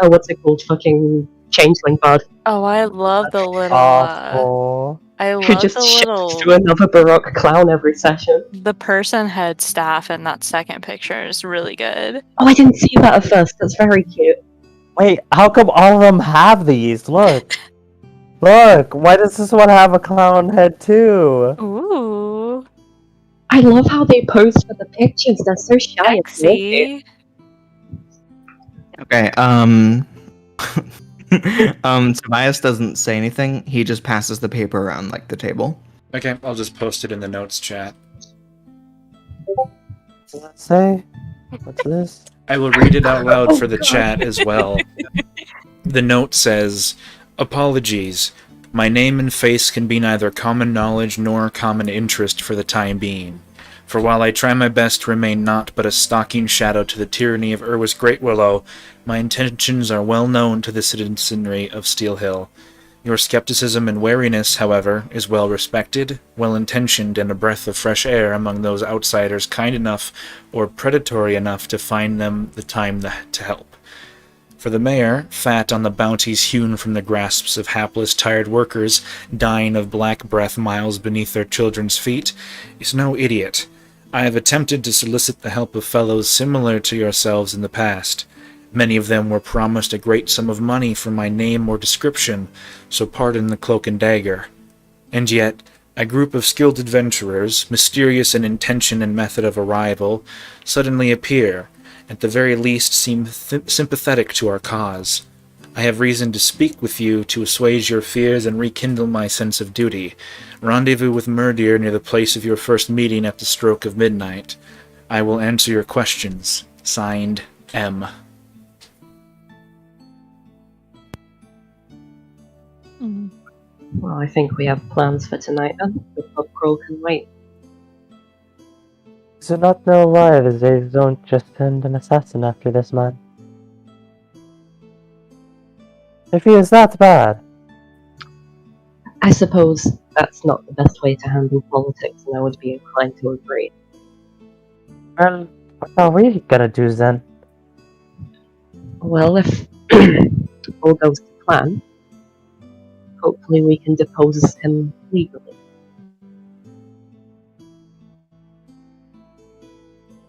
What's it called? Fucking changeling bard. Oh, I love the little. Awful. I Who love just the shifts little. to another baroque clown every session. The person head staff in that second picture is really good. Oh, I didn't see that at first. That's very cute. Wait, how come all of them have these? Look. Look, why does this one have a clown head too? Ooh, I love how they pose for the pictures. They're so shy. It's naughty. sexy. Okay, Tobias doesn't say anything. He just passes the paper around like the table. Okay, I'll just post it in the notes chat. What does it say? What's this? I will read it out loud Oh, for the God. chat as well. The note says, "Apologies. My name and face can be neither common knowledge nor common interest for the time being. For while I try my best to remain naught but a stalking shadow to the tyranny of Irwis Greatwillow, my intentions are well known to the citizenry of Steel Hill. Your skepticism and wariness, however, is well respected, well intentioned, and a breath of fresh air among those outsiders kind enough or predatory enough to find them the time to help. For the mayor, fat on the bounties hewn from the grasps of hapless, tired workers, dying of black breath miles beneath their children's feet, is no idiot. I have attempted to solicit the help of fellows similar to yourselves in the past. Many of them were promised a great sum of money for my name or description, so pardon the cloak and dagger. And yet, a group of skilled adventurers, mysterious in intention and method of arrival, suddenly appear, at the very least seem sympathetic to our cause. I have reason to speak with you to assuage your fears and rekindle my sense of duty. Rendezvous with Murdir near the place of your first meeting at the stroke of midnight. I will answer your questions. Signed, M." Well, I think we have plans for tonight then. The pub crawl can wait. Is it not know why the Zays don't just send an assassin after this man? If he is that bad. I suppose that's not the best way to handle politics, and I would be inclined to agree. Well, what are we gonna do then? Well, if all goes to plan, hopefully we can depose him legally.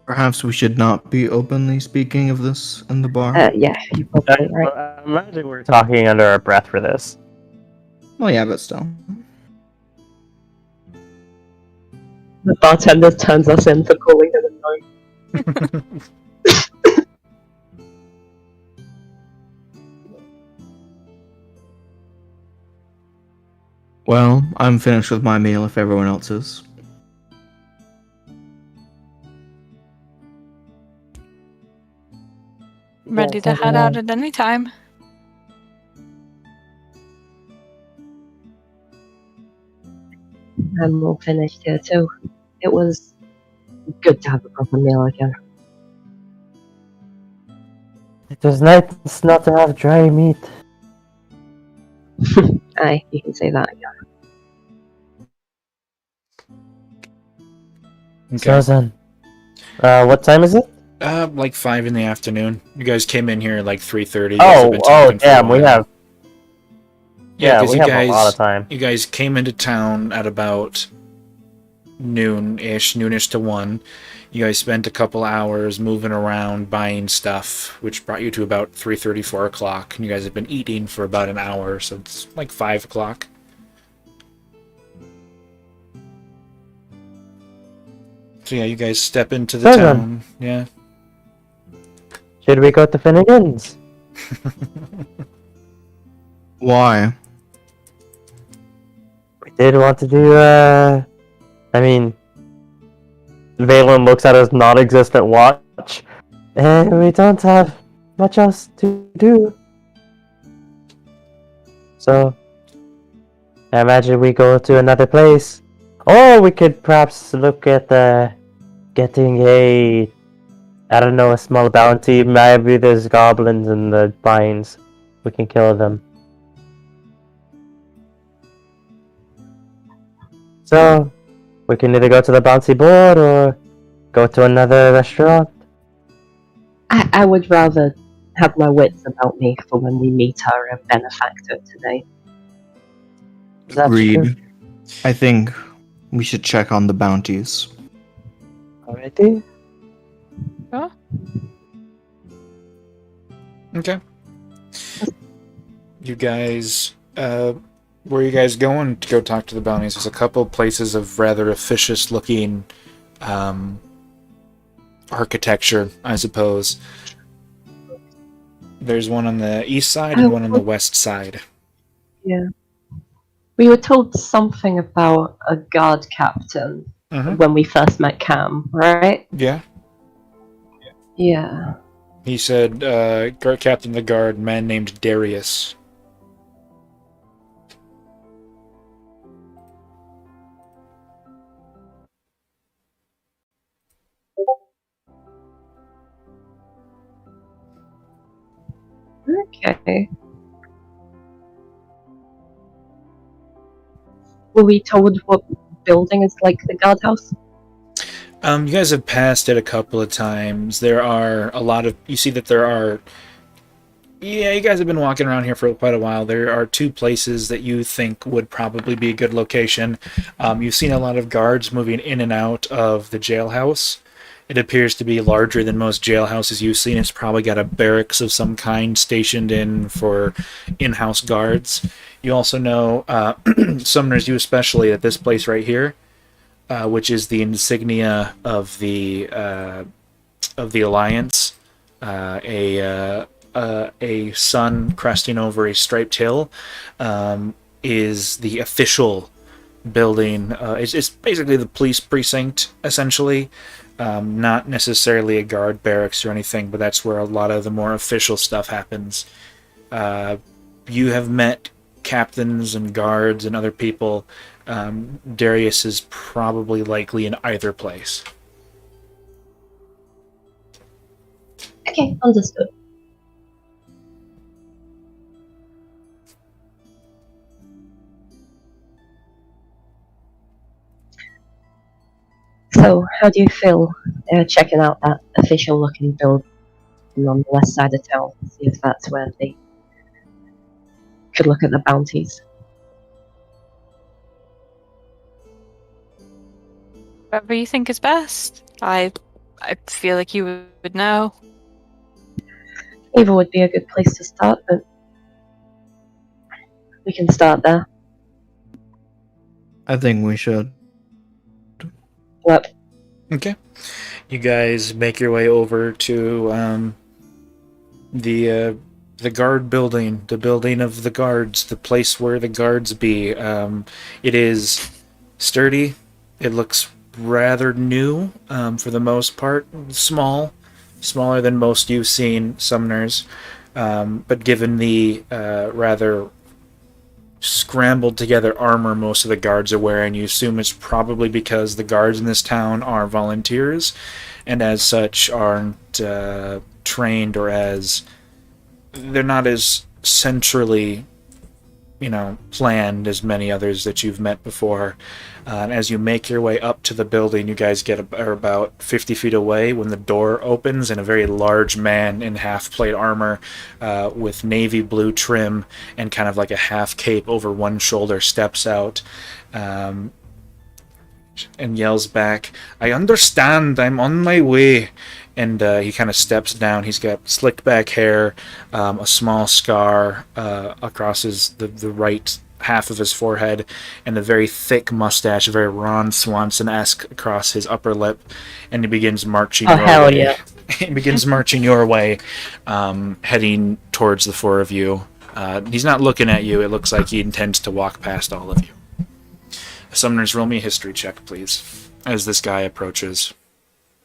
Perhaps we should not be openly speaking of this in the bar. Yeah, you're probably right. I imagine we're talking under our breath for this. Well, yeah, but still. The bartender turns us in for calling it a night. Well, I'm finished with my meal if everyone else is. Ready to head out at any time. I'm all finished here too. It was good to have a proper meal again. It was nice not to have dry meat. Aye, you can say that again. So then, what time is it? Like 5 in the afternoon. You guys came in here at like 3:30. Damn, we have. Yeah, 'cause we have a lot of time. You guys came into town at about noonish to 1. You guys spent a couple hours moving around, buying stuff, which brought you to about 3:30, 4 o'clock. And you guys have been eating for about an hour, so it's like 5 o'clock. So yeah, you guys step into the town. Yeah. Should we go to Finnegan's? Why? We did want to do, I mean, Valen looks at his non-existent watch, and we don't have much else to do. So, I imagine we go to another place. Or we could perhaps look at, getting a, I don't know, a small bounty. Maybe there's goblins in the vines. We can kill them. So, we can either go to the bouncy board or go to another restaurant. I would rather have my wits about me for when we meet our benefactor today. That's Agreed. true. I think we should check on the bounties. Alrighty. Okay. You guys, where are you guys going to go talk to the bounties? There's a couple places of rather officious looking architecture, I suppose. There's one on the east side and one on the west side. Yeah. We were told something about a guard captain when we first met Cam, right? Yeah. Yeah. He said, guard captain of the guard, man named Darius. Okay. Were we told what building is like the guardhouse? You guys have passed it a couple of times. There are a lot of... You see that there are... Yeah, you guys have been walking around here for quite a while. There are 2 places that you think would probably be a good location. You've seen a lot of guards moving in and out of the jailhouse. It appears to be larger than most jailhouses you've seen. It's probably got a barracks of some kind stationed in for in-house guards. You also know, Summoners, you especially, at this place right here, which is the insignia of the Alliance, a sun cresting over a striped hill, is the official building. It's basically the police precinct, essentially. Not necessarily a guard barracks or anything, but that's where a lot of the more official stuff happens. You have met captains and guards and other people. Darius is probably likely in either place. Okay, understood. So, how do you feel checking out that official-looking building on the west side of town? See if that's where they could look at the bounties. Whatever you think is best. I feel like you would know. Eva would be a good place to start, but we can start there. I think we should. Yep. Okay. You guys make your way over to the guard building, the building of the guards, the place where the guards be. It is sturdy. It looks rather new for the most part. Smaller than most you've seen summoners. But given the rather scrambled together armor most of the guards are wearing, you assume it's probably because the guards in this town are volunteers, and as such aren't trained, or as they're not as centrally, planned as many others that you've met before. And as you make your way up to the building, you guys are about 50 feet away when the door opens and a very large man in half-plate armor with navy blue trim and kind of like a half cape over one shoulder steps out and yells back, "I understand, I'm on my way." And he kind of steps down. He's got slicked back hair, a small scar across the right half of his forehead, and a very thick mustache, very Ron Swanson-esque across his upper lip. And he begins marching your hell way. yeah. He begins marching your way, heading towards the four of you. He's not looking at you. It looks like he intends to walk past all of you. Summoners, roll me a history check, please, as this guy approaches.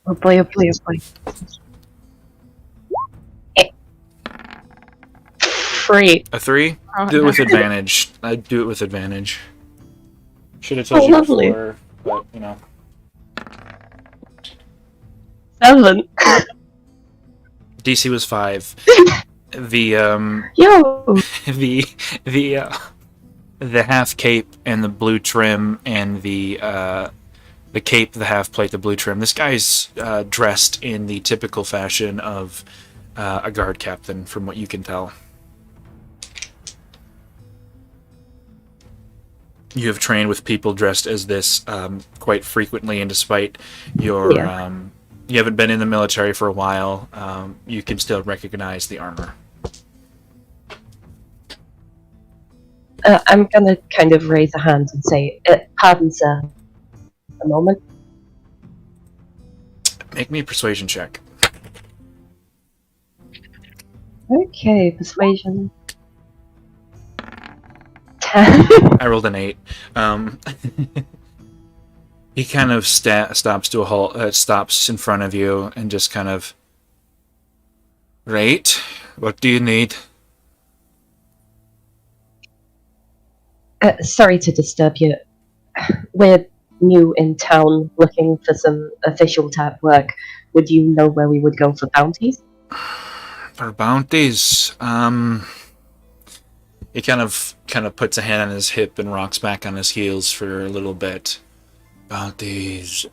Oh boy, oh boy, oh boy. 3. A 3? Oh, Do it no. with advantage. I'd do it with advantage. Should have told Oh, you lovely. before, but, 7. DC was 5. The, Yo! the half cape and the blue trim and the cape, the half plate, the blue trim. This guy's dressed in the typical fashion of a guard captain, from what you can tell. You have trained with people dressed as this quite frequently, and despite your you haven't been in the military for a while, you can still recognize the armor. I'm gonna kind of raise a hand and say, pardon, sir. A moment. Make me a persuasion check. Okay, persuasion. 10. I rolled an 8. He kind of stops to a halt, stops in front of you, and just kind of, right? What do you need? Sorry to disturb you. We're new in town, looking for some official type work. Would you know where we would go for bounties? For bounties, he kind of puts a hand on his hip and rocks back on his heels for a little bit. Bounties.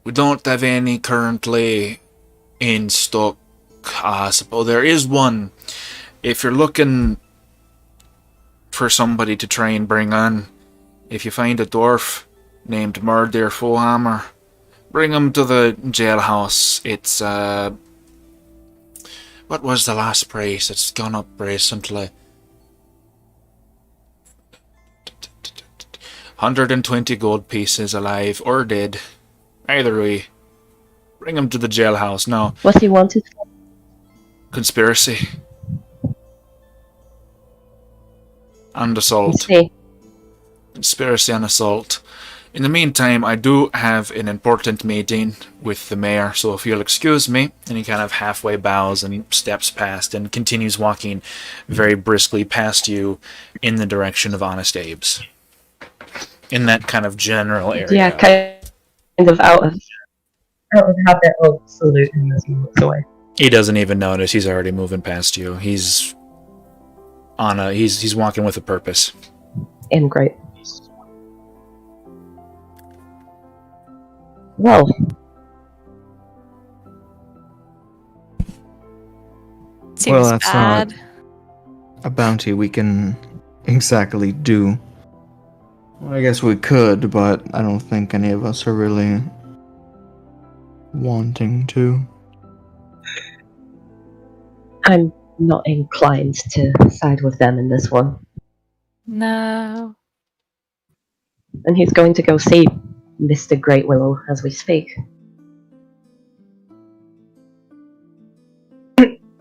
We don't have any currently in stock. I suppose there is one. If you're looking for somebody to try and bring on, if you find a dwarf named Murder Fohammer, bring him to the jailhouse. It's, what was the last price? It's gone up recently. 120 gold pieces, alive or dead. Either way. Bring him to the jailhouse. No. What he wanted for? Conspiracy. And You assault. see. Conspiracy and assault. In the meantime, I do have an important meeting with the mayor, so if you'll excuse me. And he kind of halfway bows and steps past and continues walking very briskly past you in the direction of Honest Abe's. In that kind of general area. Yeah, kind of out of habit of salute him as he walks away. He doesn't even notice. He's already moving past you. He's walking with a purpose. In great. Well, Seems that's bad. not a bounty we can exactly do. Well, I guess we could, but I don't think any of us are really wanting to. I'm not inclined to side with them in this one. No. And he's going to go see Mr. Great Willow as we speak.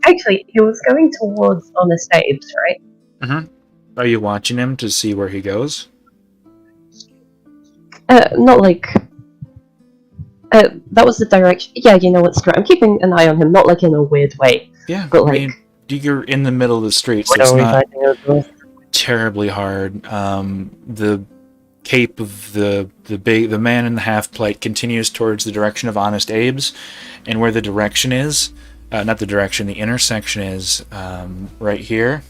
Actually, he was going towards Honest Abe's, right? Mm-hmm. Are you watching him to see where he goes? Not like... that was the direction... Yeah, you know what's correct. I'm keeping an eye on him, not like in a weird way. Yeah, But I like... mean, you're in the middle of the street, so What it's are we not fighting it with? terribly hard. The cape of the man in the half plate continues towards the direction of Honest Abe's, and where the direction is, not the direction, the intersection is right here.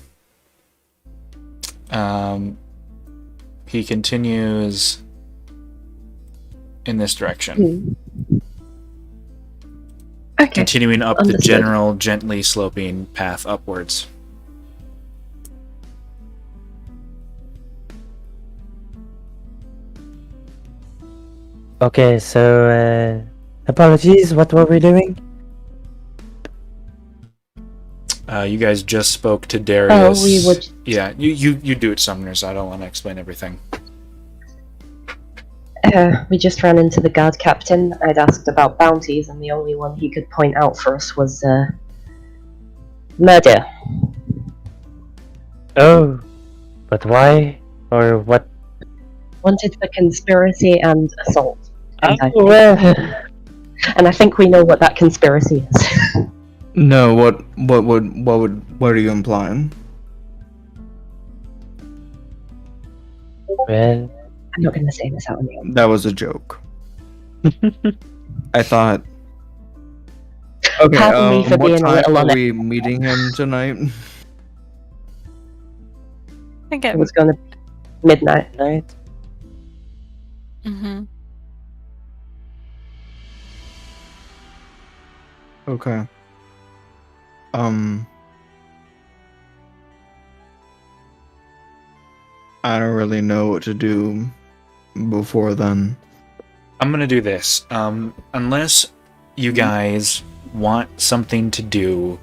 He continues in this direction, Okay. continuing up the Understood. general, gently sloping path upwards. Okay, so apologies. What were we doing? You guys just spoke to Darius. Oh, we would... Yeah, you do it, Summoners. I don't want to explain everything. We just ran into the guard captain. I'd asked about bounties, and the only one he could point out for us was, murder. Oh, but why? Or what? Wanted for conspiracy and assault. And I Oh, well. and I think we know what that conspiracy is. No, what are you implying? Well, I'm not going to say this out in the open. That was a joke. I thought. Okay, Pardon me for what being a time little are on it. we meeting him tonight? I think It was going to midnight. night. Mm-hmm. Okay. I don't really know what to do before then. I'm gonna do this. Unless you guys want something to do,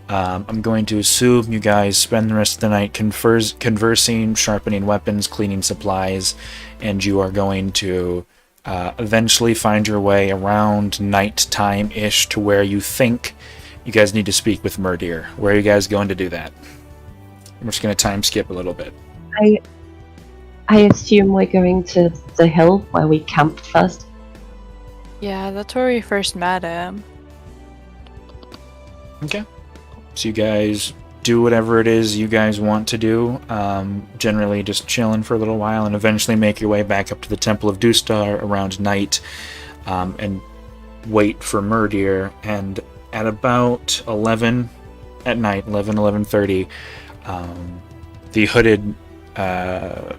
I'm going to assume you guys spend the rest of the night conversing, sharpening weapons, cleaning supplies, and you are going to eventually find your way around nighttime-ish to where you think you guys need to speak with Murdir. Where are you guys going to do that? I'm just going to time skip a little bit. I assume we're going to the hill where we camped first. Yeah, that's where we first met him. Okay. So you guys do whatever it is you guys want to do. Generally just chilling for a little while and eventually make your way back up to the Temple of Dustar around night and wait for Murdir. And at about 11 at night, 11:30, the hooded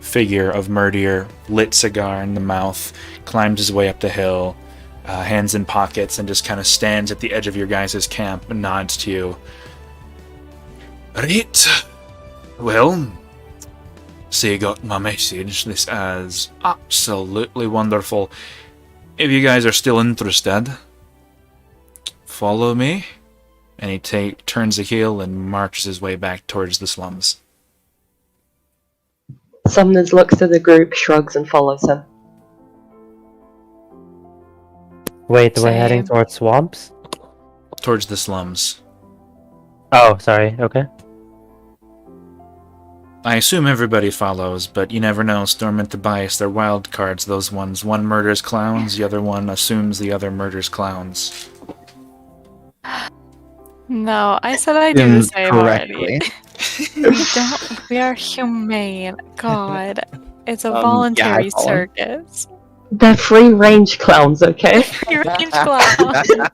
figure of Murdir, lit cigar in the mouth, climbs his way up the hill, hands in pockets, and just kind of stands at the edge of your guys' camp and nods to you. Right. Well, so you got my message. This is absolutely wonderful. If you guys are still interested, follow me. And he turns a heel and marches his way back towards the slums. Sumners looks at the group, shrugs, and follows him. Wait, we're heading Same. towards swamps? Towards the slums. Oh, sorry. Okay. I assume everybody follows, but you never know. Storm and Tobias, they're wild cards, those ones. One murders clowns, the other one assumes the other murders clowns. No, I said I do the same Correctly. already. We are humane. God. It's a voluntary Colin. circus. They're free-range clowns, okay? Free range clown.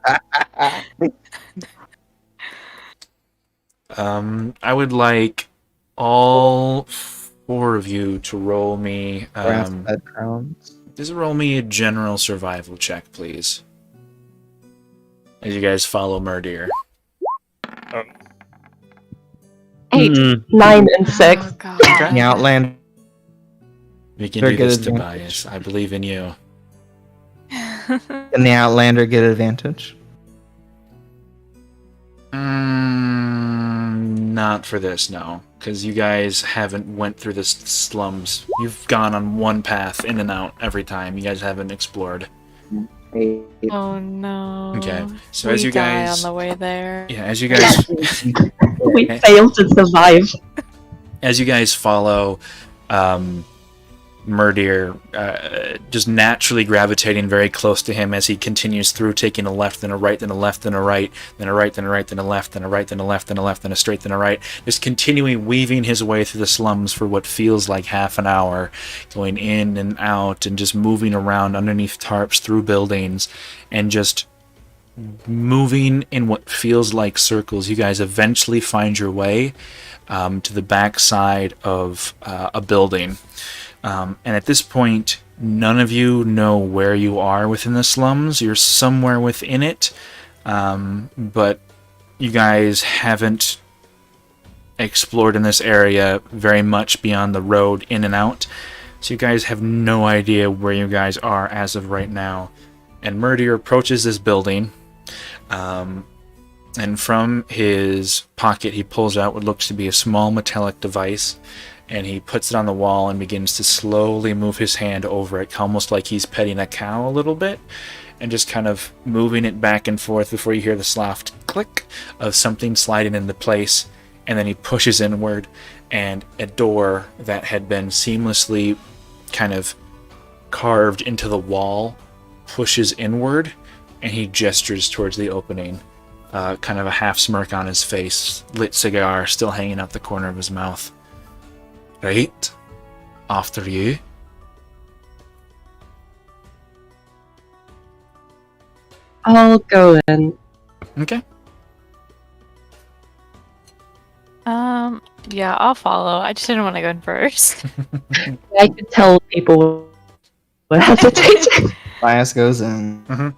I would like all four of you to roll me Grass-fed crowns. Just roll me a general survival check, please. As you guys follow Murdeer. 8, Mm-mm. 9, and 6. Oh, God. The Outlander We can Very do good this, advantage. Tobias. I believe in you. and the Outlander get advantage. Not for this, no. Because you guys haven't went through the slums. You've gone on one path in and out every time. You guys haven't explored. Oh no. Okay, so we as you die guys... on the way there. Yeah, as you guys... We fail to survive. As you guys follow Murdeer, just naturally gravitating very close to him as he continues through, taking a left, then a right, then a left, then a right, then a right, then a right, then a left, then a right, then a left, then a left, then a straight, then a right, just continuing weaving his way through the slums for what feels like half an hour, going in and out and just moving around underneath tarps, through buildings, and just moving in what feels like circles. You guys eventually find your way to the back side of a building. And at this point, none of you know where you are within the slums. You're somewhere within it, but you guys haven't explored in this area very much beyond the road in and out. So you guys have no idea where you guys are as of right now. And Murdeer approaches this building, and from his pocket he pulls out what looks to be a small metallic device, and he puts it on the wall and begins to slowly move his hand over it, almost like he's petting a cow a little bit, and just kind of moving it back and forth before you hear the soft click of something sliding into place. And then he pushes inward, and a door that had been seamlessly kind of carved into the wall pushes inward, and he gestures towards the opening, kind of a half smirk on his face, lit cigar still hanging out the corner of his mouth. Right, after you. I'll go in. Okay. Yeah, I'll follow. I just didn't want to go in first. I could tell people were hesitating. Bias goes in.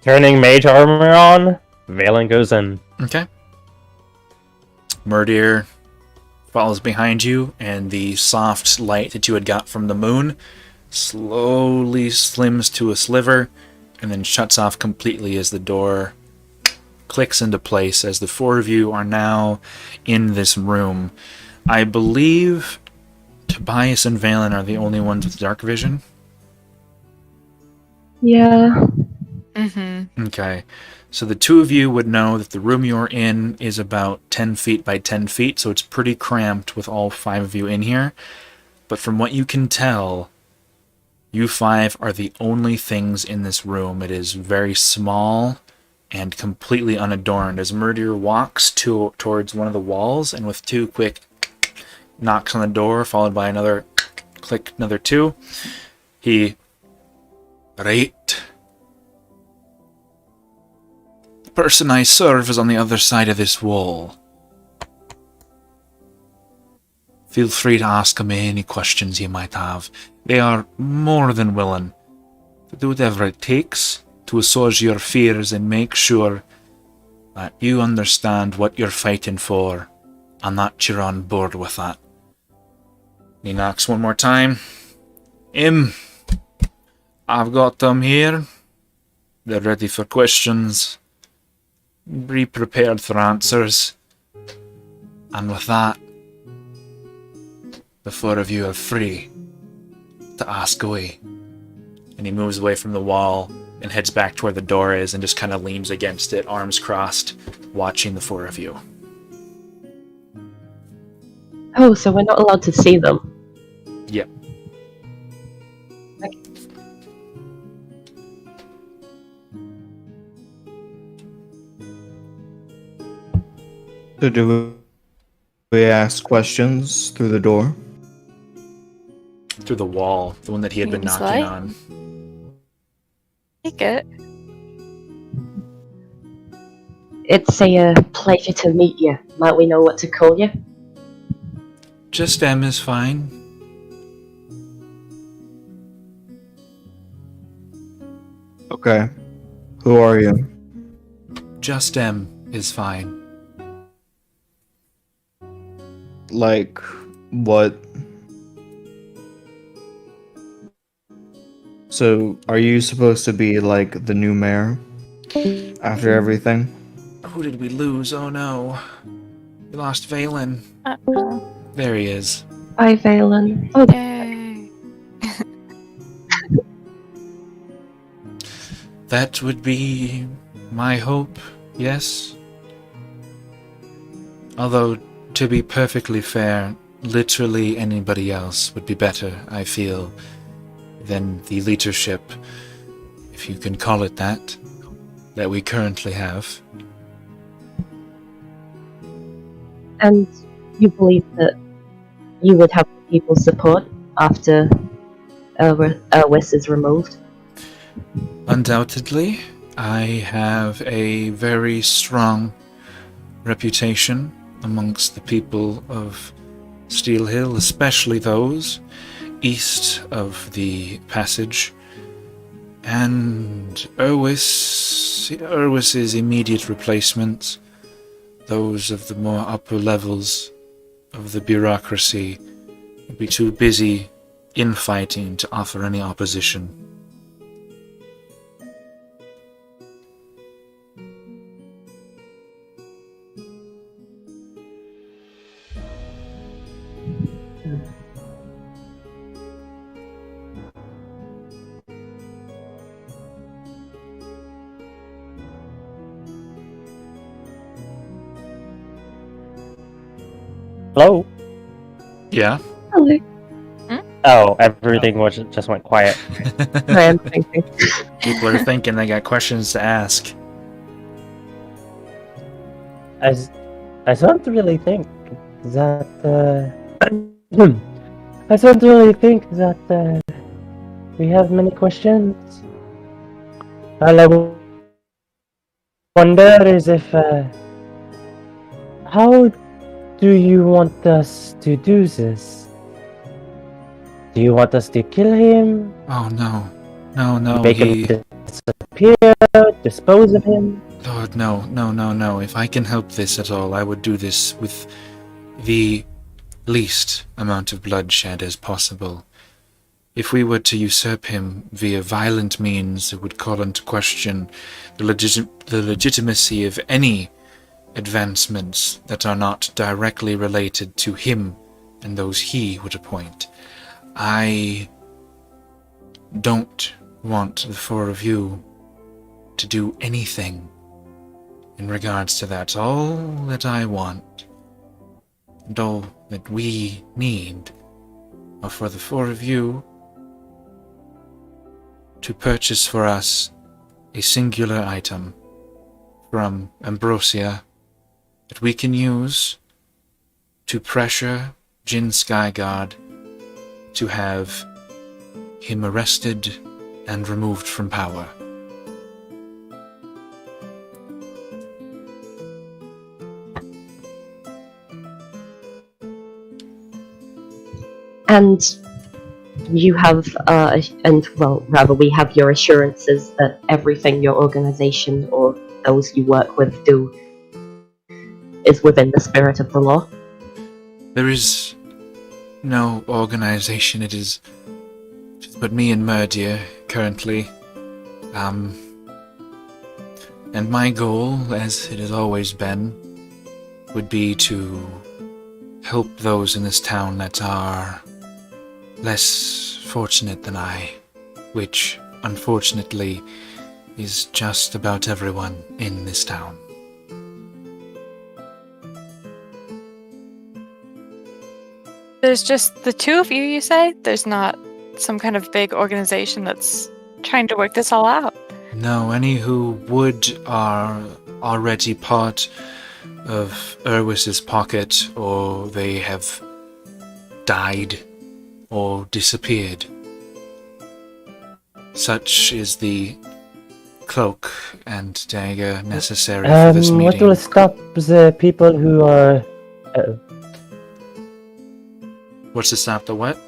Turning mage armor on, Valen goes in. Okay. Murdeer follows behind you, and the soft light that you had got from the moon slowly slims to a sliver and then shuts off completely as the door clicks into place, as the four of you are now in this room. I believe Tobias and Valen are the only ones with dark vision. Yeah. Mm-hmm. Okay. So the two of you would know that the room you're in is about 10 feet by 10 feet, so it's pretty cramped with all five of you in here. But from what you can tell, you five are the only things in this room. It is very small and completely unadorned. As Murdeer walks towards one of the walls, and with two quick knocks on the door, followed by another click, another two, he... Right. The person I serve is on the other side of this wall. Feel free to ask them any questions you might have. They are more than willing to do whatever it takes to assuage your fears and make sure that you understand what you're fighting for and that you're on board with that. He knocks one more time. I've got them here. They're ready for questions. Be prepared for answers. And with that, the four of you are free to ask away. And he moves away from the wall and heads back to where the door is and just kind of leans against it, arms crossed, watching the four of you. Oh, so we're not allowed to see them. Yep. So do we ask questions through the door? Through the wall, the one that he had been Seems knocking like. on. Take it. It's a pleasure to meet you. Might we know what to call you? Just M is fine. Okay. Who are you? Just M is fine. Like, what? So, are you supposed to be like the new mayor after everything? Who did we lose? Oh no. We lost Valen. Uh-oh. There he is. Bye, Valen. Oh, Yay. That would be my hope, yes. Although, to be perfectly fair, literally anybody else would be better, I feel, than the leadership, if you can call it that we currently have. and you believe that you would have people's support after Wes is removed? Undoubtedly, I have a very strong reputation amongst the people of Steel Hill, especially those east of the passage. And Erwis's immediate replacements, those of the more upper levels of the bureaucracy, would be too busy infighting to offer any opposition. Hello? Yeah? Hello. Oh, everything just went quiet. I am thinking. People are thinking they got questions to ask. I don't really think that, I don't really think that, we have many questions. All I wonder is if, how do you want us to do this? Do you want us to kill him? Oh no. No, Make he... him disappear? Dispose of him? Lord, no. If I can help this at all, I would do this with the least amount of bloodshed as possible. If we were to usurp him via violent means, it would call into question the legitimacy of any advancements that are not directly related to him and those he would appoint. I don't want the four of you to do anything in regards to that. All that I want, and all that we need, are for the four of you to purchase for us a singular item from Ambrosia that we can use to pressure Jin Skyguard to have him arrested and removed from power. And you have, we have your assurances that everything your organization or those you work with do is within the spirit of the law? There is no organization. It is just but me and Murdia currently. And my goal, as it has always been, would be to help those in this town that are less fortunate than I, which, unfortunately, is just about everyone in this town. There's just the two of you, you say? There's not some kind of big organization that's trying to work this all out? No, any who would are already part of Erwis's pocket, or they have died or disappeared. Such is the cloak and dagger necessary for this meeting. What will stop the people who are... What's to stop the what?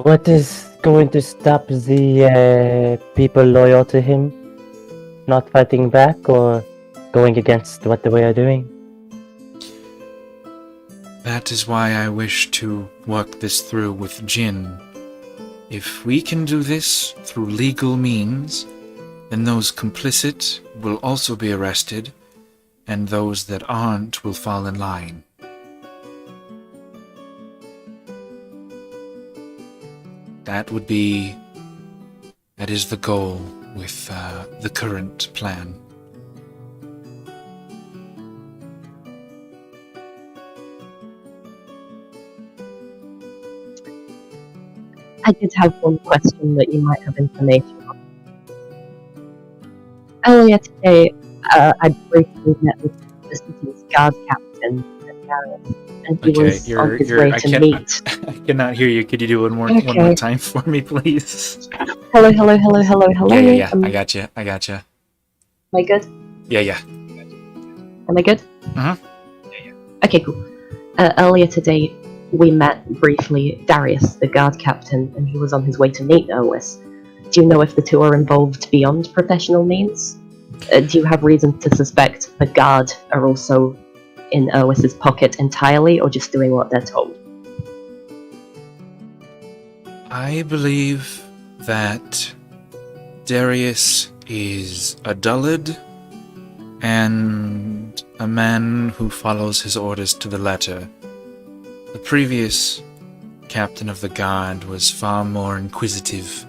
What is going to stop the people loyal to him not fighting back or going against what we are doing? That is why I wish to work this through with Jin. If we can do this through legal means, then those complicit will also be arrested, and those that aren't will fall in line. That is the goal with the current plan. I did have one question that you might have information on. Earlier today, I briefly met with the city's guard captain, Darius, and he was on his way to meet. I cannot hear you. Could you do one more time for me, please? Hello. Yeah. I gotcha. Am I good? Yeah. Am I good? Uh-huh. Okay, cool. Earlier today, we met briefly Darius, the guard captain, and he was on his way to meet Erwis. Do you know if the two are involved beyond professional means? Do you have reason to suspect the guard are also in Erwis's pocket entirely, or just doing what they're told? I believe that Darius is a dullard and a man who follows his orders to the letter. The previous captain of the guard was far more inquisitive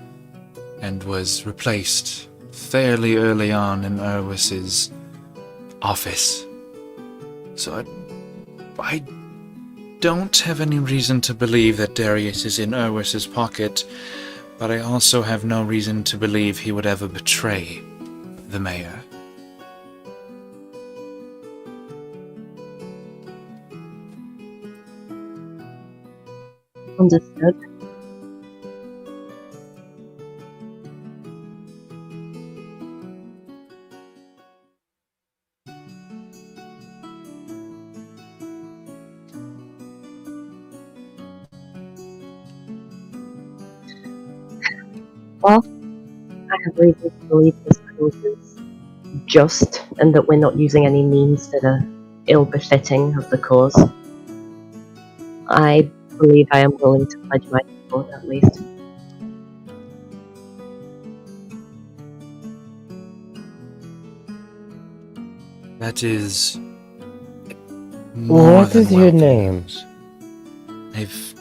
and was replaced fairly early on in Erwis's office. So I don't have any reason to believe that Darius is in Erwis's pocket, but I also have no reason to believe he would ever betray the mayor. Understood. Well, I have reason to believe this cause is just, and that we're not using any means that are ill-befitting of the cause. I believe I am willing to pledge my support, at least. That is more What than is your welcome. name? I've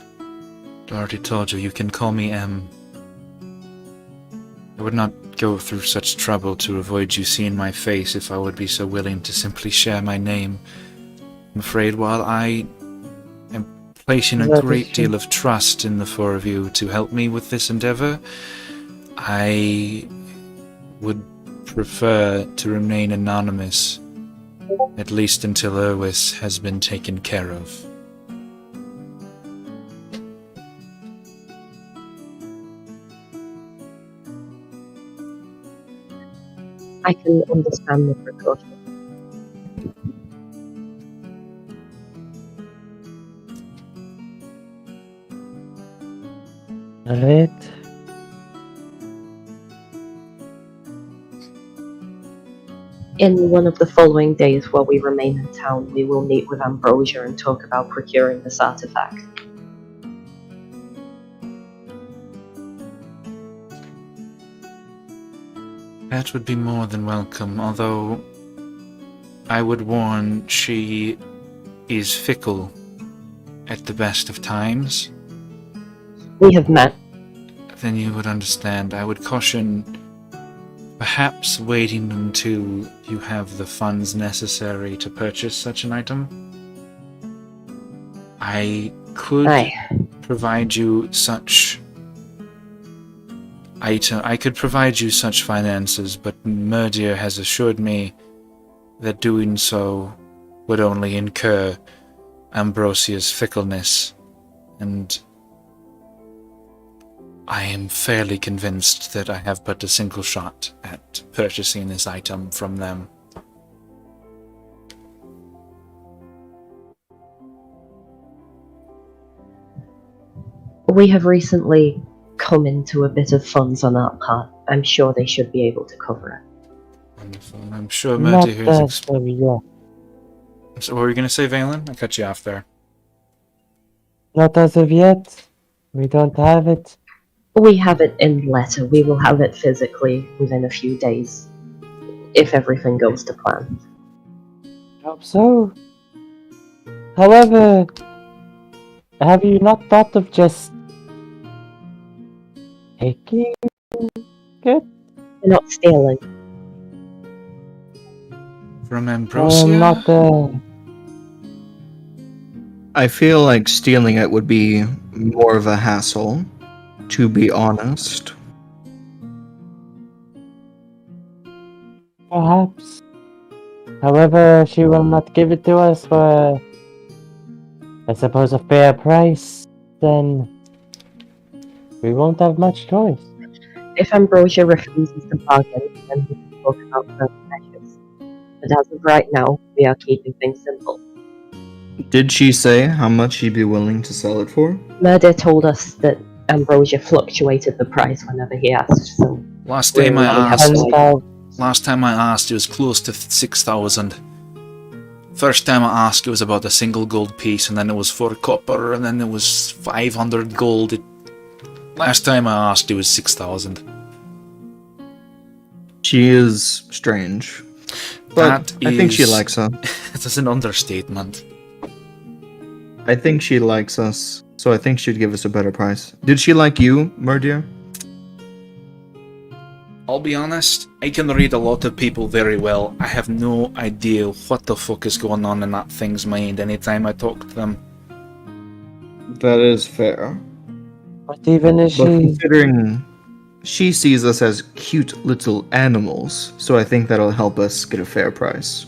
already told you, you can call me M. I would not go through such trouble to avoid you seeing my face if I would be so willing to simply share my name. I'm afraid while I am placing a great deal of trust in the four of you to help me with this endeavor, I would prefer to remain anonymous, at least until Erwis has been taken care of. I can understand the precaution. Alright. In one of the following days while we remain in town, we will meet with Ambrosia and talk about procuring this artifact. That would be more than welcome, although I would warn she is fickle at the best of times. We have met. Then you would understand. I would caution perhaps waiting until you have the funds necessary to purchase such an item. I could provide you such I could provide you such finances, but Murdir has assured me that doing so would only incur Ambrosia's fickleness, and I am fairly convinced that I have but a single shot at purchasing this item from them. We have recently come into a bit of funds on that part. I'm sure they should be able to cover it. Wonderful. And I'm sure Not Murdy here's as of yet. So what were you going to say, Valen? I cut you off there. Not as of yet. We don't have it. We have it in letter. We will have it physically within a few days, if everything goes to plan. Hope so. However, have you not thought of just taking it? We're not stealing. From Ambrosia? Not I feel like stealing it would be more of a hassle, to be honest. perhaps. However, she will not give it to us for, I suppose, a fair price. Then we won't have much choice. If Ambrosia refuses to bargain, then we can talk about further measures. But as of right now, we are keeping things simple. Did she say how much she'd be willing to sell it for? Murder told us that Ambrosia fluctuated the price whenever he asked, so Last time I we have asked, no idea. last time I asked, it was close to 6,000. First time I asked, it was about a single gold piece, and then it was 4 copper, and then it was 500 gold. Last time I asked, it was 6,000. She is strange. But I think she likes us. That's an understatement. I think she likes us, so I think she'd give us a better price. Did she like you, Murdia? I'll be honest, I can read a lot of people very well. I have no idea what the fuck is going on in that thing's mind anytime I talk to them. That is fair. But even if But she... considering she sees us as cute little animals, so I think that'll help us get a fair price.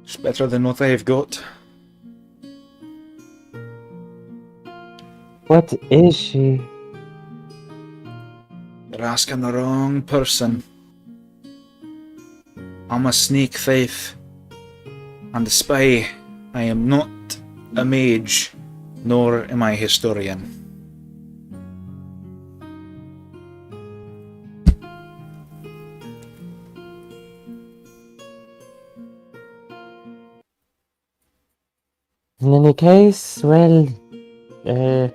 It's better than what I've got. What is she? You're asking the wrong person. I'm a sneak thief and a spy. I am not a mage, nor am I a historian. In any case, well, I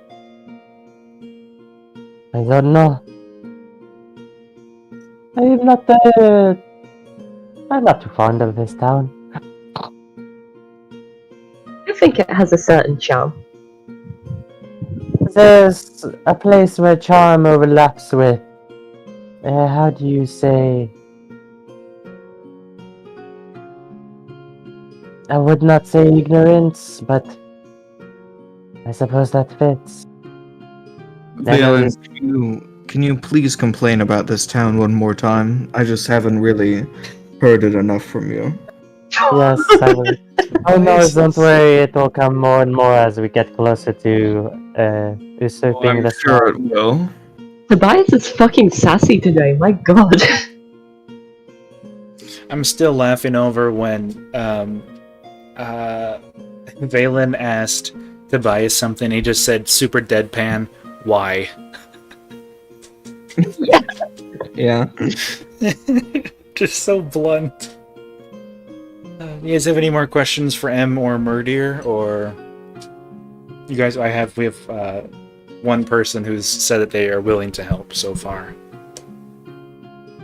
don't know. I'm not too fond of this town. I think it has a certain charm. There's a place where charm overlaps with, how do you say? I would not say ignorance, but I suppose that fits. Valen, can you please complain about this town one more time? I just haven't really heard it enough from you. Yes, I will. Oh no, don't worry, it will come more and more as we get closer to usurping I'm the sure throne. it will. Tobias is fucking sassy today, my god. I'm still laughing over when Valen asked Tobias something. He just said super deadpan, why? Yeah. Just so blunt. You guys have any more questions for M or Murdir, or you guys? We have one person who's said that they are willing to help so far.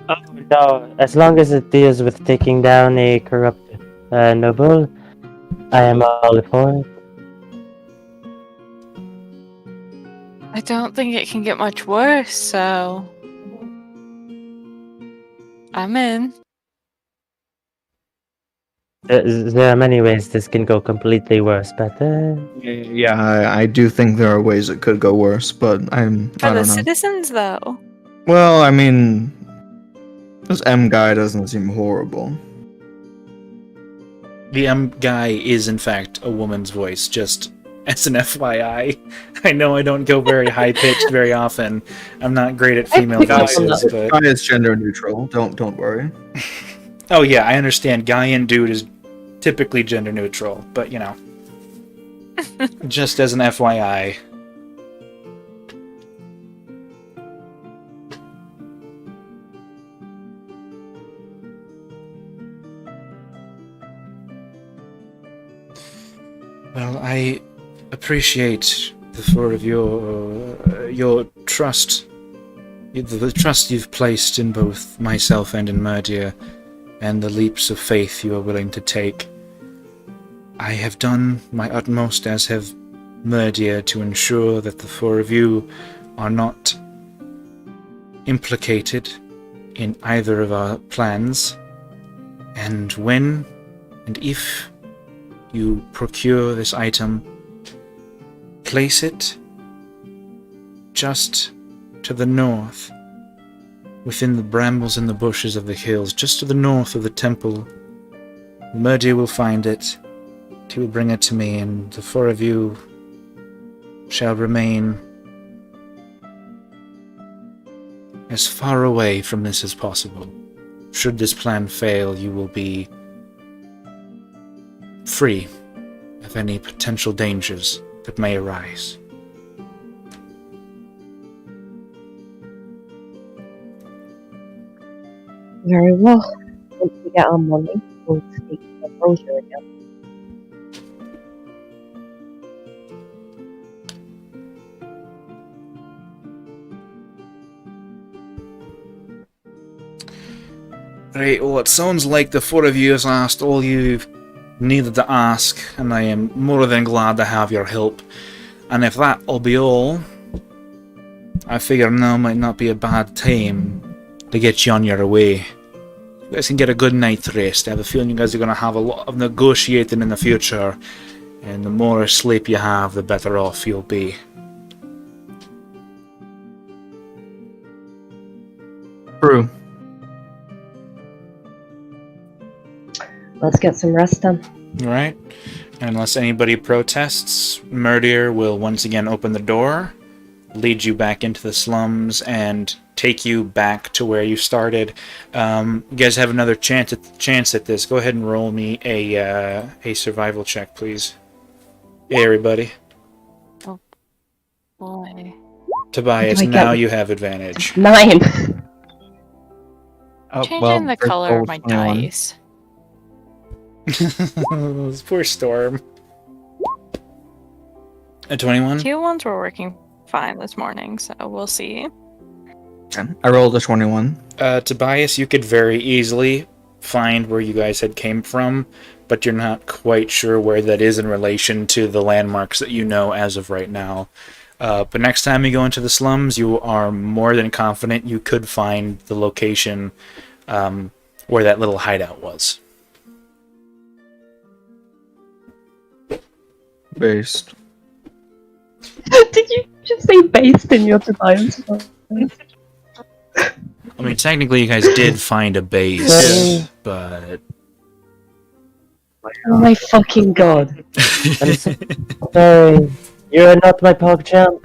Oh no, as long as it deals with taking down a corrupt noble, I am all for it. I don't think it can get much worse, so I'm in. There are many ways this can go completely worse, but Yeah, I do think there are ways it could go worse, but I For don't the know. citizens, though. Well, I mean, this M guy doesn't seem horrible. The M guy is in fact a woman's voice, just as an FYI. I know I don't go very high pitched very often. I'm not great at female voices, but Guy is gender neutral. Don't worry. oh yeah, I understand. Guy and dude is typically gender neutral, but you know, just as an FYI. Well, I appreciate the four of your trust, the trust you've placed in both myself and in Murdia, and the leaps of faith you are willing to take. I have done my utmost, as have Murdia, to ensure that the four of you are not implicated in either of our plans, and when and if you procure this item, place it just to the north, within the brambles and the bushes of the hills, just to the north of the temple. Murdia will find it. He will bring it to me, and the four of you shall remain as far away from this as possible. Should this plan fail, you will be free of any potential dangers that may arise. Very well. Once we get our money, we'll speak to the brochure again. Right, well, it sounds like the four of you has asked all you've needed to ask, and I am more than glad to have your help. And if that'll be all, I figure now might not be a bad time to get you on your way. You guys can get a good night's rest. I have a feeling you guys are going to have a lot of negotiating in the future, and the more sleep you have, the better off you'll be. True. Let's get some rest then. Alright. Unless anybody protests, Murder will once again open the door, lead you back into the slums, and take you back to where you started. You guys have another chance at this. Go ahead and roll me a survival check, please. Hey, everybody. Oh boy. Tobias, Do I get- now you have advantage. 9. Oh, Changing the first color roll of my 21. dice. Poor Storm. A 21? 2 ones were working fine this morning, so we'll see. I rolled a 21. Tobias, you could very easily find where you guys had came from, but you're not quite sure where that is in relation to the landmarks that you know as of right now. But next time you go into the slums, you are more than confident you could find the location where that little hideout was. Based. Did you just say based in your Tobias? I mean, technically you guys did find a base, but... Oh my fucking god. I'm sorry. You're not my PogChamp.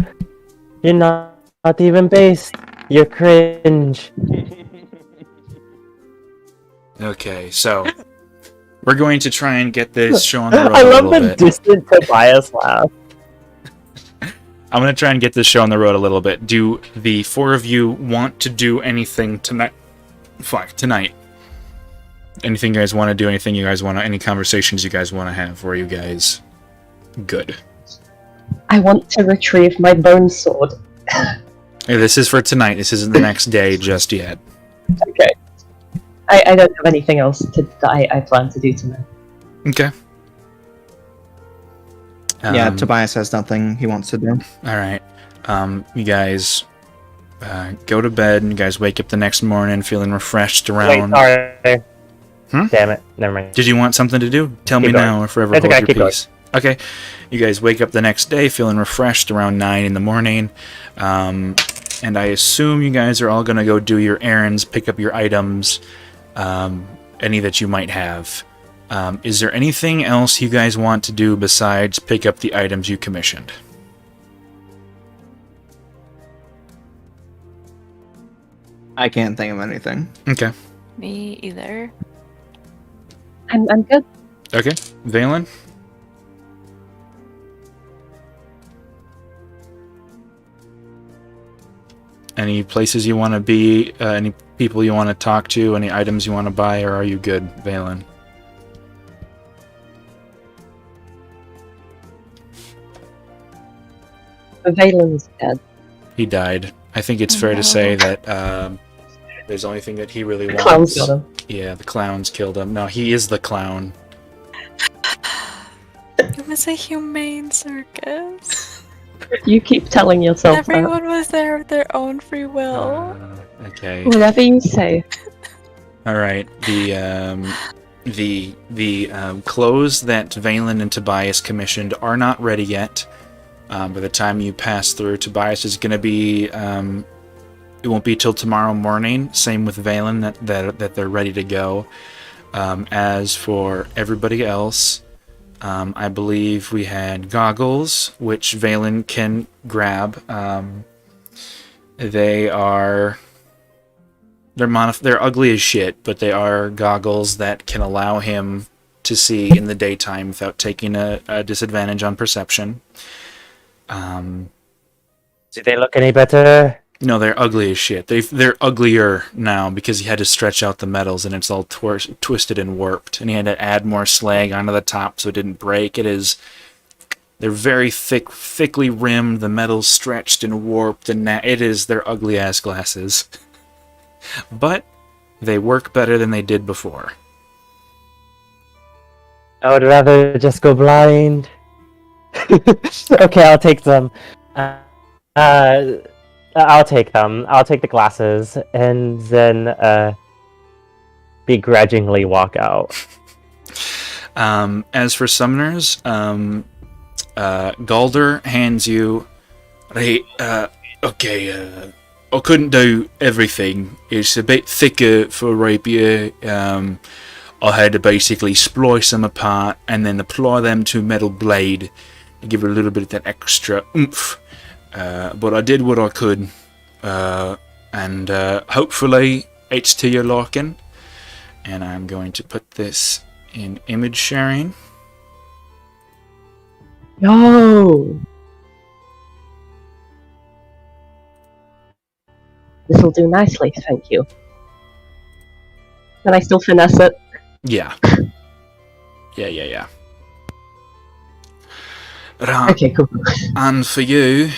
You're not even based. You're cringe. Okay, so... We're going to try and get this show on the road I a love little the bit. distant Tobias laugh. I'm going to try and get this show on the road a little bit. Do the four of you want to do anything tonight? Tonight. Anything you guys want to do? Anything you guys want to... Any conversations you guys want to have? Or are you guys good? I want to retrieve my bone sword. Hey, this is for tonight. This isn't the next day just yet. Okay. I don't have anything else that I plan to do tonight. Okay. Yeah, Tobias has nothing he wants to do. Alright. You guys go to bed, and you guys wake up the next morning feeling refreshed around... Wait, sorry. Hmm? Damn it. Never mind. Did you want something to do? Tell me Keep going. now or forever It's hold okay, your keep going. peace. Okay. You guys wake up the next day feeling refreshed around 9 in the morning. And I assume you guys are all going to go do your errands, pick up your items, any that you might have. Is there anything else you guys want to do besides pick up the items you commissioned? I can't think of anything. Okay. Me either. I'm good. Okay. Valen? Any places you want to be? Any people you want to talk to? Any items you want to buy? Or are you good, Valen? Valen's dead. He died. I think it's Oh, fair no. to say that there's the only thing that he really The wants. clowns got him. Yeah, the clowns killed him. No, he is the clown. It was a humane circus. You keep telling yourself Everyone was there of their own free will. Okay. that. Whatever you say. All right. The clothes that Valen and Tobias commissioned are not ready yet. By the time you pass through, Tobias is going to be. It won't be till tomorrow morning. Same with Valen that they're ready to go. As for everybody else, I believe we had goggles, which Valen can grab. They're ugly as shit, but they are goggles that can allow him to see in the daytime without taking a disadvantage on perception. Do they look any better? No, they're ugly as shit. They're uglier now because he had to stretch out the metals and it's all twisted and warped, and he had to add more slag onto the top so it didn't break. They're very thickly rimmed. The metal's stretched and warped, and they're ugly ass glasses. But they work better than they did before. I would rather just go blind. Okay, I'll take them. I'll take them. I'll take the glasses, and then begrudgingly walk out. As for summoners, Galder hands you. Right, okay, I couldn't do everything. It's a bit thicker for rapier. I had to basically splice them apart and then apply them to a metal blade to give it a little bit of that extra oomph. But I did what I could, and hopefully it's to your liking. And I'm going to put this in image sharing. Yo! This'll do nicely, thank you. Can I still finesse it? Yeah. Yeah. Right. Okay, cool. And for you,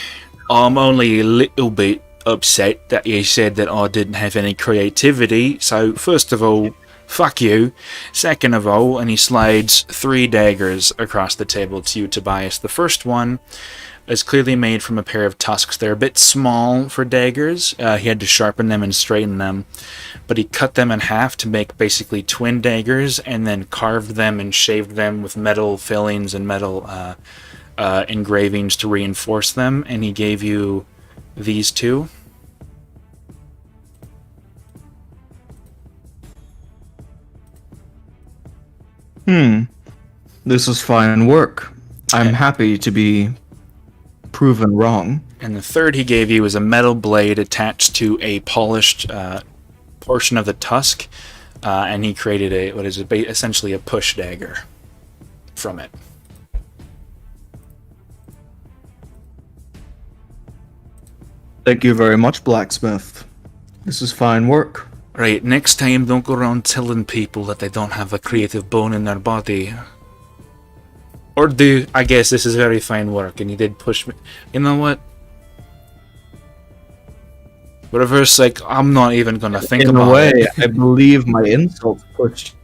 I'm only a little bit upset that you said that I didn't have any creativity. So, first of all, fuck you. Second of all, and he slides 3 daggers across the table to you, Tobias. The first one is clearly made from a pair of tusks. They're a bit small for daggers. He had to sharpen them and straighten them. But he cut them in half to make basically twin daggers and then carved them and shaved them with metal fillings and metal engravings to reinforce them. And he gave you these 2. This is fine work. I'm happy to be proven wrong. And the third he gave you is a metal blade attached to a polished portion of the tusk, and he created essentially a push dagger from it. Thank you very much, blacksmith. This is fine work. Right, next time don't go around telling people that they don't have a creative bone in their body. Or do. I guess this is very fine work, and you did push me. You know what? For a verse like, I'm not even gonna think In about a way, it. I believe my insult pushed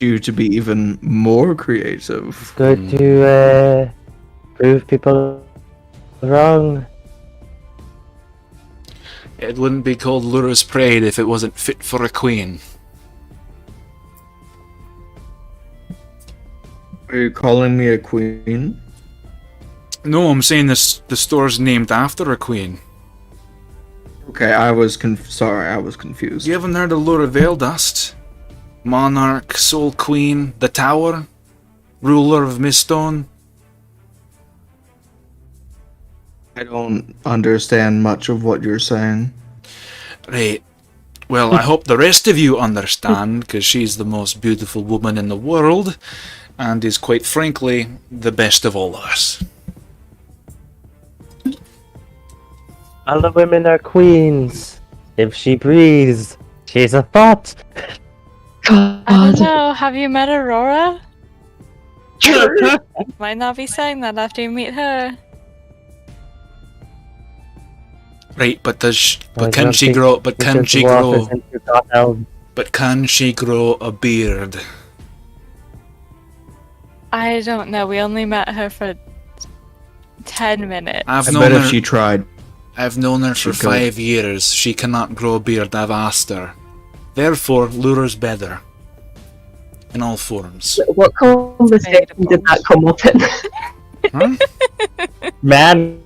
you to be even more creative. Good to prove people wrong. It wouldn't be called Lura's Parade if it wasn't fit for a queen. Are you calling me a queen? No, I'm saying the store's named after a queen. Okay, I was sorry, I was confused. You haven't heard of Lura Veildust? Monarch, Soul Queen, the Tower, ruler of Miststone. I don't understand much of what you're saying. Right. Well, I hope the rest of you understand, because she's the most beautiful woman in the world, and is quite frankly the best of all of us. All the women are queens. If she breathes, she's a thought. I don't God. know. Have you met Aurora? Might not be saying that after you meet her. Right, but does I but can don't she think grow? But we can should she walk us grow? into God Elf. But can she grow a beard? I don't know. We only met her for 10 minutes. I've I known bet her. if she tried, I've known her for She'd go. 5 years. She cannot grow a beard. I've asked her. Therefore, lure's better. In all forms. What conversation did that come up in? Huh? Man,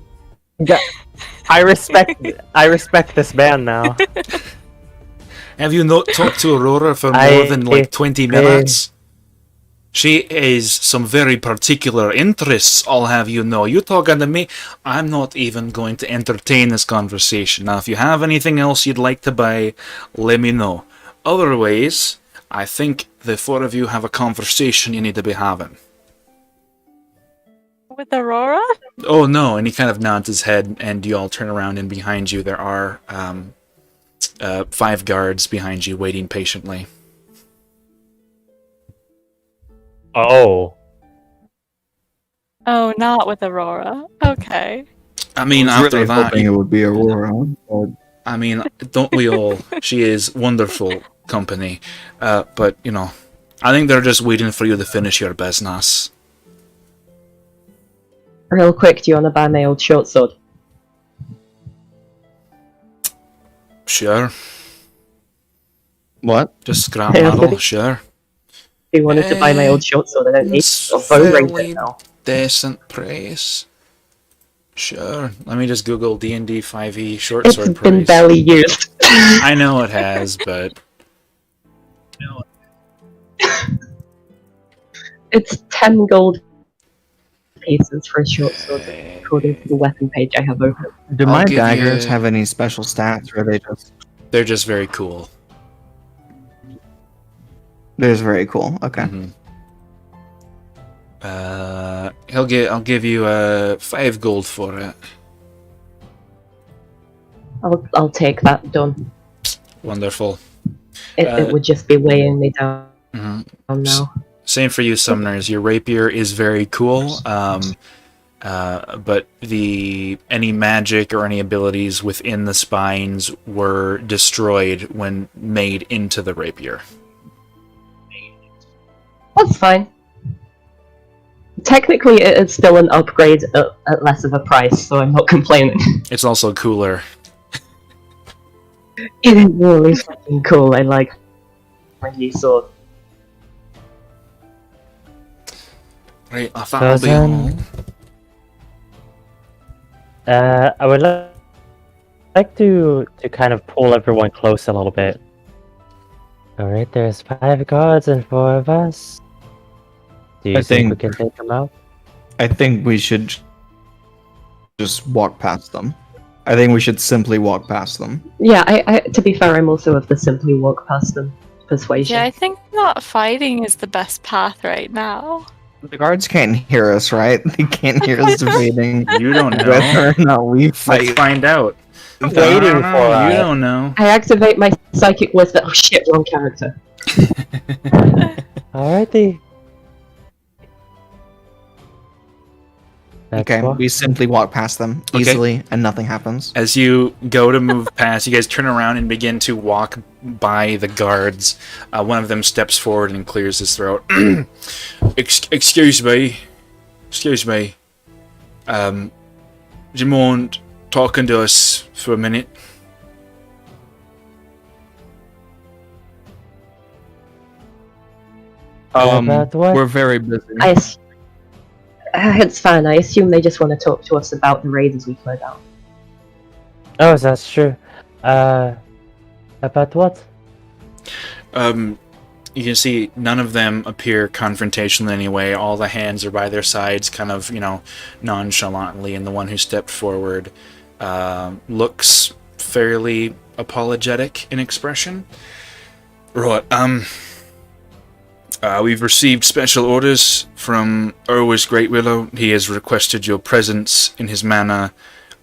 I respect this man now. Have you not talked to Aurora for more I- than like 20 minutes? She is some very particular interests, I'll have you know. You talking to me? I'm not even going to entertain this conversation. Now, if you have anything else you'd like to buy, let me know. Otherwise, I think the four of you have a conversation you need to be having. With Aurora? Oh no, and he kind of nods his head, and you all turn around, and behind you there are 5 guards behind you waiting patiently. Oh. Oh, not with Aurora. Okay. I mean, I was after really that, hoping it would be Aurora. But I mean, don't we all? She is wonderful company. But, you know, I think they're just waiting for you to finish your business. Real quick, do you want to buy my old short sword? Sure. what? Just scrap Yeah, metal, maybe. sure. If you wanted to buy my old short sword, I don't need It's to. I'll phone ring fairly it now. decent price. Sure. Let me just Google D&D 5e short It's sword been price. barely used. I know it has, but... It's 10 gold pieces for a short sword, according to the weapon page I have open. Do I'll my give daggers you- have any special stats, or are they just? They're just very cool. They're just very cool. Okay. Mhm. I'll give you 5 gold for it. I'll take that, done. Wonderful. It would just be weighing me down Mhm. now. Same for you, summoners. Your rapier is very cool, but any magic or any abilities within the spines were destroyed when made into the rapier. That's fine. Technically, it is still an upgrade at less of a price, so I'm not complaining. It's also cooler. It is really fucking cool. I like my new sword. Right, that'll be Cousin. all. I would like to kind of pull everyone close a little bit. Alright, there's 5 guards and 4 of us. Do you I think we think- can take them out? I think we should just walk past them. I think we should simply walk past them. Yeah, to be fair, I'm also of the simply walk past them persuasion. Yeah, I think not fighting is the best path right now. The guards can't hear us, right? They can't hear us debating You don't know. whether or not we Let's fight. find out. Waiting I don't for know. You it. don't know. I activate my psychic wisdom. Oh shit, wrong character. Alrighty. Let's Okay, walk. we simply walk past them Okay. easily, and nothing happens. As you go to move past, you guys turn around and begin to walk by the guards. One of them steps forward and clears his throat. Excuse me. Excuse me. Do you mind talking to us for a minute? About what? We're very busy. It's fine. I assume they just want to talk to us about the raiders we cleared out. Oh, that's true. About what? You can see none of them appear confrontational in any way. All the hands are by their sides, kind of, nonchalantly, and the one who stepped forward looks fairly apologetic in expression. Right, we've received special orders from Urwis Great Willow. He has requested your presence in his manor,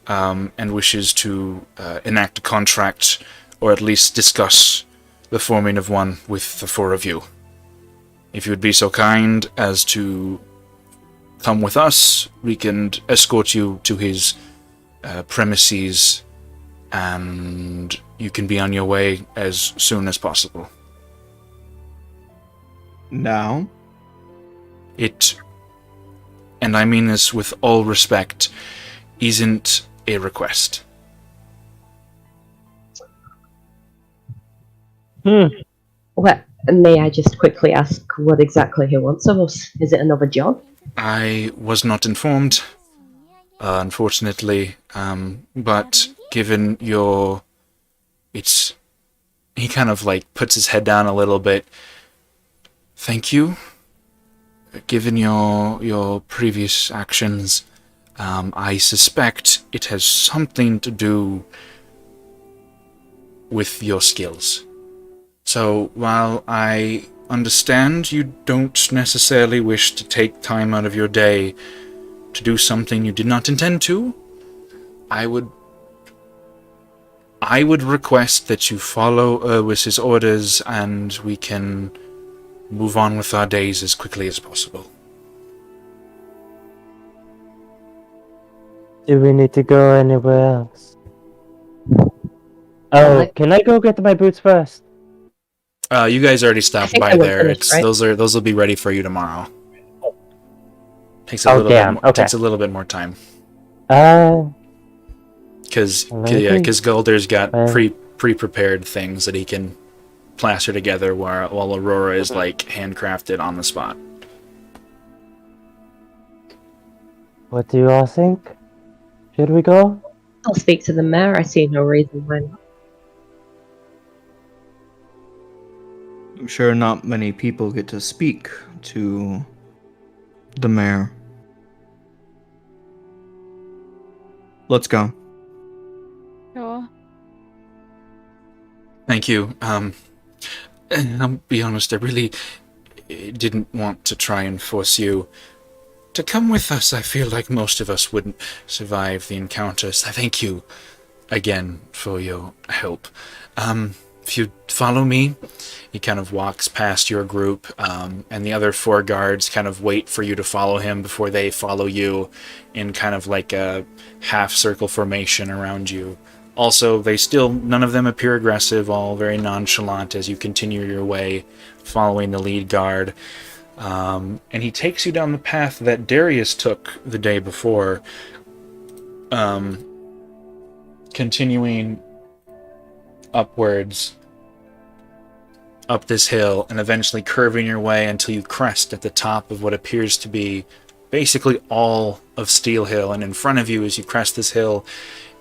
and wishes to enact a contract, or at least discuss the forming of one with the 4 of you. If you would be so kind as to come with us, we can escort you to his premises and you can be on your way as soon as possible. Now? It, and I mean this with all respect, isn't a request. Well, may I just quickly ask what exactly he wants of us? Is it another job? I was not informed, unfortunately, but given your... It's... He kind of, like, puts his head down a little bit. Thank you. Given your previous actions, I suspect it has something to do with your skills. So, while I understand you don't necessarily wish to take time out of your day to do something you did not intend to, I would request that you follow Urwis's orders and we can move on with our days as quickly as possible. Do we need to go anywhere else? Oh, can I go get my boots first? You guys already stopped think by I was there. finished, right? Those will be ready for you tomorrow. Takes a Oh, little damn, bit more, okay. takes a little bit more time. Because Maybe. Gulder's got Uh, pre-prepared things that he can plaster together while Aurora is like handcrafted on the spot. What do you all think? Should we go? I'll speak to the mayor. I see no reason why not. I'm sure not many people get to speak to the mayor. Let's go. Sure. Thank you. And I'll be honest, I really didn't want to try and force you to come with us. I feel like most of us wouldn't survive the encounters. I thank you again for your help. If you follow me, he kind of walks past your group, and the other 4 guards kind of wait for you to follow him before they follow you in kind of like a half-circle formation around you. Also, none of them appear aggressive, all very nonchalant as you continue your way, following the lead guard. And he takes you down the path that Darius took the day before, continuing upwards up this hill and eventually curving your way until you crest at the top of what appears to be basically all of Steel Hill. And in front of you, as you crest this hill,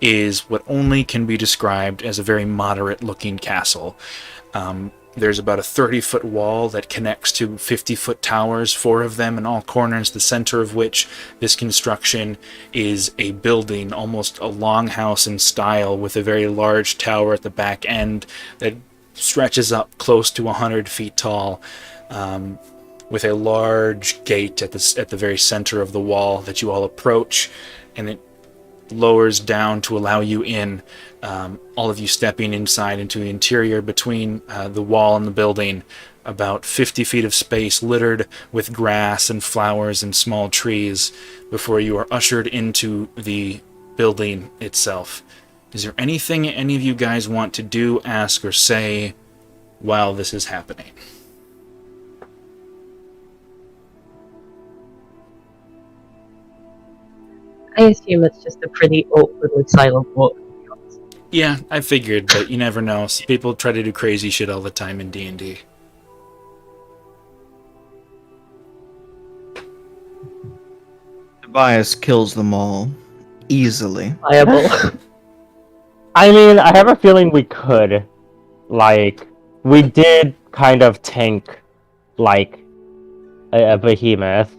is what only can be described as a very moderate looking castle. There's about a 30-foot wall that connects to 50-foot towers, 4 of them in all corners, the center of which this construction is a building, almost a longhouse in style, with a very large tower at the back end that stretches up close to 100 feet tall, with a large gate at the very center of the wall that you all approach, and it lowers down to allow you in, all of you stepping inside into the interior between the wall and the building, about 50 feet of space littered with grass and flowers and small trees before you are ushered into the building itself. Is there anything any of you guys want to do, ask, or say while this is happening? I assume it's just a pretty awkwardly silent walk. Yeah, I figured, but you never know. People try to do crazy shit all the time in D&D. Tobias kills them all easily. Viable. I mean, I have a feeling we could. Like, we did kind of tank, like, a behemoth.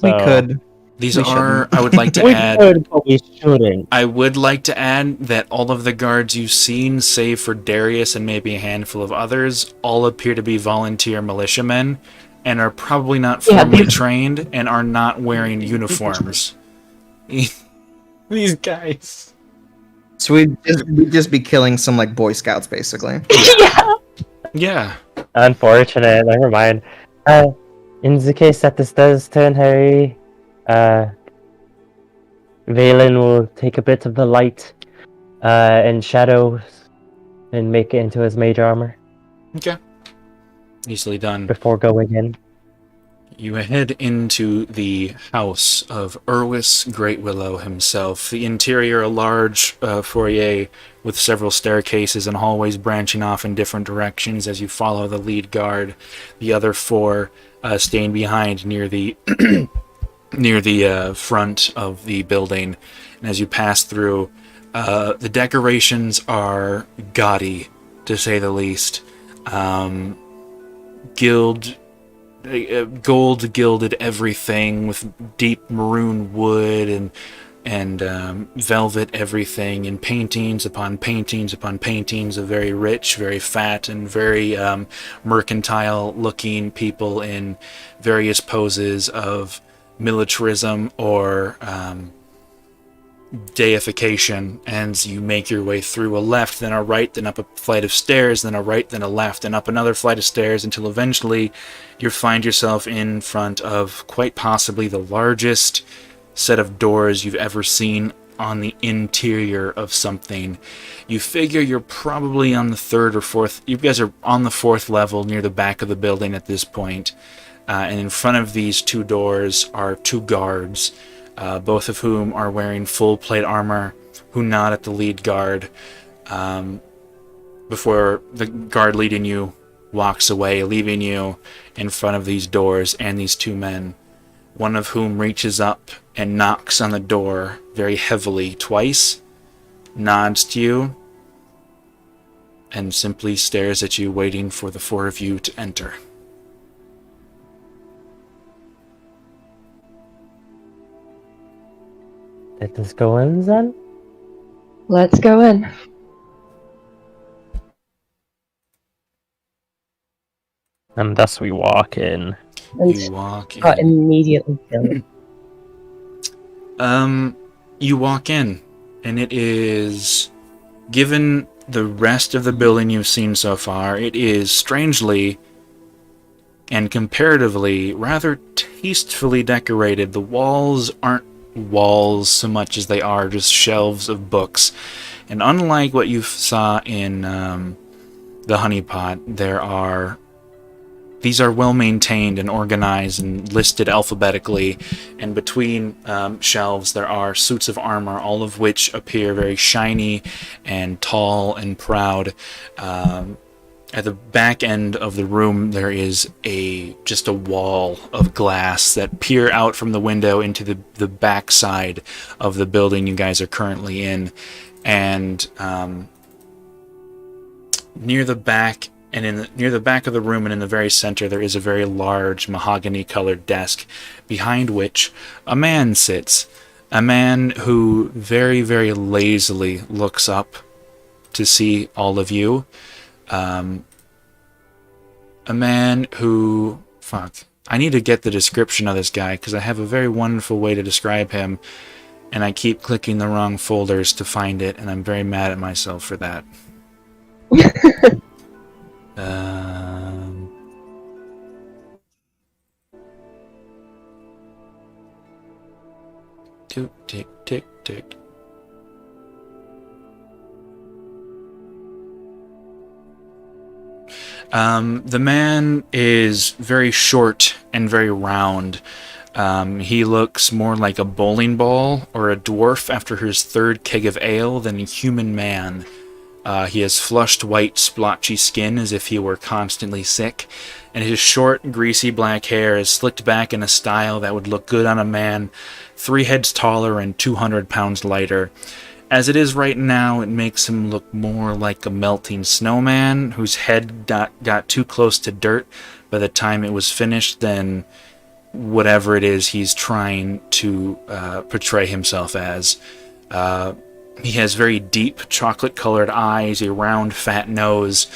We So- could. These We are, shouldn't. I would like to We add, could, but we shouldn't. I would like to add that all of the guards you've seen, save for Darius and maybe a handful of others, all appear to be volunteer militiamen and are probably not formally trained and are not wearing uniforms. These guys. So we'd just be killing some like Boy Scouts, basically. Yeah. Unfortunate, never mind. In the case that this does turn hairy, Valen will take a bit of the light And shadow, and make it into his mage armor Okay. Easily done. before going in. You head into the house of Urwis Great Willow himself. The interior, a large foyer with several staircases and hallways branching off in different directions as you follow the lead guard. The other four staying behind near the near the front of the building. And as you pass through, the decorations are gaudy, to say the least. Gold gilded everything with deep maroon wood and velvet everything, and paintings upon paintings upon paintings of very rich, very fat, and very mercantile looking people in various poses of militarism or deification. And you make your way through a left, then a right, then up a flight of stairs, then a right, then a left, and up another flight of stairs until eventually you find yourself in front of quite possibly the largest set of doors you've ever seen on the interior of something. You figure you're probably on the third or fourth, you guys are on the fourth level near the back of the building at this point. And in front of these two doors are two guards, both of whom are wearing full plate armor, who nod at the lead guard before the guard leading you walks away, leaving you in front of these doors and these two men, one of whom reaches up and knocks on the door very heavily twice, nods to you, and simply stares at you, waiting for the four of you to enter. Let us go in then. Let's go in. And thus we walk in. And You walk in. immediately kill. You walk in, and it is, given the rest of the building you've seen so far, it is strangely and comparatively rather tastefully decorated. The walls aren't walls so much as they are just shelves of books. And unlike what you saw in the honeypot, these are well maintained and organized and listed alphabetically, and between shelves there are suits of armor, all of which appear very shiny and tall and proud. At the back end of the room there is just a wall of glass that peer out from the window into the back side of the building you guys are currently in. And near the back of the room and in the very center there is a very large mahogany colored desk, behind which a man sits. A man who very, very lazily looks up to see all of you. A man who... Fuck. I need to get the description of this guy, because I have a very wonderful way to describe him, and I keep clicking the wrong folders to find it, and I'm very mad at myself for that. Tick, tick, tick. The man is very short and very round. He looks more like a bowling ball or a dwarf after his third keg of ale than a human man. He has flushed white splotchy skin as if he were constantly sick, and his short, greasy black hair is slicked back in a style that would look good on a man 3 heads taller and 200 pounds lighter. As it is right now, it makes him look more like a melting snowman whose head got too close to dirt by the time it was finished than whatever it is he's trying to portray himself as. He has very deep chocolate-colored eyes, a round fat nose,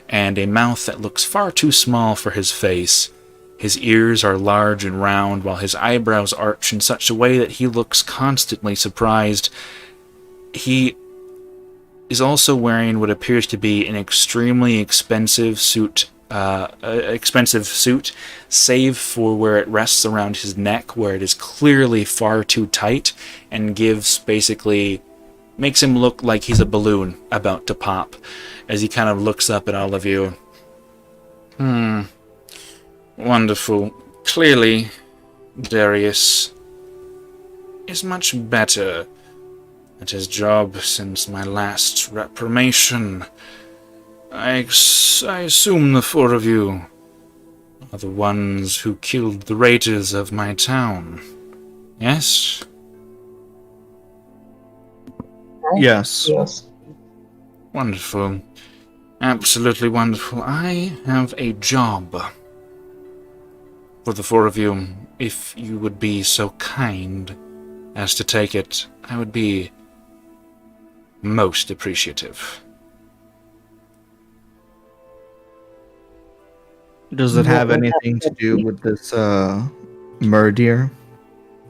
and a mouth that looks far too small for his face. His ears are large and round, while his eyebrows arch in such a way that he looks constantly surprised. He is also wearing what appears to be an extremely expensive suit, save for where it rests around his neck, where it is clearly far too tight and gives basically makes him look like he's a balloon about to pop as he kind of looks up at all of you. Wonderful. Clearly, Darius is much better at his job since my last reprimation. I assume the four of you are the ones who killed the raiders of my town. Yes? Yes. Yes. Wonderful. Absolutely wonderful. I have a job for the four of you. If you would be so kind as to take it, I would be most appreciative. Does it have anything to do with this murder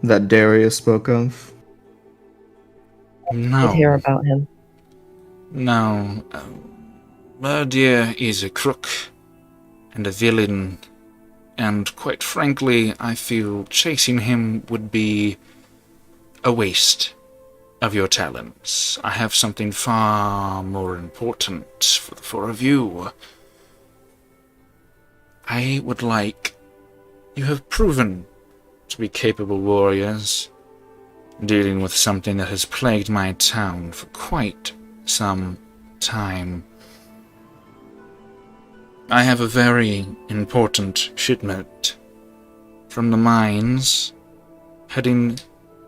that Darius spoke of? Did hear No. about him. No. Murder is a crook and a villain, and quite frankly, I feel chasing him would be a waste of your talents. I have something far more important for the four of you. I would like... You have proven to be capable warriors, dealing with something that has plagued my town for quite some time. I have a very important shipment from the mines heading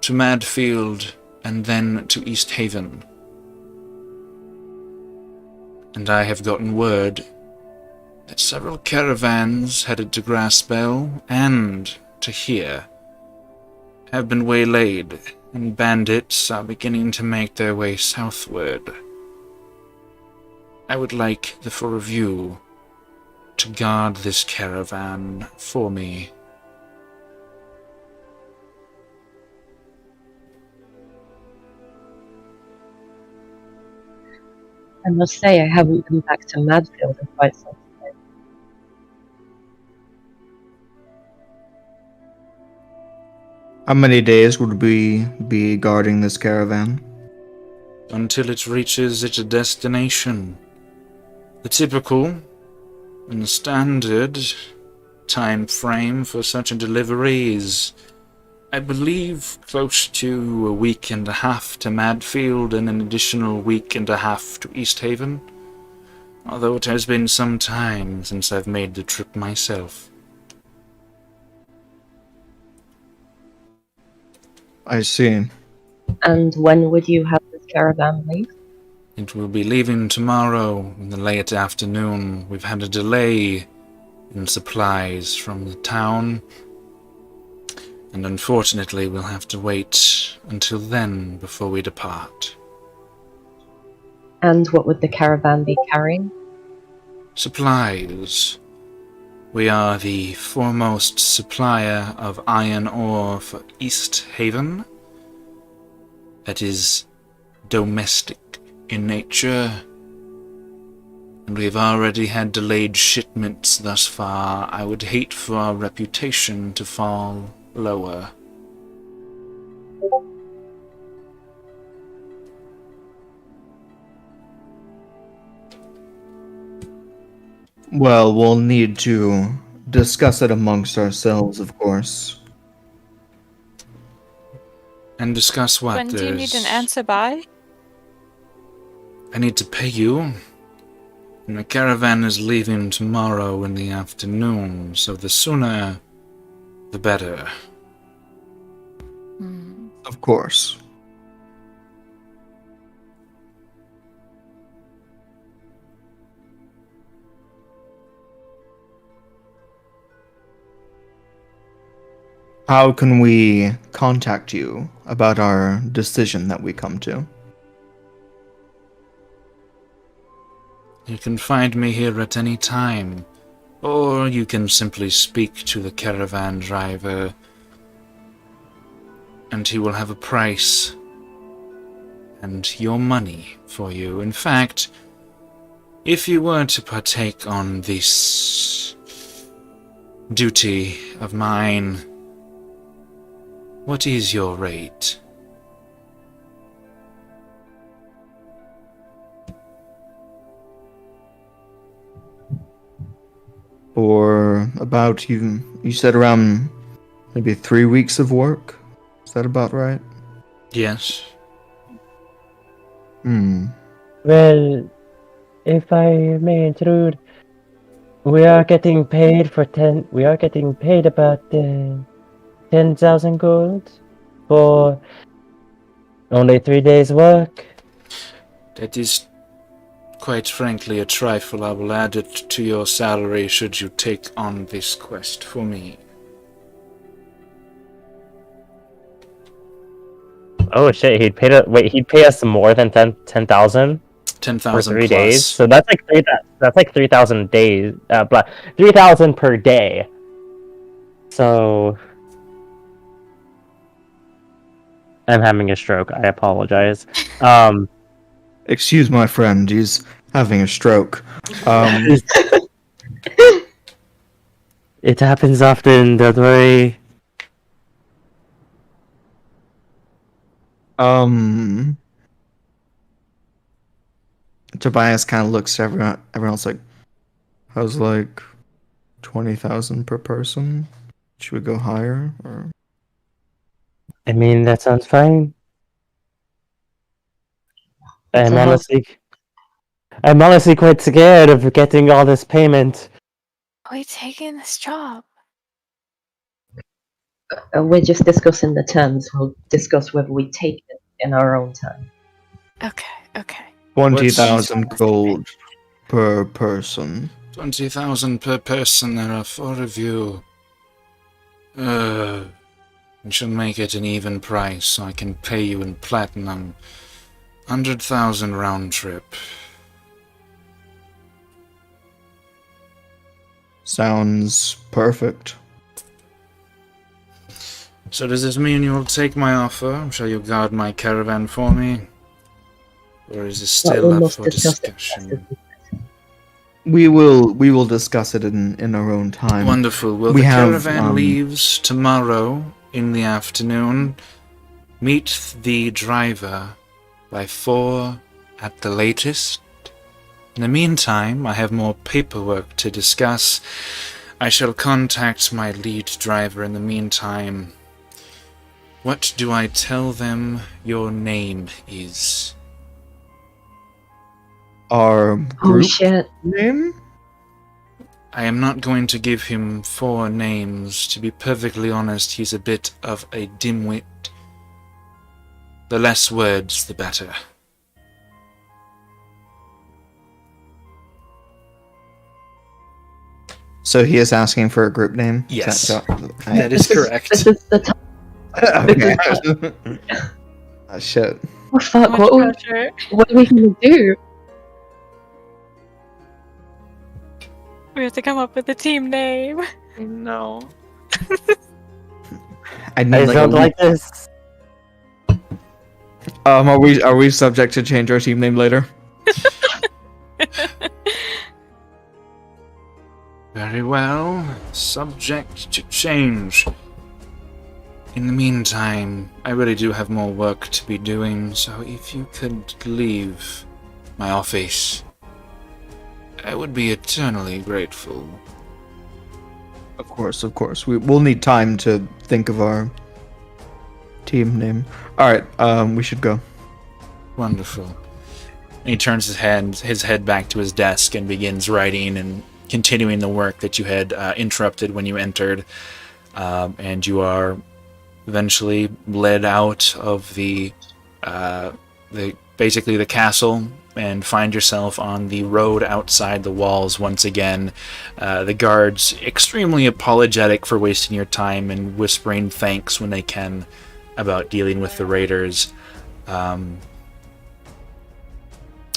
to Madfield and then to East Haven. And I have gotten word that several caravans headed to Grasspell and to here have been waylaid, and bandits are beginning to make their way southward. I would like the four of you to guard this caravan for me. I must say, I haven't been back to Madfield in quite some time. How many days would we be guarding this caravan? Until it reaches its destination. The typical and the standard time frame for such a delivery is, I believe, close to a week and a half to Madfield and an additional week and a half to East Haven. Although it has been some time since I've made the trip myself. I see. And when would you have this caravan leave? It will be leaving tomorrow in the late afternoon. We've had a delay in supplies from the town, and unfortunately we'll have to wait until then before we depart. And what would the caravan be carrying? Supplies. We are the foremost supplier of iron ore for East Haven. That is domestic in nature, and we've already had delayed shipments thus far. I would hate for our reputation to fall lower. Well, we'll need to discuss it amongst ourselves, of course. And discuss what? When do you need an answer by? I need to pay you. And the caravan is leaving tomorrow in the afternoon, so the sooner, the better. Of course. How can we contact you about our decision that we come to? You can find me here at any time, or you can simply speak to the caravan driver, and he will have a price and your money for you. In fact, if you were to partake on this duty of mine, what is your rate? about you said around maybe 3 weeks of work? Is that about right? Yes. Well, if I may intrude, we are getting paid for 10. We are getting paid about 10,000 gold for only 3 days' work. That is, quite frankly, a trifle. I will add it to your salary should you take on this quest for me. Oh shit! He'd pay us more than 10,000 for 10,000 3 plus. days. So that's like 3,000 days. 3,000 per day. So I'm having a stroke. I apologize. Excuse my friend, he's having a stroke. It happens often. Don't worry. Tobias kind of looks at everyone. Everyone's like, "How's like 20,000 per person? Should we go higher?" Or I mean, that sounds fine. I'm So how- honestly quite scared of getting all this payment. Are we taking this job? We're just discussing the terms. We'll discuss whether we take it in our own time. Okay. 20,000 gold per person. 20,000 per person. There are 4 of you. We should make it an even price so I can pay you in platinum. 100,000 round trip. Sounds perfect. So does this mean you will take my offer? Shall you guard my caravan for me? Or is this Well, still we up must for discuss it discussion? We will discuss it in our own time. Wonderful. Well, We the have, caravan leaves tomorrow in the afternoon. Meet the driver by 4 at the latest. In the meantime, I have more paperwork to discuss. I shall contact my lead driver in the meantime. What do I tell them your name is? Our Oh group shit! name? I am not going to give him 4 names. To be perfectly honest, he's a bit of a dimwit. The less words, the better. So he is asking for a group name? Yes. That Is correct. This is the time. okay. Oh, shit. Oh fuck! Much pressure. What are we gonna do? We have to come up with a team name. No. I I need like don't like this. Are we subject to change our team name later? Very well. Subject to change. In the meantime, I really do have more work to be doing, so if you could leave my office, I would be eternally grateful. Of course. We'll need time to think of our team name. Alright, we should go. Wonderful. And he turns his head back to his desk and begins writing and continuing the work that you had interrupted when you entered. And you are eventually led out of the castle and find yourself on the road outside the walls once again. The guards extremely apologetic for wasting your time and whispering thanks when they can about dealing with the raiders.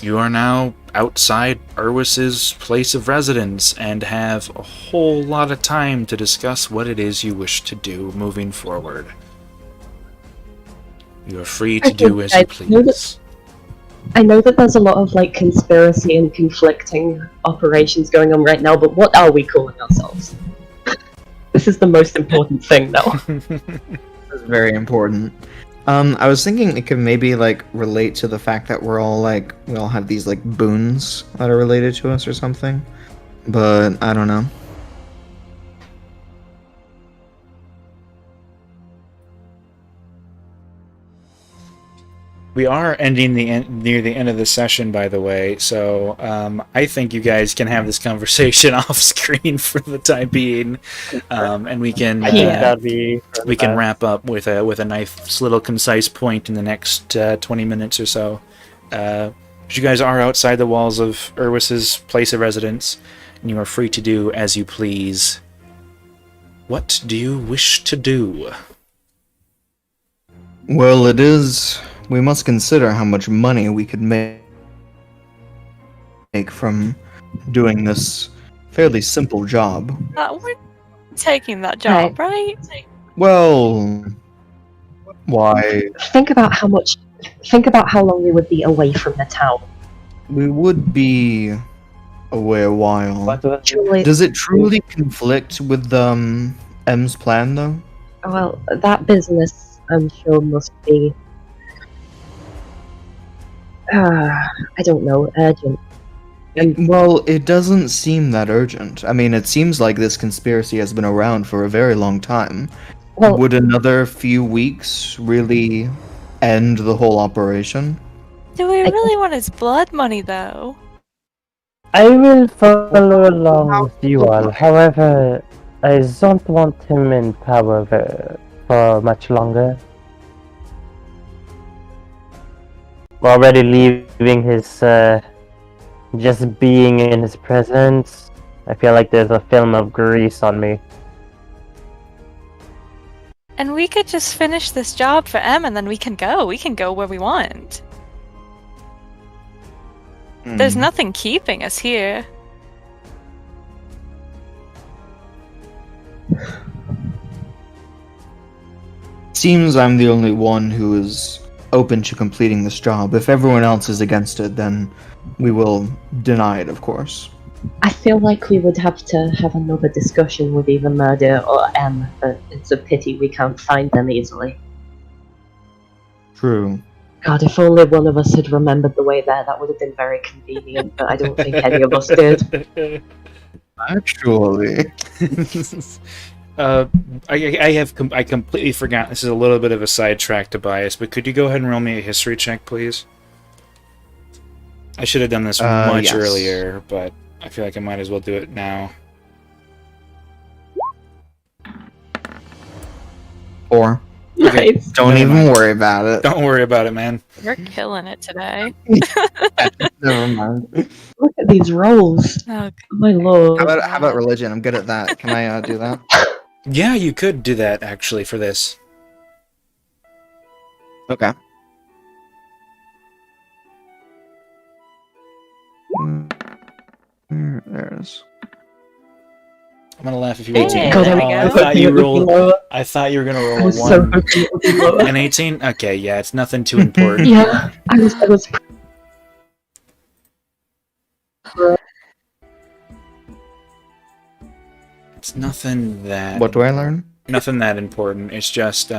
You are now outside Urwis's place of residence and have a whole lot of time to discuss what it is you wish to do moving forward. You are free to do as you please. I know that there's a lot of like conspiracy and conflicting operations going on right now, but what are we calling ourselves? This is the most important thing now. That's very important. I was thinking it could maybe like relate to the fact that we all have these like boons that are related to us or something. But I don't know. We are ending near the end of the session, by the way. So I think you guys can have this conversation off screen for the time being, and we can I think Yeah. that'd be for the we can best. wrap up with a nice little concise point in the next 20 minutes or so. But you guys are outside the walls of Urwis's place of residence, and you are free to do as you please. What do you wish to do? Well, it is. We must consider how much money we could make from doing this fairly simple job. We're taking that job, right? Well, why? Think about how much. Think about how long we would be away from the town. We would be away a while. What was it? Surely, Does it truly conflict with M's plan, though? well, that business, I'm sure, must be. I don't know, urgent. Well, it doesn't seem that urgent. I mean, it seems like this conspiracy has been around for a very long time. Well, Would another few weeks really end the whole operation? Do we really want his blood money, though? I will follow along with you all. However, I don't want him in power for much longer. We're already leaving his, just being in his presence. I feel like there's a film of grease on me. And we could just finish this job for M and then we can go. We can go where we want. There's nothing keeping us here. Seems I'm the only one who is open to completing this job. If everyone else is against it, then we will deny it, of course. I feel like we would have to have another discussion with either Murder or M, but it's a pity we can't find them easily. True. God, if only one of us had remembered the way there, that would have been very convenient, but I don't think any of us did. Actually. I completely forgot. This is a little bit of a sidetrack to bias, but could you go ahead and roll me a history check, please? I should have done this much yes. earlier, but I feel like I might as well do it now. 4. Okay, Nice. Don't Never even mind. worry about it. Don't worry about it, man. We're killing it today. Never mind. Look at these rolls. Oh, My lord. How about religion? I'm good at that. Can I do that? Yeah, you could do that, actually, for this. Okay. There it is. I'm gonna laugh if you Hey, roll there a- we Oh, go. I thought you rolled. I thought you were gonna I roll a was so 1. hoping it would be lower. An 18? Okay, yeah, it's nothing too important. Yeah, I was. It's nothing that. What do I learn? Nothing that important. It's just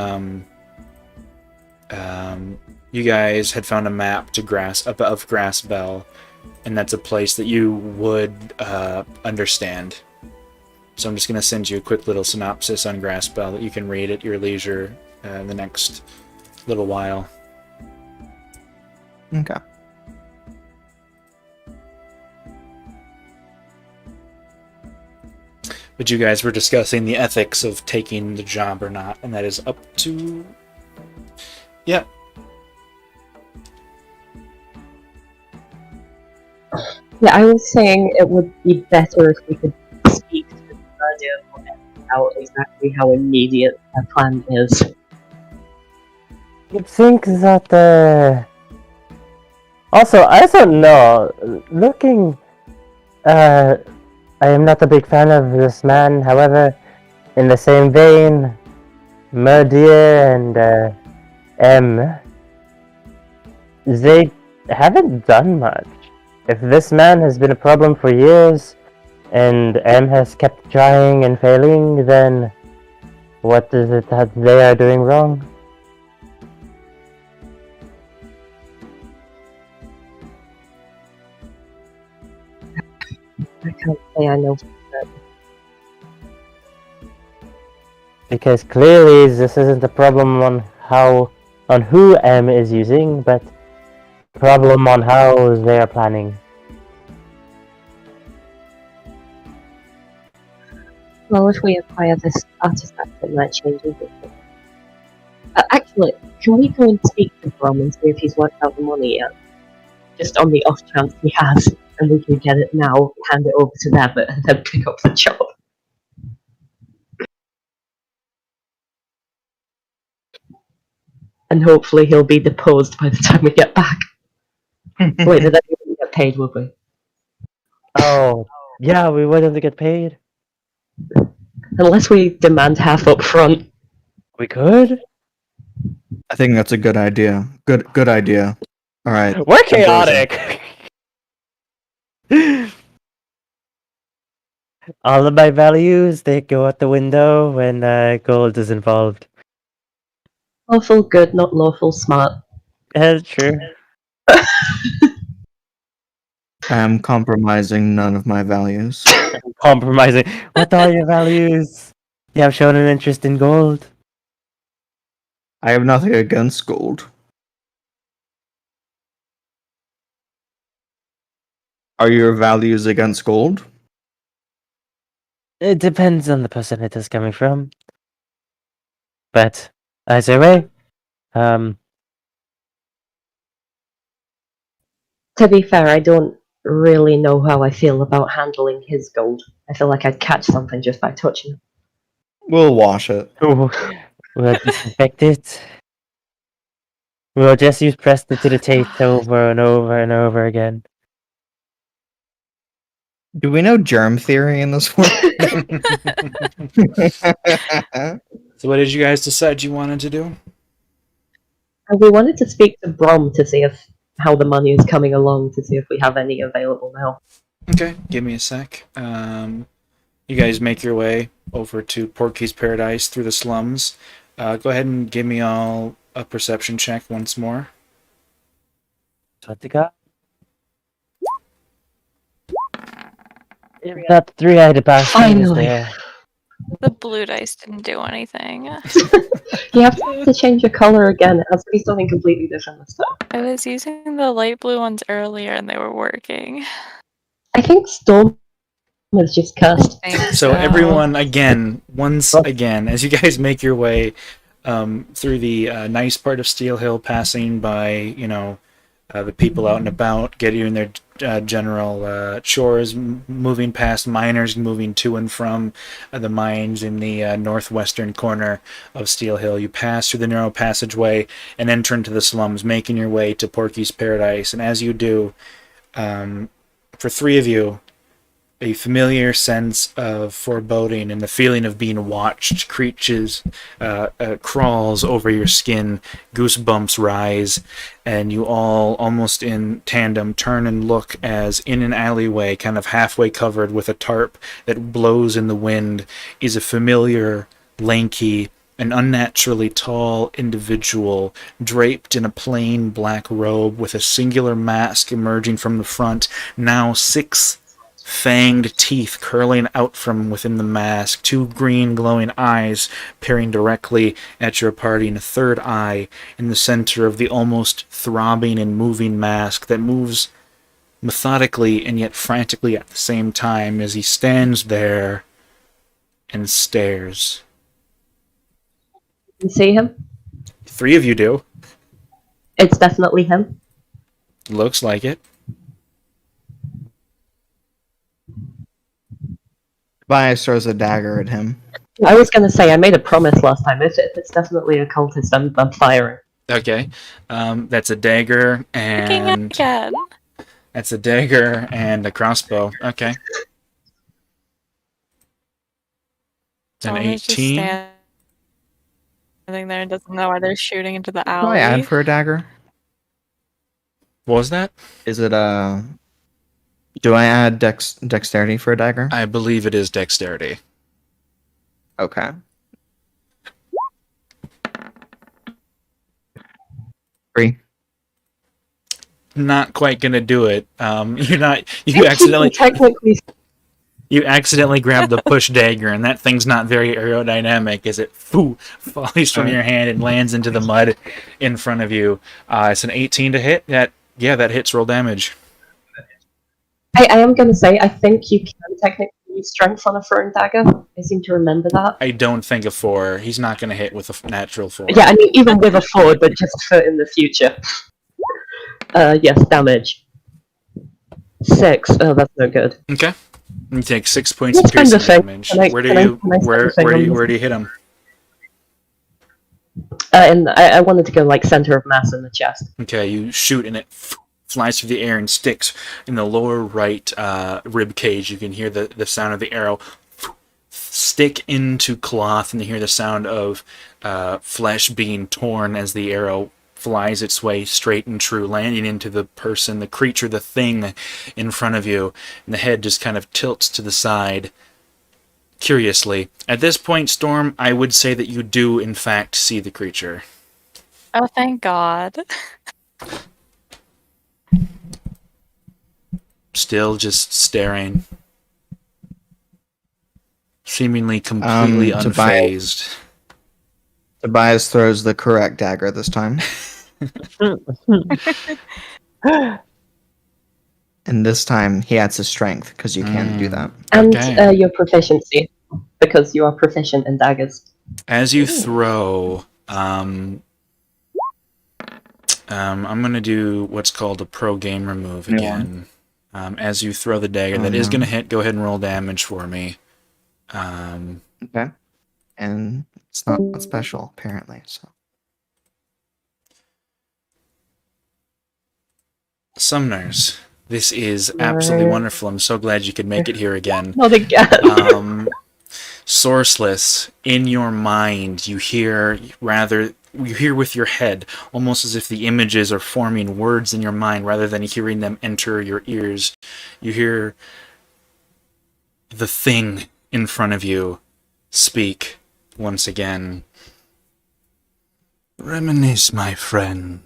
you guys had found a map to of Grass Bell, and that's a place that you would understand. So I'm just gonna send you a quick little synopsis on Grass Bell that you can read at your leisure in the next little while. Okay. But you guys were discussing the ethics of taking the job or not, and that is up to. Yep. Yeah, I was saying it would be better if we could speak to the Murder about exactly how immediate their plan is. You'd think that, Also, I don't know. Looking, I am not a big fan of this man. However, in the same vein, Murdier and M, they haven't done much. If this man has been a problem for years, and M has kept trying and failing, then what is it that they are doing wrong? I can't say I know. Because clearly this isn't a problem on how on who M is using, but problem on how they are planning. Well, if we acquire this artifact, it might change everything. Actually, can we go and speak to Brom and see if he's worked out the money yet? Just on the off chance he has, and we can get it now, hand it over to them, and then pick up the job. And hopefully he'll be deposed by the time we get back. Wait, did that even get paid, would we? Oh, yeah, we wouldn't get paid. Unless we demand half up front. We could. I think that's a good idea. Good idea. All right. We're chaotic. All of my values, they go out the window when gold is involved. Lawful good, not lawful smart. That's true. I'm compromising none of my values. Compromising. What are your values? You have shown an interest in gold. I have nothing against gold. Are your values against gold? It depends on the person it is coming from. But either way, To be fair, I don't really know how I feel about handling his gold. I feel like I'd catch something just by touching it. We'll wash it. we'll disinfect it. We'll just use prestidigitate over and over and over again. Do we know germ theory in this one? So what did you guys decide you wanted to do? We wanted to speak to Brom to see if how the money is coming along, to see if we have any available now. Okay, give me a sec. You guys make your way over to Porky's Paradise through the slums. Go ahead and give me all a perception check once more. That 3-eyed bastard is Finally. there. The blue dice didn't do anything. You have to change your color again. It has to be something completely different this time. I was using the light blue ones earlier and they were working. I think Storm was just cursed. I think So everyone, again, once again, as you guys make your way through the nice part of Steel Hill, passing by, the people out and about, getting their general chores, moving past miners, moving to and from the mines in the northwestern corner of Steel Hill. You pass through the narrow passageway and enter into the slums, making your way to Porky's Paradise. And as you do, for three of you, a familiar sense of foreboding and the feeling of being watched crawls over your skin. Goosebumps rise, and you all, almost in tandem, turn and look as in an alleyway, kind of halfway covered with a tarp that blows in the wind, is a familiar, lanky, an unnaturally tall individual draped in a plain black robe with a singular mask emerging from the front, now 6 fanged teeth curling out from within the mask, 2 green glowing eyes peering directly at your party, and a third eye in the center of the almost throbbing and moving mask that moves methodically and yet frantically at the same time as he stands there and stares. You see him? 3 of you do. It's definitely him. Looks like it. Tobias throws a dagger at him. I was going to say, I made a promise last time. If it's definitely a cultist, I'm firing. Okay. That's a dagger Looking and again. that's a dagger and a crossbow. Okay. An Someone's just 18. standing there and doesn't know why they're shooting into the Do I alley. add for a dagger? What was that? Is it do I add dexterity for a dagger? I believe it is dexterity. Okay. Three. Not quite gonna do it. You're not. You accidentally. Technically, You accidentally grab the push dagger, and that thing's not very aerodynamic as it falls from your hand and lands into the mud in front of you. It's an 18 to hit. That hits. Roll damage. I am going to say, I think you can technically use strength on a thrown dagger. I seem to remember that. I don't think a 4. He's not going to hit with a natural 4. Yeah, I mean, even with a 4, but just for in the future. Yes, damage. 6. Oh, that's no good. Okay. You take 6 points of Let's spend piercing the thing. damage. Can I spend the thing on Where this? do you hit him? And I wanted to go like center of mass in the chest. Okay, you shoot and it flies through the air and sticks in the lower right rib cage. You can hear the sound of the arrow stick into cloth, and you hear the sound of flesh being torn as the arrow flies its way straight and true, landing into the person, the creature, the thing in front of you, and the head just kind of tilts to the side curiously. At this point, Storm, I would say that you do in fact see the creature. Oh, thank God. Still just staring. Seemingly completely unfazed. Tobias throws the correct dagger this time. And this time he adds his strength, because you can do that. And Okay. your proficiency, because you are proficient in daggers. As you throw, I'm going to do what's called a pro gamer move again. As you throw the dagger, that is going to hit. Go ahead and roll damage for me. Okay. And it's not special, apparently. So Summoners, this is absolutely wonderful. I'm so glad you could make it here again. Not again. Sourceless, in your mind, you hear with your head, almost as if the images are forming words in your mind rather than hearing them enter your ears. You hear the thing in front of you speak once again. Reminisce, my friend,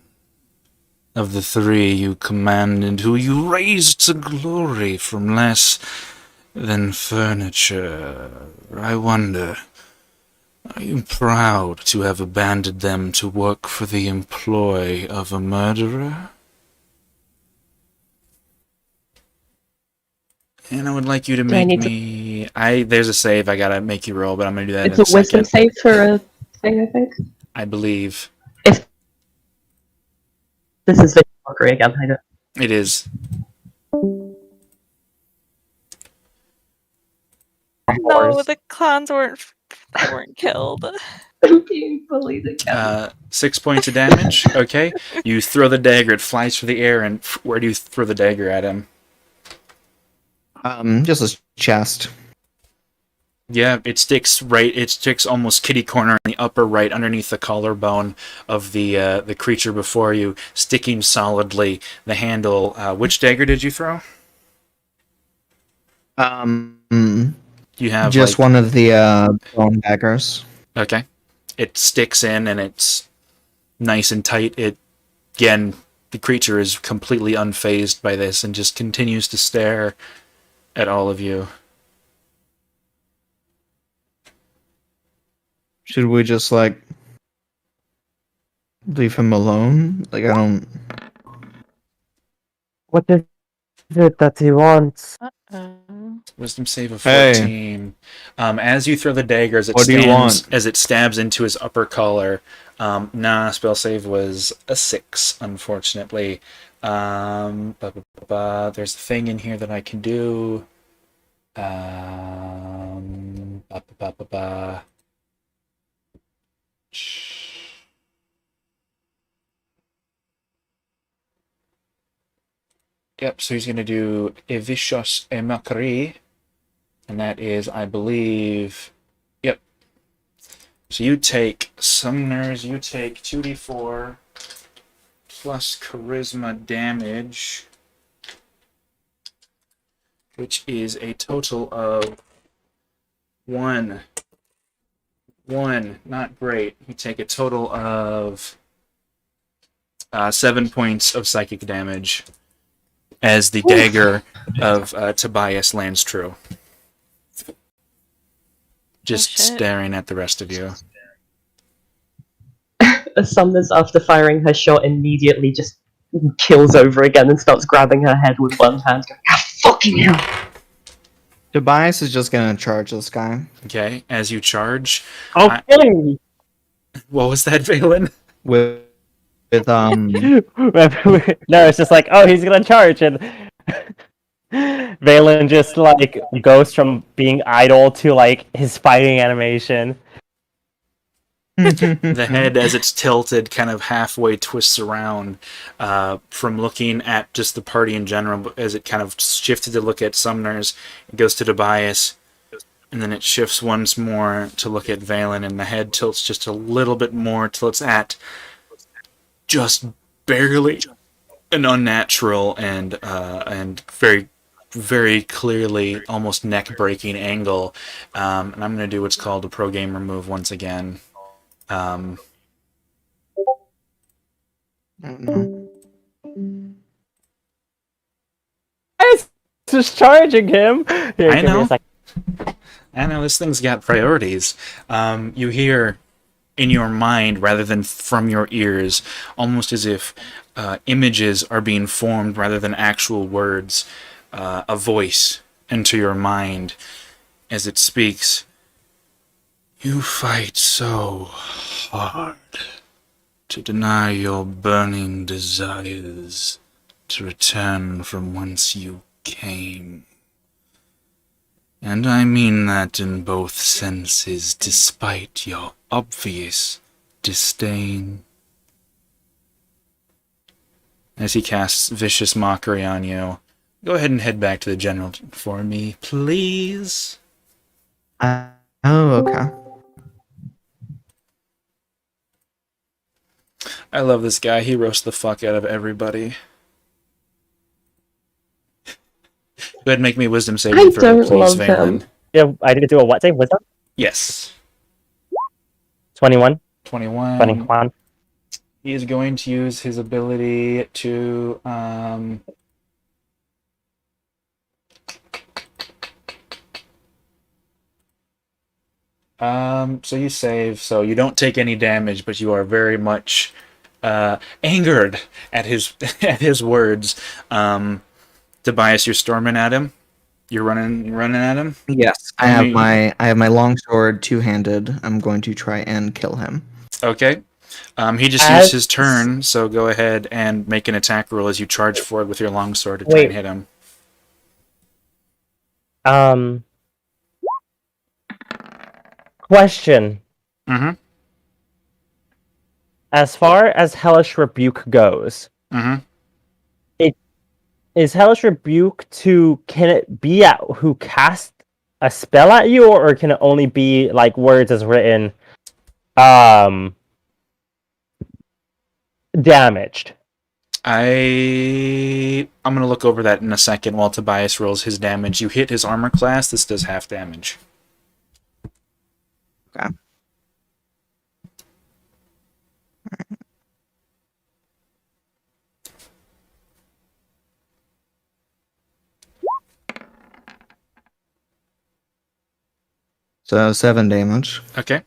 of the 3 you commanded, who you raised to glory from less than furniture. I wonder, are you proud to have abandoned them to work for the employ of a murderer? And I would like you to make me... There's a save I gotta make you roll, but I'm gonna do that in a second. It's a wisdom save for a thing, I think. I believe. If this is the mockery again, I don't. It is. No, the clowns weren't killed. I'm being bullied again. 6 points of damage. Okay. You throw the dagger, it flies through the air, and where do you throw the dagger at him? just his chest. Yeah, it sticks almost kitty corner in the upper right underneath the collarbone of the creature before you, sticking solidly. The handle. Which dagger did you throw? You have just one of the bone daggers. Okay. It sticks in and it's nice and tight. Again, the creature is completely unfazed by this and just continues to stare at all of you. Should we just, like, leave him alone? Like, I don't... What is it that he wants? Wisdom save of 14. As you throw the dagger, as it stabs into his upper collar, spell save was a 6, unfortunately. There's a thing in here that I can do. Yep, so he's going to do Evishos Emakri, and that is, I believe, yep. So you take, Summoners, you take 2d4 plus Charisma damage, which is a total of 1. Not great. You take a total of 7 points of psychic damage as the dagger of Tobias lands true. just shit. staring at the rest of you. Summers, after firing her shot, immediately just kills over again and starts grabbing her head with one hand, going, "Ah, fucking hell!" Tobias is just gonna charge this guy. Okay, as you charge. Okay. What was that, Valen? With No, it's just like, oh, he's gonna charge, and Valen just like goes from being idle to like his fighting animation. The head, as it's tilted, kind of halfway twists around from looking at just the party in general, but as it kind of shifted to look at Sumners, it goes to Tobias, and then it shifts once more to look at Valen, and the head tilts just a little bit more till it's at just barely an unnatural and very, very clearly almost neck-breaking angle. And I'm going to do what's called a pro gamer move once again. I don't know. It's just charging him. Here, I give me a know. sec. I know this thing's got priorities. You hear in your mind rather than from your ears, almost as if images are being formed rather than actual words, a voice enter your mind as it speaks. You fight so hard to deny your burning desires to return from whence you came. And I mean that in both senses, despite your obvious disdain. As he casts vicious mockery on you, go ahead and head back to the general for me, please. Oh, okay. I love this guy. He roasts the fuck out of everybody. Go ahead and make me a wisdom saving I throw, don't please, love Valen. him. Yeah, I need to do a what save? Wisdom? Yes. 21. 21. 21. He is going to use his ability to so you save, so you don't take any damage, but you are very much angered at his at his words. Tobias, you're storming at him. You're running at him. Yes, I have my longsword two-handed. I'm going to try and kill him. Okay. He just used his turn, so go ahead and make an attack roll as you charge forward with your longsword to try and hit him. Question. Mm-hmm. As far as Hellish Rebuke goes, Mm-hmm. is Hellish Rebuke can it be at who cast a spell at you, or can it only be like words as written, damaged? I'm gonna look over that in a second while Tobias rolls his damage. You hit his armor class, this does half damage. Okay. So 7 damage. Okay.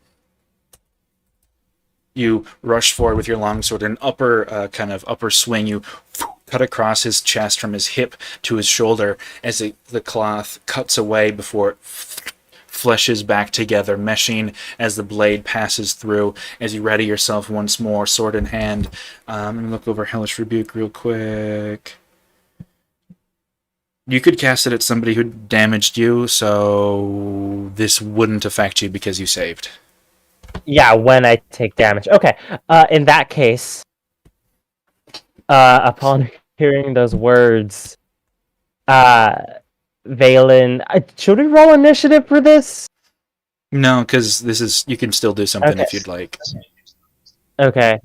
You rush forward with your longsword, an upper swing. You cut across his chest from his hip to his shoulder as the cloth cuts away before it fleshes back together, meshing as the blade passes through. As you ready yourself once more, sword in hand. I'm going to look over Hellish Rebuke real quick. You could cast it at somebody who damaged you, so this wouldn't affect you because you saved. Yeah, when I take damage. Okay. In that case, upon hearing those words, Valen, should we roll initiative for this? No, because you can still do something if you'd like. Okay.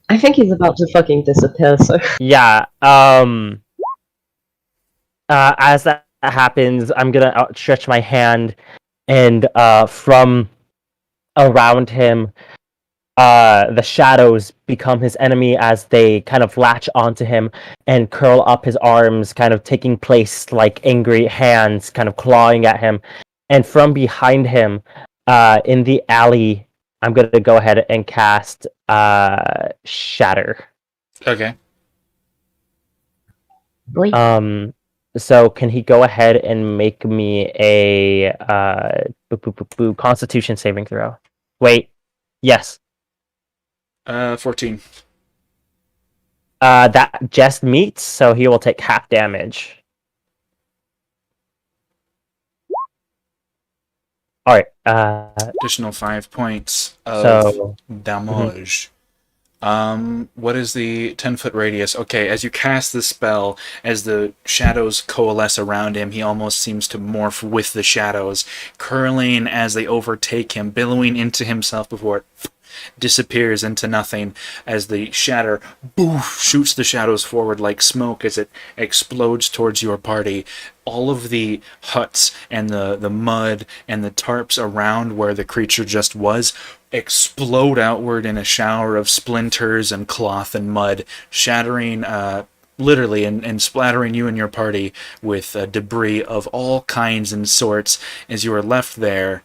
I think he's about to fucking disappear, so... Yeah, as that happens, I'm gonna outstretch my hand, and from around him, the shadows become his enemy as they kind of latch onto him and curl up his arms, kind of taking place like angry hands kind of clawing at him. And from behind him, In the alley, I'm gonna go ahead and cast Shatter. Okay. Boy. So can he go ahead and make me a Constitution saving throw? Wait, yes. 14. That just meets, so he will take half damage. All right. Additional 5 points of So damage. What is the 10-foot radius? Okay, as you cast the spell, as the shadows coalesce around him, he almost seems to morph with the shadows, curling as they overtake him, billowing into himself before it disappears into nothing as the shatter shoots the shadows forward like smoke as it explodes towards your party. All of the huts and the mud and the tarps around where the creature just was explode outward in a shower of splinters and cloth and mud, shattering literally and splattering you and your party with debris of all kinds and sorts as you are left there.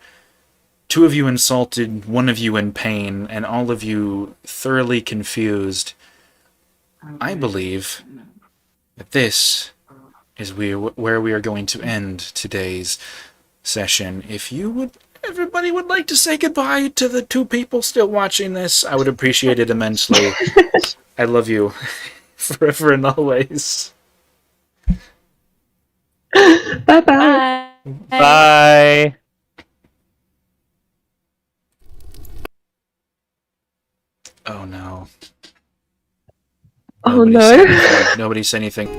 Two of you insulted, one of you in pain, and all of you thoroughly confused. I believe that this is where we are going to end today's session. If everybody would like to say goodbye to the two people still watching this, I would appreciate it immensely. I love you forever and always. Bye-bye. bye. Oh no. Oh Nobody no. said anything. Nobody said anything.